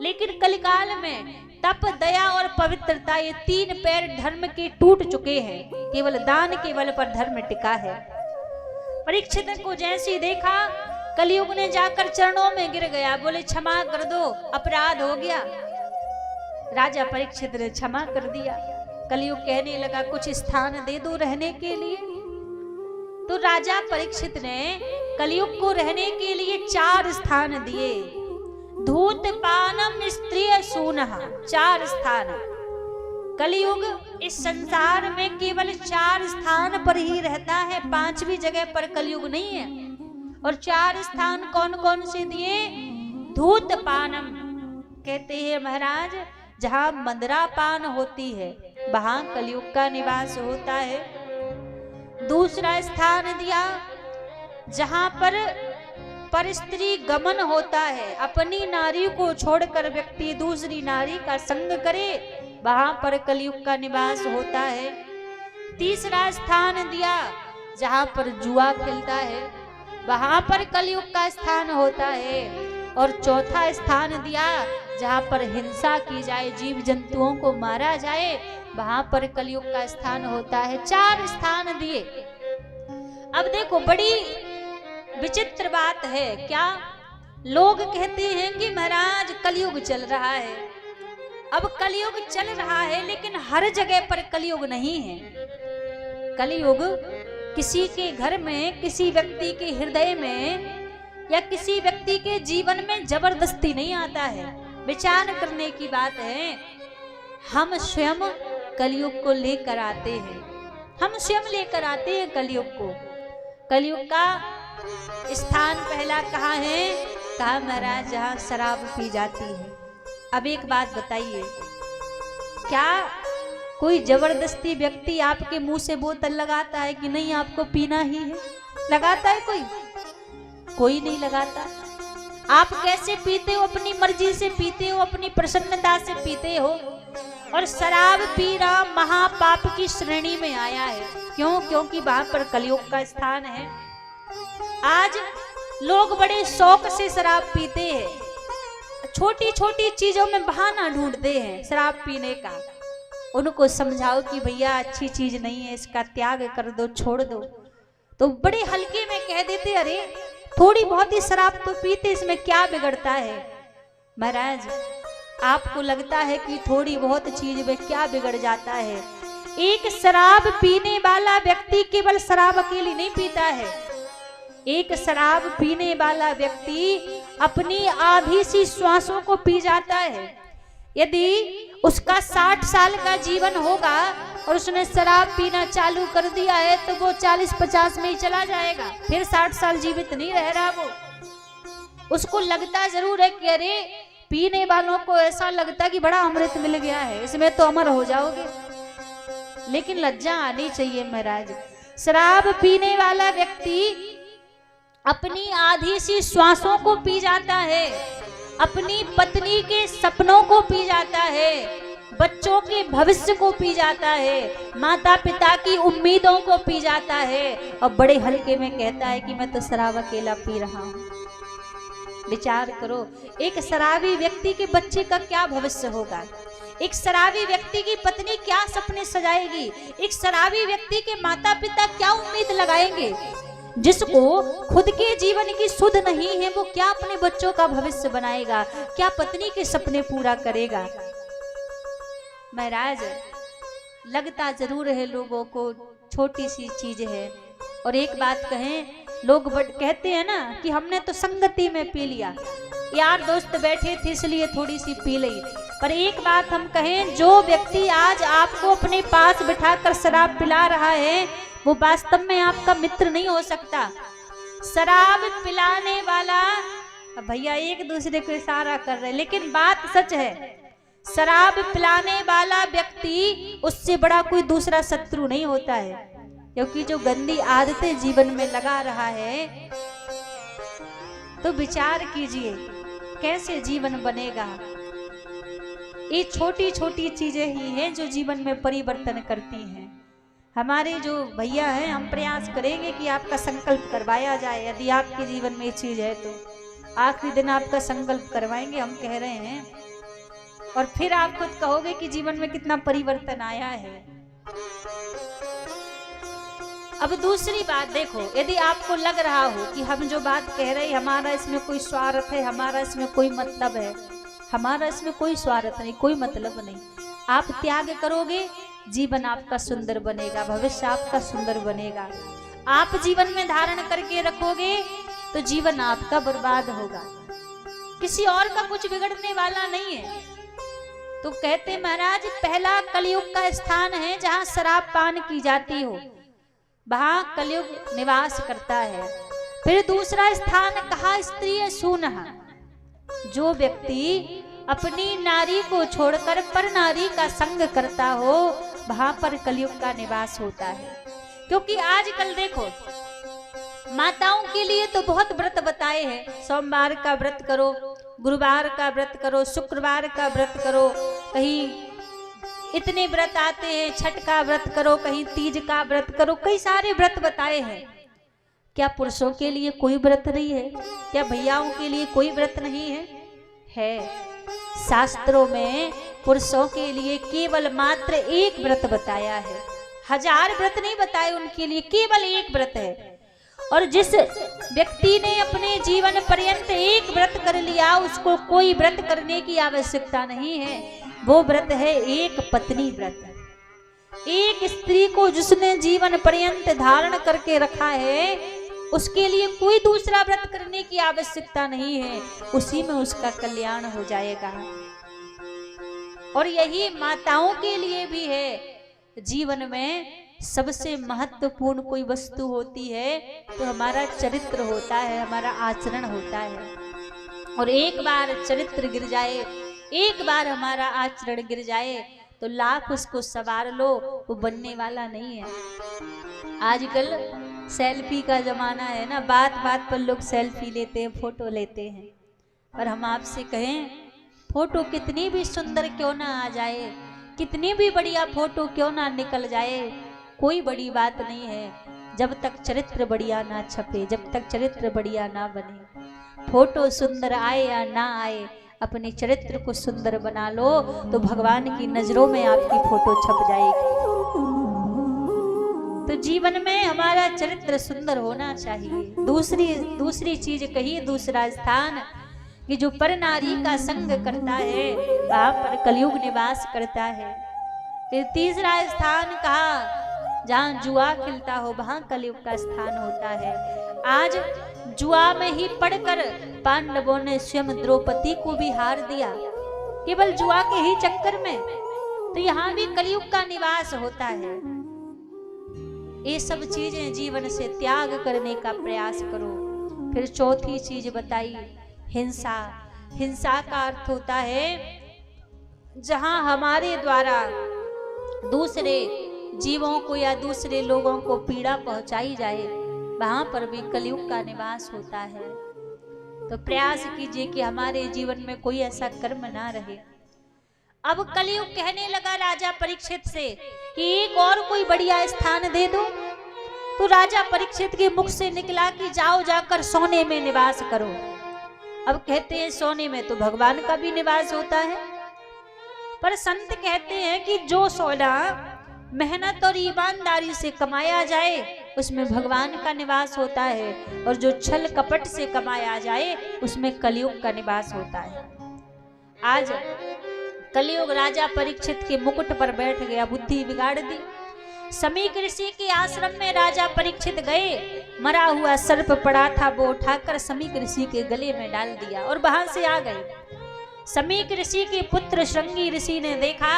लेकिन कलिकाल में तप, दया और पवित्रता ये 3 पैर धर्म के टूट चुके हैं, केवल दान के बल पर धर्म टिका है। परीक्षित को जैसे देखा, कलयुग ने जाकर चरणों में गिर गया, बोले क्षमा कर दो, अपराध हो गया। राजा परीक्षित ने क्षमा कर दिया। कलयुग कहने लगा, कुछ स्थान दे दो रहने के लिए। तो राजा परीक्षित ने कलयुग को रहने के लिए 4 स्थान दिए। धूत, पानम, स्त्री, सूनहा, 4 स्थान। कलयुग इस संसार में केवल 4 स्थान पर ही रहता है, 5वीं जगह पर कलयुग नहीं है। और 4 स्थान कौन कौन से दिए? धूत पानम, कहते हैं महाराज जहां मदिरा पान होती है वहां कलयुग का निवास होता है। दूसरा स्थान दिया जहां पर स्त्री गमन होता है, अपनी नारी को छोड़कर व्यक्ति दूसरी नारी का संग करे, वहां पर कलयुग का निवास होता है। तीसरा स्थान दिया जहां पर जुआ खेलता है, वहां पर कलयुग का स्थान होता है। और चौथा स्थान दिया जहां पर हिंसा की जाए, जीव जंतुओं को मारा जाए, वहां पर कलयुग का स्थान होता है। 4 स्थान दिए। अब देखो बड़ी विचित्र बात है, क्या लोग कहते हैं कि महाराज कलयुग चल रहा है। अब कलयुग चल रहा है लेकिन हर जगह पर कलयुग नहीं है। कलयुग किसी के घर में, किसी व्यक्ति के हृदय में या किसी व्यक्ति के जीवन में जबरदस्ती नहीं आता है। विचार करने की बात है, हम स्वयं कलयुग को लेकर आते हैं, हम स्वयं लेकर आते हैं कलयुग को। कलयुग का स्थान पहला कहाँ है? कहा महाराज जहाँ शराब पी जाती है। अब एक बात बताइए, क्या कोई जबरदस्ती व्यक्ति आपके मुंह से बोतल लगाता है कि नहीं आपको पीना ही है? लगाता है कोई? कोई नहीं लगाता। आप कैसे पीते हो? अपनी मर्जी से पीते हो, अपनी प्रसन्नता से पीते हो। और शराब पीना महापाप की श्रेणी में आया है। क्यों? क्योंकि वहां पर कलयुग का स्थान है। आज लोग बड़े शौक से शराब पीते हैं, छोटी छोटी चीजों में बहाना ढूंढते हैं शराब पीने का। उनको समझाओ कि भैया अच्छी चीज नहीं है, इसका त्याग कर दो, छोड़ दो, तो बड़े हल्के में कह देते अरे थोड़ी बहुत ही शराब तो पीते, इसमें क्या बिगड़ता है। महाराज आपको लगता है कि थोड़ी बहुत चीज में क्या बिगड़ जाता है। एक शराब पीने वाला व्यक्ति केवल शराब अकेली नहीं पीता है। एक शराब पीने वाला व्यक्ति अपनी आधी सी श्वासों को पी जाता है। यदि उसका 60 साल का जीवन होगा और उसने शराब पीना चालू कर दिया है तो वो 40-50 में ही चला जाएगा, फिर 60 साल जीवित नहीं रह रहा वो। उसको लगता जरूर है कि अरे पीने वालों को ऐसा लगता कि बड़ा अमृत मिल गया है, इसमें तो अमर हो जाओगे। लेकिन लज्जा आनी चाहिए महाराज। शराब पीने वाला व्यक्ति अपनी आधी सी श्वासों को पी जाता है, अपनी पत्नी के सपनों को पी जाता है, बच्चों के भविष्य को पी जाता है, माता पिता की उम्मीदों को पी जाता है, और बड़े हल्के में कहता है कि मैं तो शराब अकेला पी रहा हूँ। विचार करो, एक शराबी व्यक्ति के बच्चे का क्या भविष्य होगा, एक शराबी व्यक्ति की पत्नी क्या सपने सजाएगी, एक शराबी व्यक्ति के माता पिता क्या उम्मीद लगाएंगे। जिसको खुद के जीवन की सुध नहीं है वो क्या अपने बच्चों का भविष्य बनाएगा, क्या पत्नी के सपने पूरा करेगा। महाराज लगता जरूर है लोगों को छोटी सी चीज है। और एक बात कहें, लोग कहते हैं ना कि हमने तो संगति में पी लिया, यार दोस्त बैठे थे इसलिए थोड़ी सी पी ली। पर एक बात हम कहें, जो व्यक्ति आज आपको अपने पास बिठाकर शराब पिला रहा है वो वास्तव में आपका मित्र नहीं हो सकता। शराब पिलाने वाला, भैया एक दूसरे को इशारा कर रहे, लेकिन बात सच है, शराब पिलाने वाला व्यक्ति उससे बड़ा कोई दूसरा शत्रु नहीं होता है, क्योंकि जो गंदी आदतें जीवन में लगा रहा है, तो विचार कीजिए कैसे जीवन बनेगा। ये छोटी छोटी चीजें ही हैं जो जीवन में परिवर्तन करती हैं। हमारे जो भैया हैं, हम प्रयास करेंगे कि आपका संकल्प करवाया जाए। यदि आपके जीवन में ये चीज है तो आखिरी दिन आपका संकल्प करवाएंगे, हम कह रहे हैं, और फिर आप खुद कहोगे कि जीवन में कितना परिवर्तन आया है। अब दूसरी बात देखो, यदि आपको लग रहा हो कि हम जो बात कह रहे हैं हमारा इसमें कोई स्वार्थ है, हमारा इसमें कोई मतलब है, हमारा इसमें कोई स्वार्थ नहीं, कोई मतलब नहीं, आप त्याग करोगे, जीवन आपका सुंदर बनेगा, भविष्य आपका सुंदर बनेगा। आप जीवन में धारण करके रखोगे तो जीवन आपका बर्बाद होगा, किसी और का कुछ बिगड़ने वाला नहीं है। तो कहते महाराज, पहला कलयुग का स्थान है जहां शराब पान की जाती हो, वहां कलयुग निवास करता है। फिर दूसरा स्थान कहा स्त्री सूनहा, जो व्यक्ति अपनी नारी को छोड़कर पर नारी का संग करता हो, वहां पर कलयुग का निवास होता है। क्योंकि आजकल देखो, माताओं के लिए तो बहुत व्रत बताए हैं, सोमवार का व्रत करो, गुरुवार का व्रत करो, शुक्रवार का व्रत करो, कहीं इतने व्रत आते हैं, छठ का व्रत करो, कहीं तीज का व्रत करो, कई सारे व्रत बताए हैं। क्या पुरुषों के लिए कोई व्रत नहीं है? क्या भैयाओं के लिए कोई व्रत नहीं है? है। शास्त्रों में पुरुषों के लिए केवल मात्र एक व्रत बताया है, 1000 व्रत नहीं बताए उनके लिए, केवल एक व्रत है। और जिस व्यक्ति ने अपने जीवन पर्यंत एक व्रत कर लिया, उसको कोई व्रत करने की आवश्यकता नहीं है। वो व्रत है एक पत्नी व्रत। एक स्त्री को जिसने जीवन पर्यंत धारण करके रखा है, उसके लिए कोई दूसरा व्रत करने की आवश्यकता नहीं है, उसी में उसका कल्याण हो जाएगा। और यही माताओं के लिए भी है। जीवन में सबसे महत्वपूर्ण कोई वस्तु होती है तो हमारा चरित्र होता है, हमारा आचरण होता है। और एक बार चरित्र गिर जाए, एक बार हमारा आचरण गिर जाए तो लाख उसको सवार लो, वो बनने वाला नहीं है। आजकल सेल्फी का जमाना है ना, बात बात पर लोग सेल्फी लेते हैं, फोटो लेते हैं। पर हम आपसे कहें, फोटो कितनी भी सुंदर क्यों ना आ जाए, कितनी भी बढ़िया फोटो क्यों ना निकल जाए, कोई बड़ी बात नहीं है जब तक चरित्र बढ़िया ना छपे, जब तक चरित्र बढ़िया ना बने। फोटो सुंदर आए या ना आए, अपने चरित्र को सुंदर बना लो तो भगवान की नजरों में आपकी फोटो छप जाएगी। तो जीवन में हमारा चरित्र सुंदर होना चाहिए। दूसरी चीज कही, दूसरा स्थान कि जो पर नारी का संग करता है वहां पर कलयुग निवास करता है। फिर तीसरा स्थान कहा, जहां जुआ खिलता हो वहां कलयुग का स्थान होता है। आज जुआ में ही पड़कर पांडवों ने स्वयं द्रौपदी को भी हार दिया, केवल जुआ के ही चक्कर में। तो यहाँ भी कलयुग का निवास होता है। ये सब चीजें जीवन से त्याग करने का प्रयास करो। फिर चौथी चीज बताई, हिंसा। हिंसा का अर्थ होता है जहां हमारे द्वारा दूसरे जीवों को या दूसरे लोगों को पीड़ा पहुंचाई जाए, वहां पर भी कलयुग का निवास होता है। तो प्रयास कीजिए कि हमारे जीवन में कोई ऐसा कर्म ना रहे। अब कलयुग कहने लगा राजा परीक्षित से कि एक और कोई बढ़िया स्थान दे दो। तो राजा परीक्षित के मुख से निकला कि जाओ जाकर सोने में निवास करो। अब कहते हैं सोने में तो भगवान का भी निवास होता है, पर संत कहते हैं कि जो सोना मेहनत और ईमानदारी से कमाया जाए उसमें भगवान का निवास होता है, और जो छल कपट से कमाया जाए उसमें कलयुग का निवास होता है। आज कलयुग राजा परीक्षित के मुकुट पर बैठ गया, बुद्धि बिगाड़ दी। समीक ऋषि के आश्रम में राजा परीक्षित गए मरा हुआ सर्प पड़ा था वो उठाकर समीक ऋषि के गले में डाल दिया और वहां से आ गए। समीक ऋषि के पुत्र श्रृंगी ऋषि ने देखा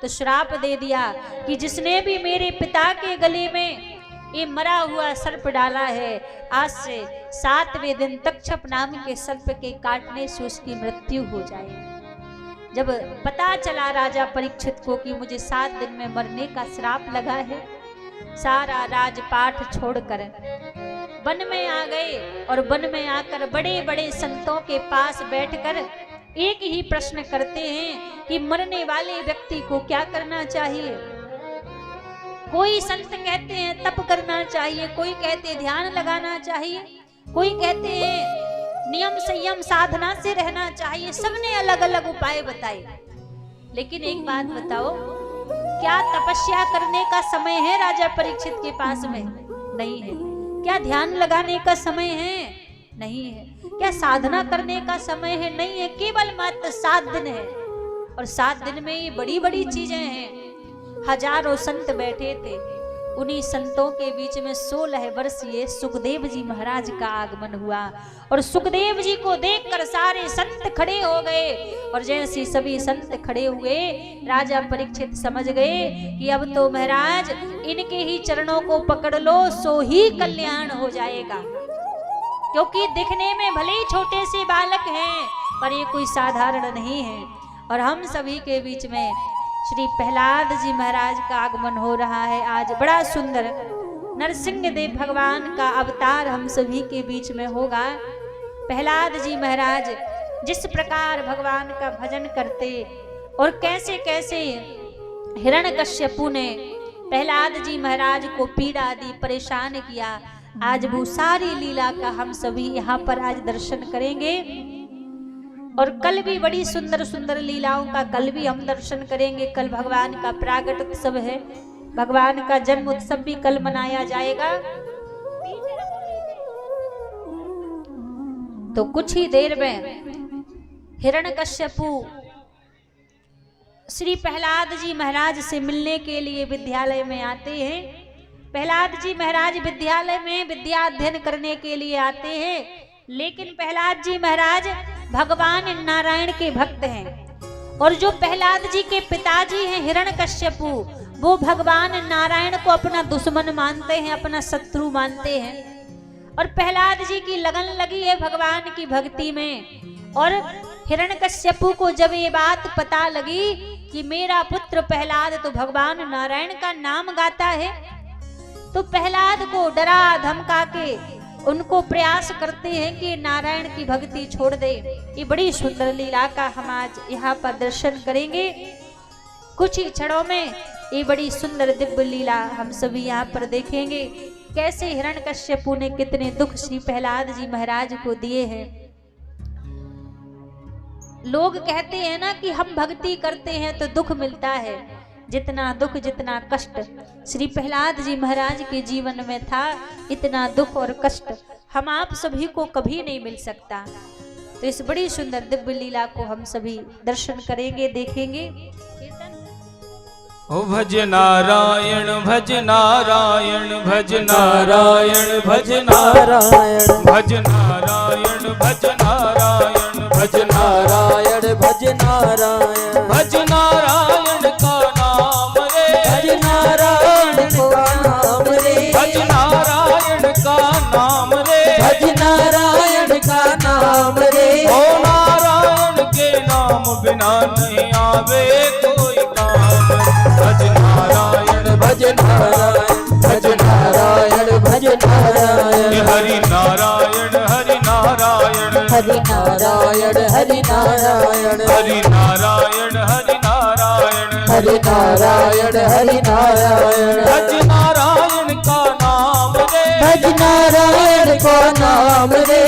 तो श्राप दे दिया कि जिसने भी मेरे पिता के गले में ये मरा हुआ सर्प डाला है, आज से 7वें दिन तक्षप नाम के सर्प के काटने से उसकी मृत्यु हो जाए। जब पता चला राजा परीक्षित को कि मुझे 7 दिन में मरने का श्राप लगा है, सारा राजपाट छोड़कर वन में आ गए और वन में आकर बड़े बड़े संतों के पास बैठकर एक ही प्रश्न करते हैं कि मरने वाले व्यक्ति को क्या करना चाहिए। कोई संत कहते हैं तप करना चाहिए, कोई कहते हैं ध्यान लगाना चाहिए, कोई कहते हैं नियम संयम साधना से रहना चाहिए। सबने अलग अलग उपाय बताए, लेकिन एक बात बताओ, क्या तपस्या करने का समय है राजा परीक्षित के पास में? नहीं है। क्या ध्यान लगाने का समय है? नहीं है। क्या साधना करने का समय है? नहीं है। केवल मात्र 7 दिन है और 7 दिन में ये बड़ी बड़ी चीजें हैं। हजारों संत बैठे थे, उन्हीं संतों के बीच में 16 वर्षीय सुखदेव जी महाराज का आगमन हुआ और सुखदेव जी को देखकर सारे संत खड़े हो गए। और जैसे सभी संत खड़े हुए, राजा परीक्षित समझ गए कि अब तो महाराज इनके ही चरणों को पकड़ लो, सो ही कल्याण हो जाएगा। क्योंकि दिखने में भले ही छोटे से बालक हैं, पर ये कोई साधारण नहीं है। और हम सभी के बीच में श्री प्रहलाद जी महाराज का आगमन हो रहा है। आज बड़ा सुंदर नरसिंह देव भगवान का अवतार हम सभी के बीच में होगा। प्रहलाद जी महाराज जिस प्रकार भगवान का भजन करते और कैसे कैसे हिरण्यकश्यपु ने प्रहलाद जी महाराज को पीड़ा दी, परेशान किया, आज वो सारी लीला का हम सभी यहाँ पर आज दर्शन करेंगे। और कल भी बड़ी सुंदर सुंदर लीलाओं का कल भी हम दर्शन करेंगे। कल भगवान का प्रागट उत्सव है, भगवान का जन्म उत्सव भी कल मनाया जाएगा। तो कुछ ही देर में हिरण्यकश्यपु श्री प्रहलाद जी महाराज से मिलने के लिए विद्यालय में आते हैं। प्रहलाद जी महाराज विद्यालय में विद्या अध्ययन करने के लिए आते हैं, लेकिन प्रहलाद जी महाराज भगवान नारायण के भक्त हैं। और जो प्रहलाद जी के पिताजी हैं हिरण्यकश्यपु, वो भगवान नारायण को अपना दुश्मन मानते हैं, अपना शत्रु मानते हैं। और प्रहलाद जी की लगन लगी है भगवान की भक्ति में। और हिरण्यकश्यपु को जब ये बात पता लगी कि मेरा पुत्र प्रहलाद तो भगवान नारायण का नाम गाता है, तो प्रहलाद को डरा धमका के उनको प्रयास करते हैं कि नारायण की भक्ति छोड़ दे। ये बड़ी सुंदर लीला का हम आज यहाँ पर दर्शन करेंगे। कुछ ही क्षणों में ये बड़ी सुंदर दिव्य लीला हम सभी यहाँ पर देखेंगे, कैसे हिरण्यकश्यपु ने कितने दुख श्री प्रहलाद जी महाराज को दिए हैं। लोग कहते हैं ना कि हम भक्ति करते हैं तो दुख मिलता है। जितना दुख जितना कष्ट श्री प्रहलाद जी महाराज के जीवन में था, इतना दुख और कष्ट हम आप सभी को कभी नहीं मिल सकता। तो इस बड़ी सुंदर दिव्य लीला को हम सभी दर्शन करेंगे, देखेंगे। ओ भज नारायण भज नारायण भज नारायण भज नारायण भज नारायण भज नारायण भज नारायण भज नारायण भज नारायण का नाम रे, भज नारायण का नाम रे, भज नारायण का नाम रे, भज नारायण का नाम रे। ओ नारायण के नाम बिना नहीं आवे कोई काम। भज नारायण भज नारायण भज नारायण भज नारायण हरि नारायण हरि नारायण हरि नारायण हरि नारायण हरि नारायण हरि नारायण हरि नारायण हरि नारायण। भज नारायण का नाम रे, भज नारायण का नाम रे।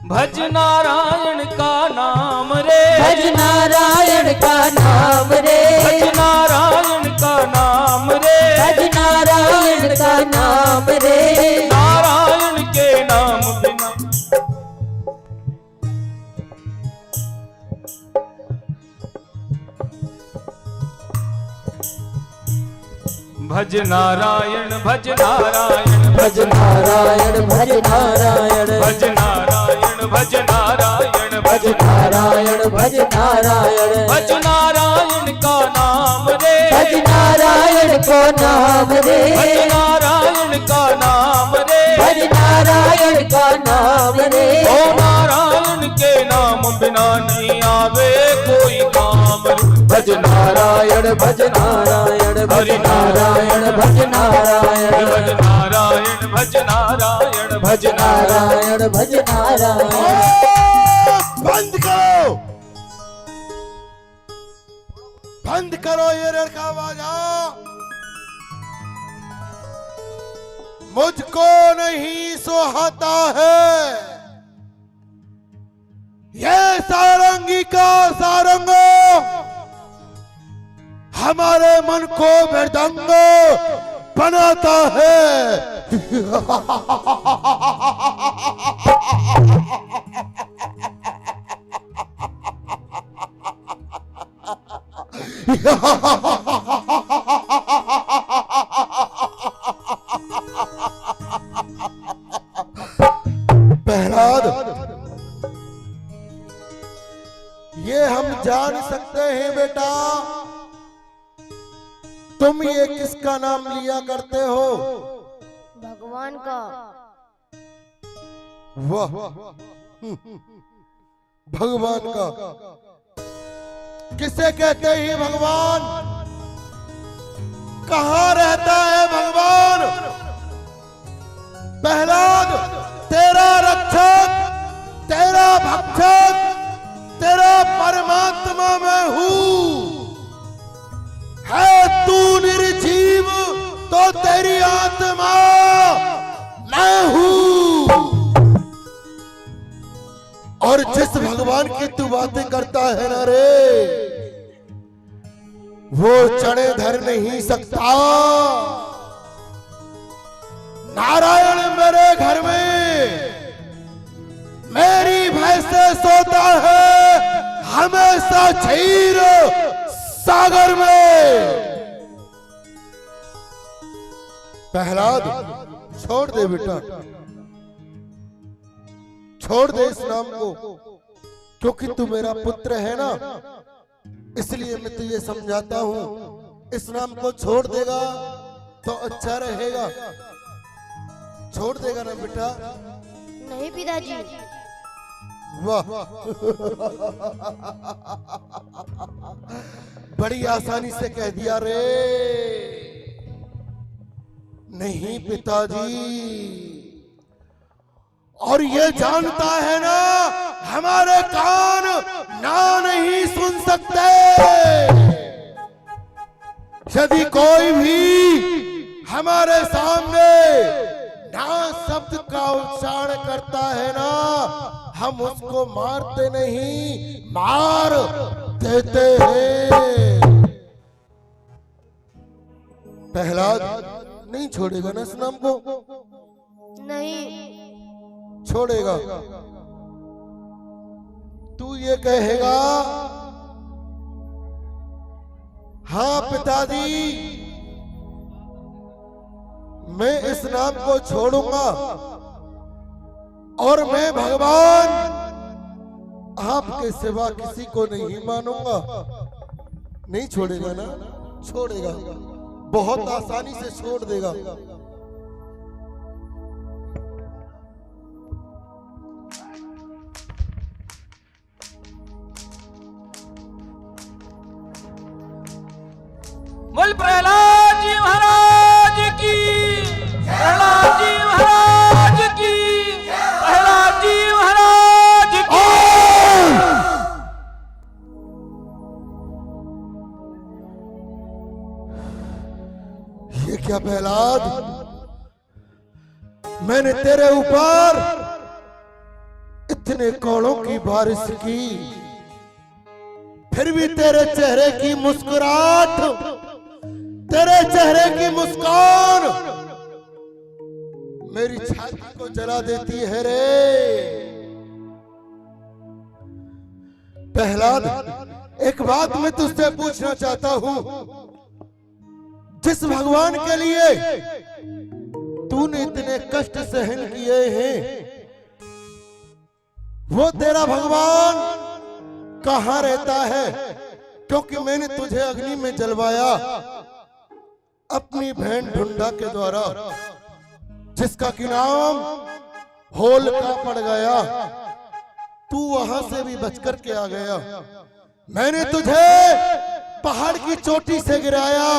भज नारायण का नाम रे, भज नारायण का नाम रे, भज नारायण का नाम रे, भज नारायण का नाम रे। नारायण के नाम बिना भज नारायण भज नारायण भज नारायण भज नारायण भज नारायण भज नारायण भज नारायण भज नारायण भज नारायण का नाम रे भज नारायण को नाम रे भज नारायण का नाम रे भज नारायण का नाम रे ओ नारायण के नाम बिना नहीं आवे कोई काम रे भज नारायण भज नारायण भज नारायण भज नारायण भज नारायण भज नारायण भज नारायण भज नारायण। बंद करो, बंद करो ये लड़का बाजा। मुझको नहीं सुहाता है ये सारंगी का सारंग, हमारे मन को मृदंग बनाता है। प्रहलाद, ये हम जान सकते हैं बेटा, तुम ये किसका नाम लिया करते हो? भगवान का। वाह, भगवान का। किसे कहते हैं भगवान? कहाँ रहता है भगवान? प्रहलाद, तेरा रक्षक, तेरा भक्षक, तेरा परमात्मा मैं हूँ। है तू निर्जीव तो तेरी आत्मा मैं हूँ। और जिस भगवान की तू बातें करता है ना रे, वो चढ़े धर नहीं सकता। नारायण मेरे घर में मेरी भय से सोता है, हमेशा क्षीर सागर में। प्रहलाद, छोड़ दे बेटा, छोड़ दे इस नाम को, क्योंकि तू मेरा पुत्र है ना, इसलिए मैं तुझे समझाता हूँ। इस नाम को छोड़ देगा तो अच्छा रहेगा। छोड़ देगा ना बेटा? नहीं पिताजी। वाह, बड़ी आसानी से कह दिया रे। नहीं पिताजी, और ये जानता है ना, हमारे कान ना नहीं सुन सकते। यदि कोई भी हमारे सामने ना शब्द का उच्चारण करता है ना, हम उसको मारते नहीं, मार देते हैं। प्रहलाद, नहीं छोड़ेगा ना इस नाम को? नहीं छोड़ेगा। तू ये कहेगा, हाँ पिताजी, मैं इस नाम को छोड़ूंगा और मैं भगवान आपके सिवा किसी को नहीं मानूंगा। नहीं छोड़ेगा ना? छोड़ेगा, बहुत आसानी से छोड़ देगा। बोल प्रहलाद जी महाराज की, प्रहलाद जी महाराज की, प्रहलाद जी महाराज की। ये क्या प्रहलाद, मैंने तेरे ऊपर इतने कौड़ों की बारिश की, फिर भी तेरे चेहरे की मुस्कुराहट, तेरे चेहरे की मुस्कान मेरी छाती को जला देती है रे। प्रहलाद, एक बात मैं तुझसे पूछना चाहता हूं, जिस भगवान के लिए तूने इतने कष्ट सहन किए हैं, वो तेरा भगवान कहां रहता है? क्योंकि मैंने तुझे अग्नि में जलवाया अपनी बहन ढूंढा के द्वारा, जिसका कि नाम होलिका पड़ गया। तू वहां से भी बचकर के आ गया। मैंने तुझे पहाड़ की चोटी से गिराया,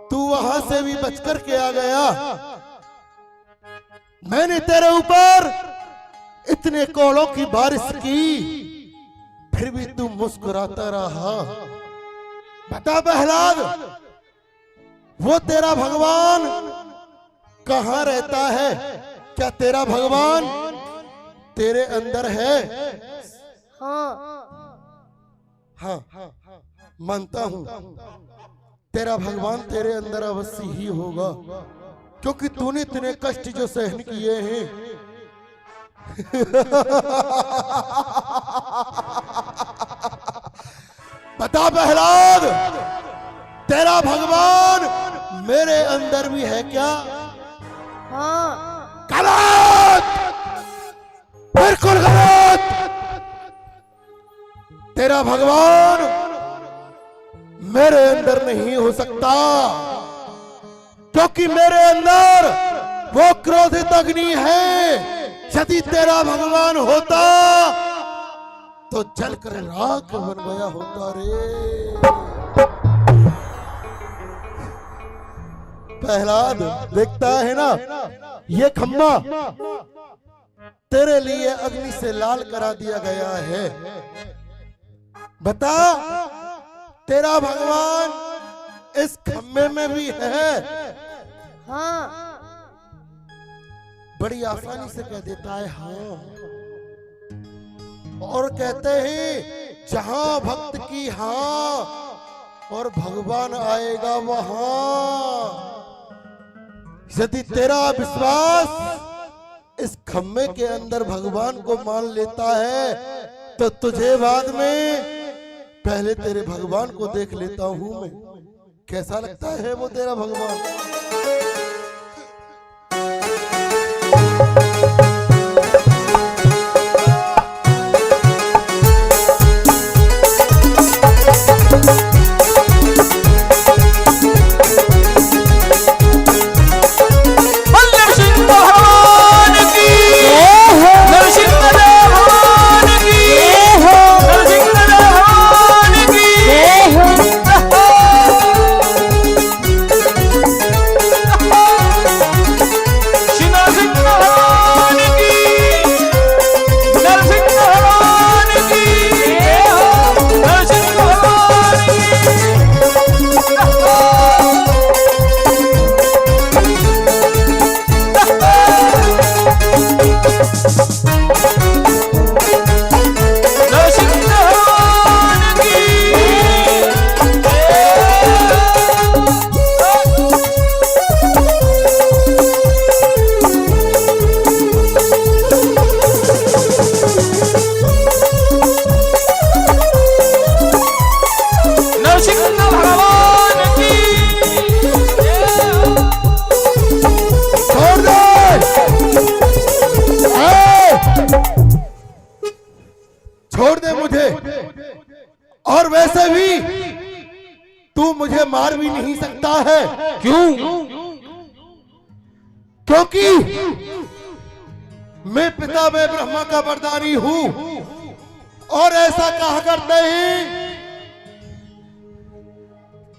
तू वहां से भी बचकर के आ गया। मैंने तेरे ऊपर इतने कोड़ों की बारिश की, फिर भी तू मुस्कुराता रहा। बता प्रहलाद, वो तेरा भगवान कहां रहता है? क्या तेरा भगवान तेरे अंदर है? हाँ, मानता हूं तेरा भगवान तेरे अंदर अवश्य ही होगा, क्योंकि तूने इतने कष्ट जो सहन किए हैं। बता प्रहलाद, तेरा भगवान मेरे अंदर भी है क्या? गलत, बिल्कुल गलत। तेरा भगवान मेरे अंदर नहीं हो सकता, क्योंकि मेरे अंदर वो क्रोधित अग्नि है। यदि तेरा भगवान होता तो जलकर राख बन गया होता रे। प्रहलाद, देखता है ना, ये खम्मा तेरे लिए अग्नि से लाल करा दिया गया है। बता, तेरा भगवान इस खम्भे में भी है? बड़ी आसानी से कह देता है हाँ, और कहते हैं जहां भक्त की हाँ और भगवान आएगा वहां। यदि तेरा विश्वास इस खम्भे के अंदर भगवान को मान लेता है, तो तुझे बाद में पहले तेरे भगवान को देख लेता हूं मैं। कैसा लगता है वो तेरा भगवान? छोड़ दे मुझे, और वैसे भी तू मुझे मार भी नहीं सकता है। क्यों? क्योंकि मैं पिता में ब्रह्मा का वरदानी हूं, और ऐसा कहा करते हैं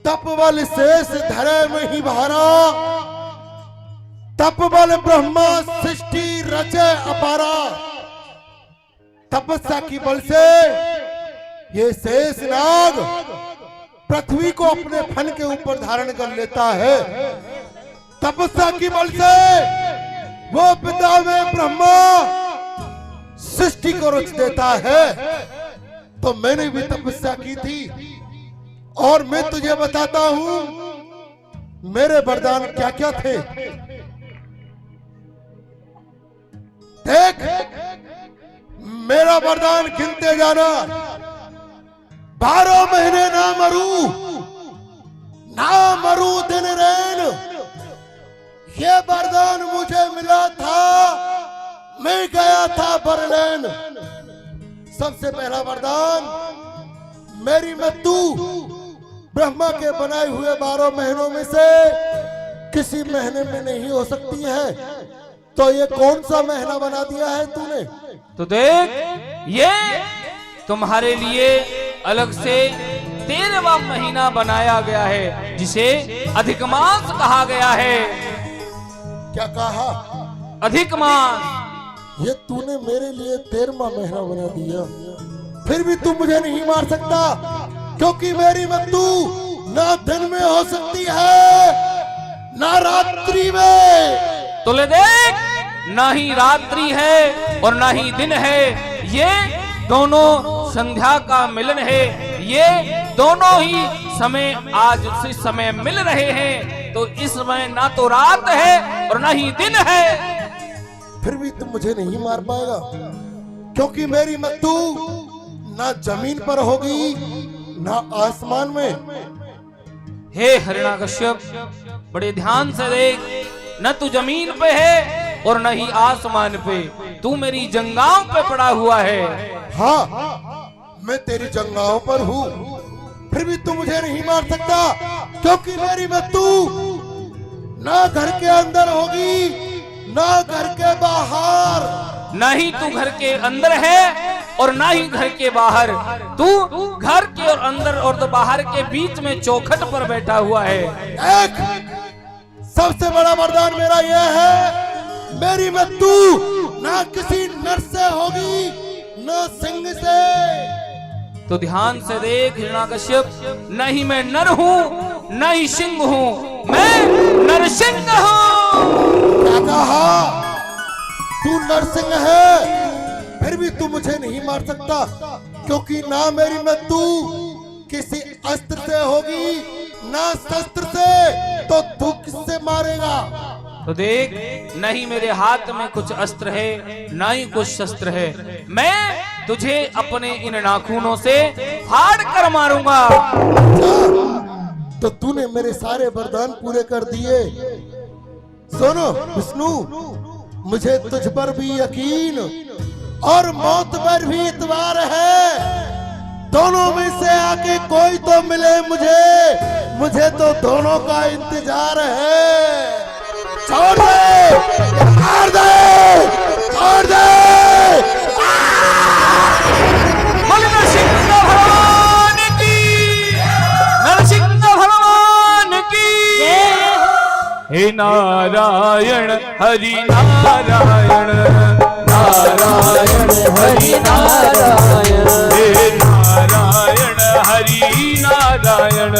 तप बल शेष धरे में ही भारा, तप बल ब्रह्मा सृष्टि रचे अपारा। तपस्या की बल से ये शेष नाग पृथ्वी को अपने फन के ऊपर धारण कर लेता है। तपस्या की बल से वो पिता में ब्रह्मा सृष्टि को रच देता है। तो मैंने भी तपस्या की थी, और मैं तुझे बताता हूं मेरे वरदान क्या क्या थे। देख, मेरा वरदान गिनते जाना। 12 महीने ना मरू, ना मरू दिन रैन, ये वरदान मुझे मिला था, मैं गया था बरलैन। सबसे पहला वरदान, मेरी मृत्यु ब्रह्मा के बनाए हुए 12 महीनों में से किसी महीने में नहीं हो सकती है, तो ये कौन सा महीना बना दिया है तूने? तो देख, ये तुम्हारे लिए अलग से 13वां महीना बनाया गया है, जिसे अधिक मास कहा गया है। क्या कहा? अधिक मास। ये तूने मेरे लिए 13वां महीना बना दिया, फिर भी तू मुझे नहीं मार सकता, क्योंकि मेरी मृत्यु ना दिन में हो सकती है ना रात्रि में। तो ले देख, ना ही रात्रि है और ना ही दिन है, ये दोनों संध्या का मिलन है। ये दोनों ही समय आज उसी समय मिल रहे हैं, तो इस समय ना तो रात है और ना ही दिन है। फिर भी तुम मुझे नहीं मार पाएगा, क्योंकि मेरी मृत्यु ना जमीन पर होगी ना आसमान में। हे हिरण्याकश्यप, बड़े ध्यान से देख, न तू जमीन पे है और न ही आसमान पे, तू मेरी जंगाओं पे पड़ा हुआ है। हाँ, मैं तेरी जंगाओं पर हूँ, फिर भी तू मुझे नहीं मार सकता, क्योंकि मेरी मृत्यु ना घर के अंदर होगी ना घर के बाहर। ना ही तू घर के अंदर है और ना ही घर के बाहर, तू घर के और अंदर और तो बाहर के बीच में चौखट पर बैठा हुआ है। एक सबसे बड़ा वरदान मेरा यह है, मेरी मृत्यु ना किसी नर से होगी ना सिंह से। तो ध्यान से देख हिरण्याकश्यप, न ही मैं नर हूँ न ही सिंह हूँ, मैं नरसिंह हूँ। क्या कहा? तू नरसिंह है, फिर भी तू मुझे नहीं मार सकता, क्योंकि ना मेरी मृत्यु किसी अस्त्र से होगी ना शस्त्र से, तो तू किससे मारेगा? तो देख, नहीं मेरे हाथ में कुछ अस्त्र है ना ही कुछ शस्त्र है, मैं तुझे अपने इन नाखूनों से फाड़ कर मारूंगा। तो तूने मेरे सारे वरदान पूरे कर दिए। सुनो विष्णु, मुझे तुझ पर भी यकीन और मौत पर भी इतबार है। दोनों में से आके कोई तो मिले मुझे तो दोनों का इंतजार है। छोड़ दे, मार दे, छोड़ दे। नरसिंह भगवान की, नरसिंह भगवान की। हे नारायण हरि नारायण, नारायण हरि नारायण, हे नारायण हरि नारायण,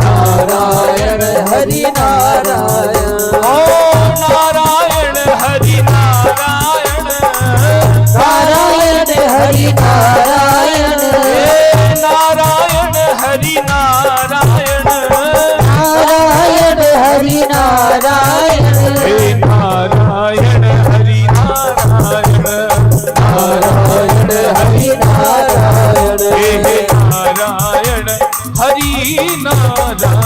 नारायण हरि नारायण, ओ नारायण हरि नारायण, नारायण हरि नारायण, हे नारायण हरि नारायण, नारायण हरि नारायण, हे नारायण हरि नारायण, नारायण हरि नारायण, हे नारायण हरि नारायण।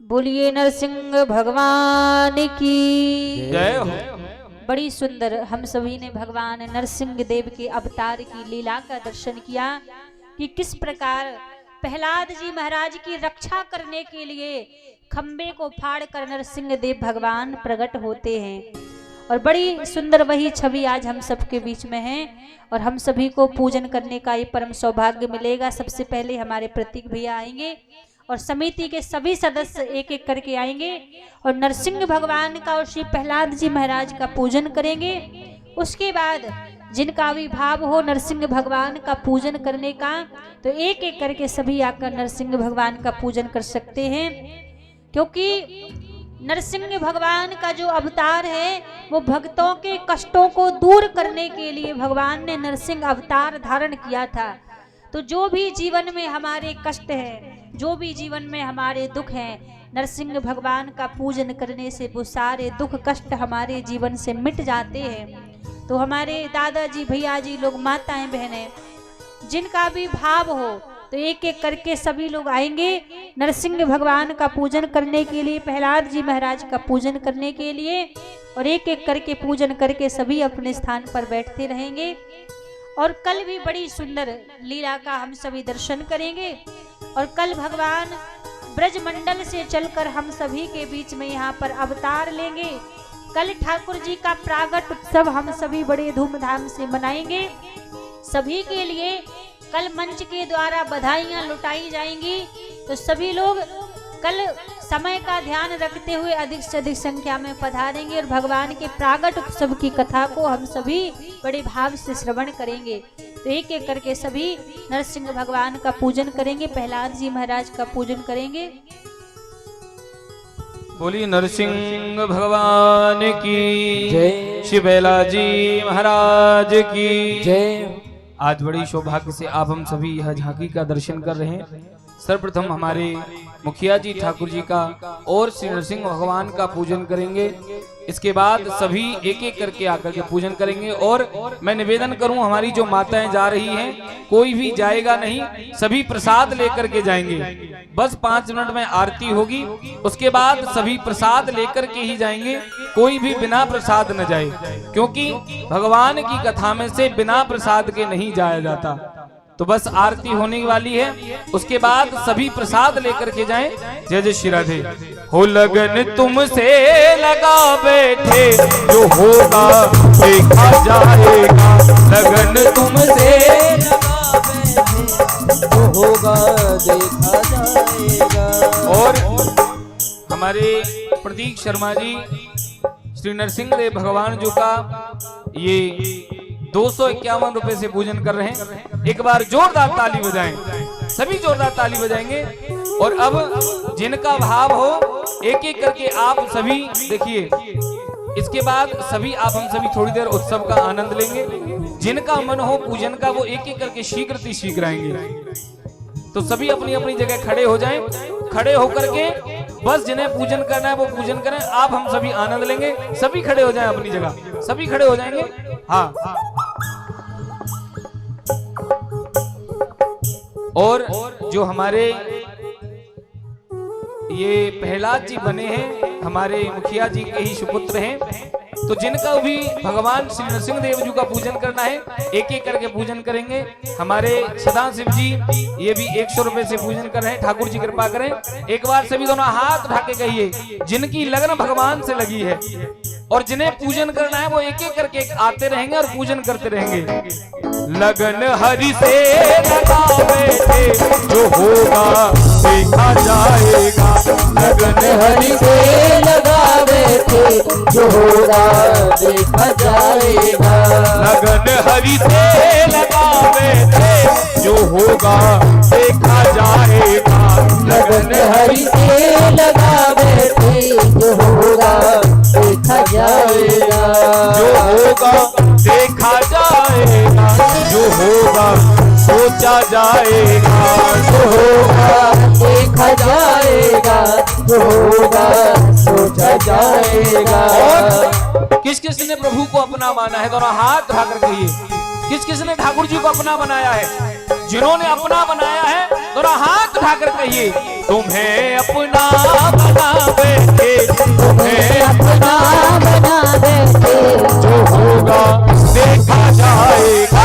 बोलिए नरसिंह भगवान की जय हो। बड़ी सुंदर हम सभी ने भगवान नरसिंह देव के अवतार की लीला का दर्शन किया कि किस प्रकार प्रहलाद जी महाराज की रक्षा करने के लिए खंबे को फाड़ कर नरसिंह देव भगवान प्रकट होते हैं। और बड़ी सुंदर वही छवि आज हम सबके बीच में है और हम सभी को पूजन करने का ये परम सौभाग्य मिलेगा। सबसे पहले हमारे प्रतीक भैया आएंगे और समिति के सभी सदस्य एक एक करके आएंगे और नरसिंह भगवान का और श्री प्रहलाद जी महाराज का पूजन करेंगे। उसके बाद जिनका भी भाव हो नरसिंह भगवान का पूजन करने का, तो एक एक करके सभी आकर नरसिंह भगवान का पूजन कर सकते हैं, क्योंकि नरसिंह भगवान का जो अवतार है वो भक्तों के कष्टों को दूर करने के लिए भगवान ने नरसिंह अवतार धारण किया था। तो जो भी जीवन में हमारे कष्ट है, जो भी जीवन में हमारे दुख हैं, नरसिंह भगवान का पूजन करने से वो सारे दुख कष्ट हमारे जीवन से मिट जाते हैं। तो हमारे दादाजी भैया जी लोग, माताएं बहनें, जिनका भी भाव हो तो एक एक करके सभी लोग आएंगे नरसिंह भगवान का पूजन करने के लिए, प्रहलाद जी महाराज का पूजन करने के लिए, और एक एक करके पूजन करके सभी अपने स्थान पर बैठते रहेंगे। और कल भी बड़ी सुंदर लीला का हम सभी दर्शन करेंगे। और कल भगवान ब्रजमंडल से चलकर हम सभी के बीच में यहाँ पर अवतार लेंगे। कल ठाकुर जी का प्रागट उत्सव हम सभी बड़े धूमधाम से मनाएंगे। सभी के लिए कल मंच के द्वारा बधाइयां लुटाई जाएंगी। तो सभी लोग कल समय का ध्यान रखते हुए अधिक से अधिक संख्या में पधारेंगे और भगवान के प्रागट उत्सव की कथा को हम सभी बड़े भाव से श्रवण करेंगे। तो एक एक करके सभी नरसिंह भगवान का पूजन करेंगे, प्रहलाद जी महाराज का पूजन करेंगे। बोली नरसिंह भगवान की जय। श्री बेला जी महाराज की जय। आज बड़ी सौभाग्य से आप हम सभी यह झांकी का दर्शन कर रहे हैं। सर्वप्रथम हमारे मुखिया जी ठाकुर जी का और श्री नरसिंह भगवान का पूजन करेंगे। इसके बाद सभी एक एक करके आकर के पूजन करेंगे। और मैं निवेदन करूं, हमारी जो माताएं जा रही हैं कोई भी जाएगा नहीं, सभी प्रसाद लेकर के जाएंगे। बस 5 मिनट में आरती होगी, उसके बाद सभी प्रसाद लेकर के ही जाएंगे, कोई भी बिना प्रसाद न जाए, क्योंकि भगवान की कथा में से बिना प्रसाद के नहीं जाया जाता। तो बस आरती होने वाली है, उसके बाद सभी प्रसाद लेकर के जाएं। जय जय श्री राधे। हो लगन तुमसे लगा बैठे, जो होगा देखा जाएगा। लगन तुमसे लगा बैठे, जो होगा देखा जाएगा। और हमारे प्रतीक शर्मा जी श्री नरसिंह देव भगवान जी का ये 251 रुपए से पूजन कर रहे हैं। एक बार जोरदार ताली बजाएं, सभी जोरदार ताली बजाएंगे। और अब जिनका भाव हो एक एक करके आप सभी देखिए। इसके बाद सभी आप हम सभी थोड़ी देर उत्सव का आनंद लेंगे। जिनका मन हो पूजन का वो एक एक करके शीघ्र शीघ्र आएंगे। तो सभी अपनी अपनी जगह खड़े हो जाएं। खड़े होकर के बस जिन्हें पूजन करना है वो पूजन करें, आप हम सभी आनंद लेंगे। सभी खड़े हो जाएं अपनी जगह, सभी खड़े हो जाएंगे। हाँ। और जो हमारे ये प्रहलाद जी बने हैं, हमारे मुखिया जी के ही सुपुत्र हैं। तो जिनका भी भगवान श्री नरसिंह देव जी का पूजन करना है एक एक करके पूजन करेंगे। हमारे सदाशिव जी ये भी 100 रुपए से पूजन कर रहे हैं। ठाकुर जी कृपा करें। एक बार सभी दोनों हाथ उठा के कहिए, जिनकी लगन भगवान से लगी है और जिन्हें पूजन करना है वो एक एक करके आते रहेंगे और पूजन करते रहेंगे। लगन हरि से लगा बैठे, जो होगा देखा जाएगा। लगन हरि से लगा बैठे, जो होगा देखा जाएगा। लगन हरि से लगा बैठे, जो होगा देखा जाएगा। लगन हरि से लगा बैठे, जो होगा देखा जाएगा। जो होगा देखा जाएगा, जो होगा सोचा जाएगा। जो होगा देखा जाएगा, जो होगा सोचा जाएगा। और किस किस ने प्रभु को अपना माना है, दोनों हाथ उठा कर कहिए। किस किस ने ठाकुर जी को अपना बनाया है? जिन्होंने अपना बनाया है दोनों हाथ उठा कर कहिए, तुम्हें अपना बना बैठे, तुम्हें अपना बना बैठे, जो होगा देखा जाएगा।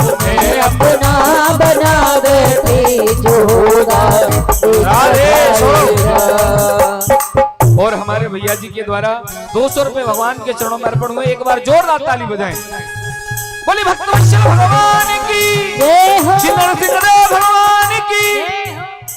तुम्हें अपना बना बैठे, जो होगा देखा जाएगा। और हमारे भैया जी के द्वारा 200 रुपए भगवान के चरणों में अर्पण हुए। एक बार जोरदार ताली बजाएं। बोले भक्तवत्सल भगवान की जय हो। श्री नरसिंह देव भगवान की।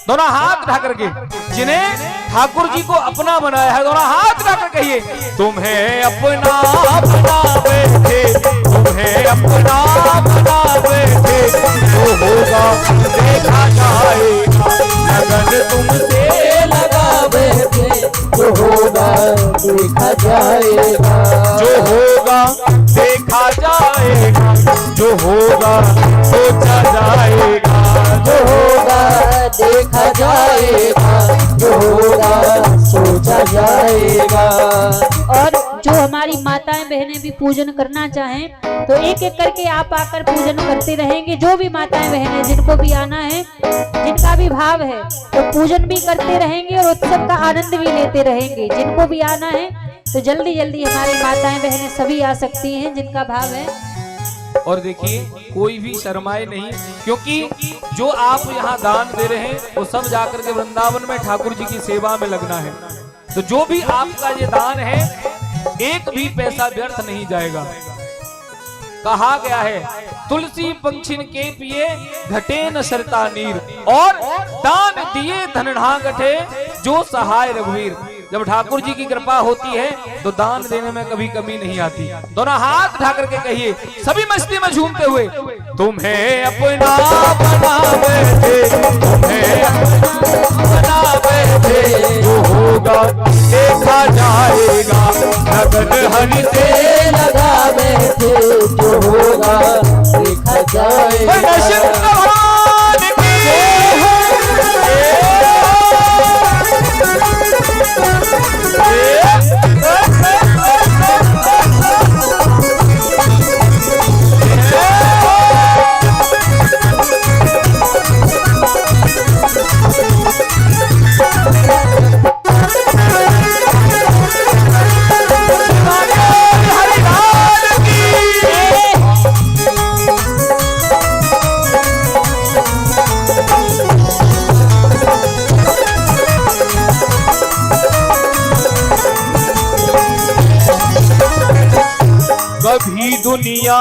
दोनों हाथ उठा करके, जिन्हें ठाकुर जी को अपना बनाया है दोनों हाथ उठा कर कहिए, तुम्हें अपना बना बैठे, तुम्हें अपना बना बैठे, जो होगा देखा जाएगा। लगन तुमसे लगा बैठे, जो होगा देखा जाएगा। जो होगा देखा जाएगा, जो होगा सोचा जाएगा। जो होगा देखा जाएगा, जो होगा सोचा जाएगा। और जो हमारी माताएं बहनें भी पूजन करना चाहें तो एक एक करके आप आकर पूजन करते रहेंगे। जो भी माताएं बहनें जिनको भी आना है, जिनका भी भाव है, तो पूजन भी करते रहेंगे और उत्सव का आनंद भी लेते रहेंगे। जिनको भी आना है तो जल्दी जल्दी हमारी माताएं बहनें सभी आ सकती हैं जिनका भाव है। और देखिए कोई भी शर्माए नहीं, क्योंकि जो आप यहाँ दान दे रहे हैं वो सब जाकर के वृंदावन में ठाकुर जी की सेवा में लगना है। तो जो भी आपका ये दान है एक भी पैसा व्यर्थ नहीं जाएगा। कहा गया है तुलसी पंछिन के पिए घटे न सरता नीर, और दान दिए धनढ़ा घटे जो सहाय रघुवीर। जब ठाकुर जी की कृपा होती है तो दान देने में कभी कमी नहीं आती। दोनों हाथ उठा करके कहिए सभी मस्ती में झूमते हुए, तुम्हें अपना बना बैठे, तुम्हें अपना बैठे, जो होगा देखा जाएगा, लगन हरि से लगा बैठे, जो होगा देखा जाएगा। कभी दुनिया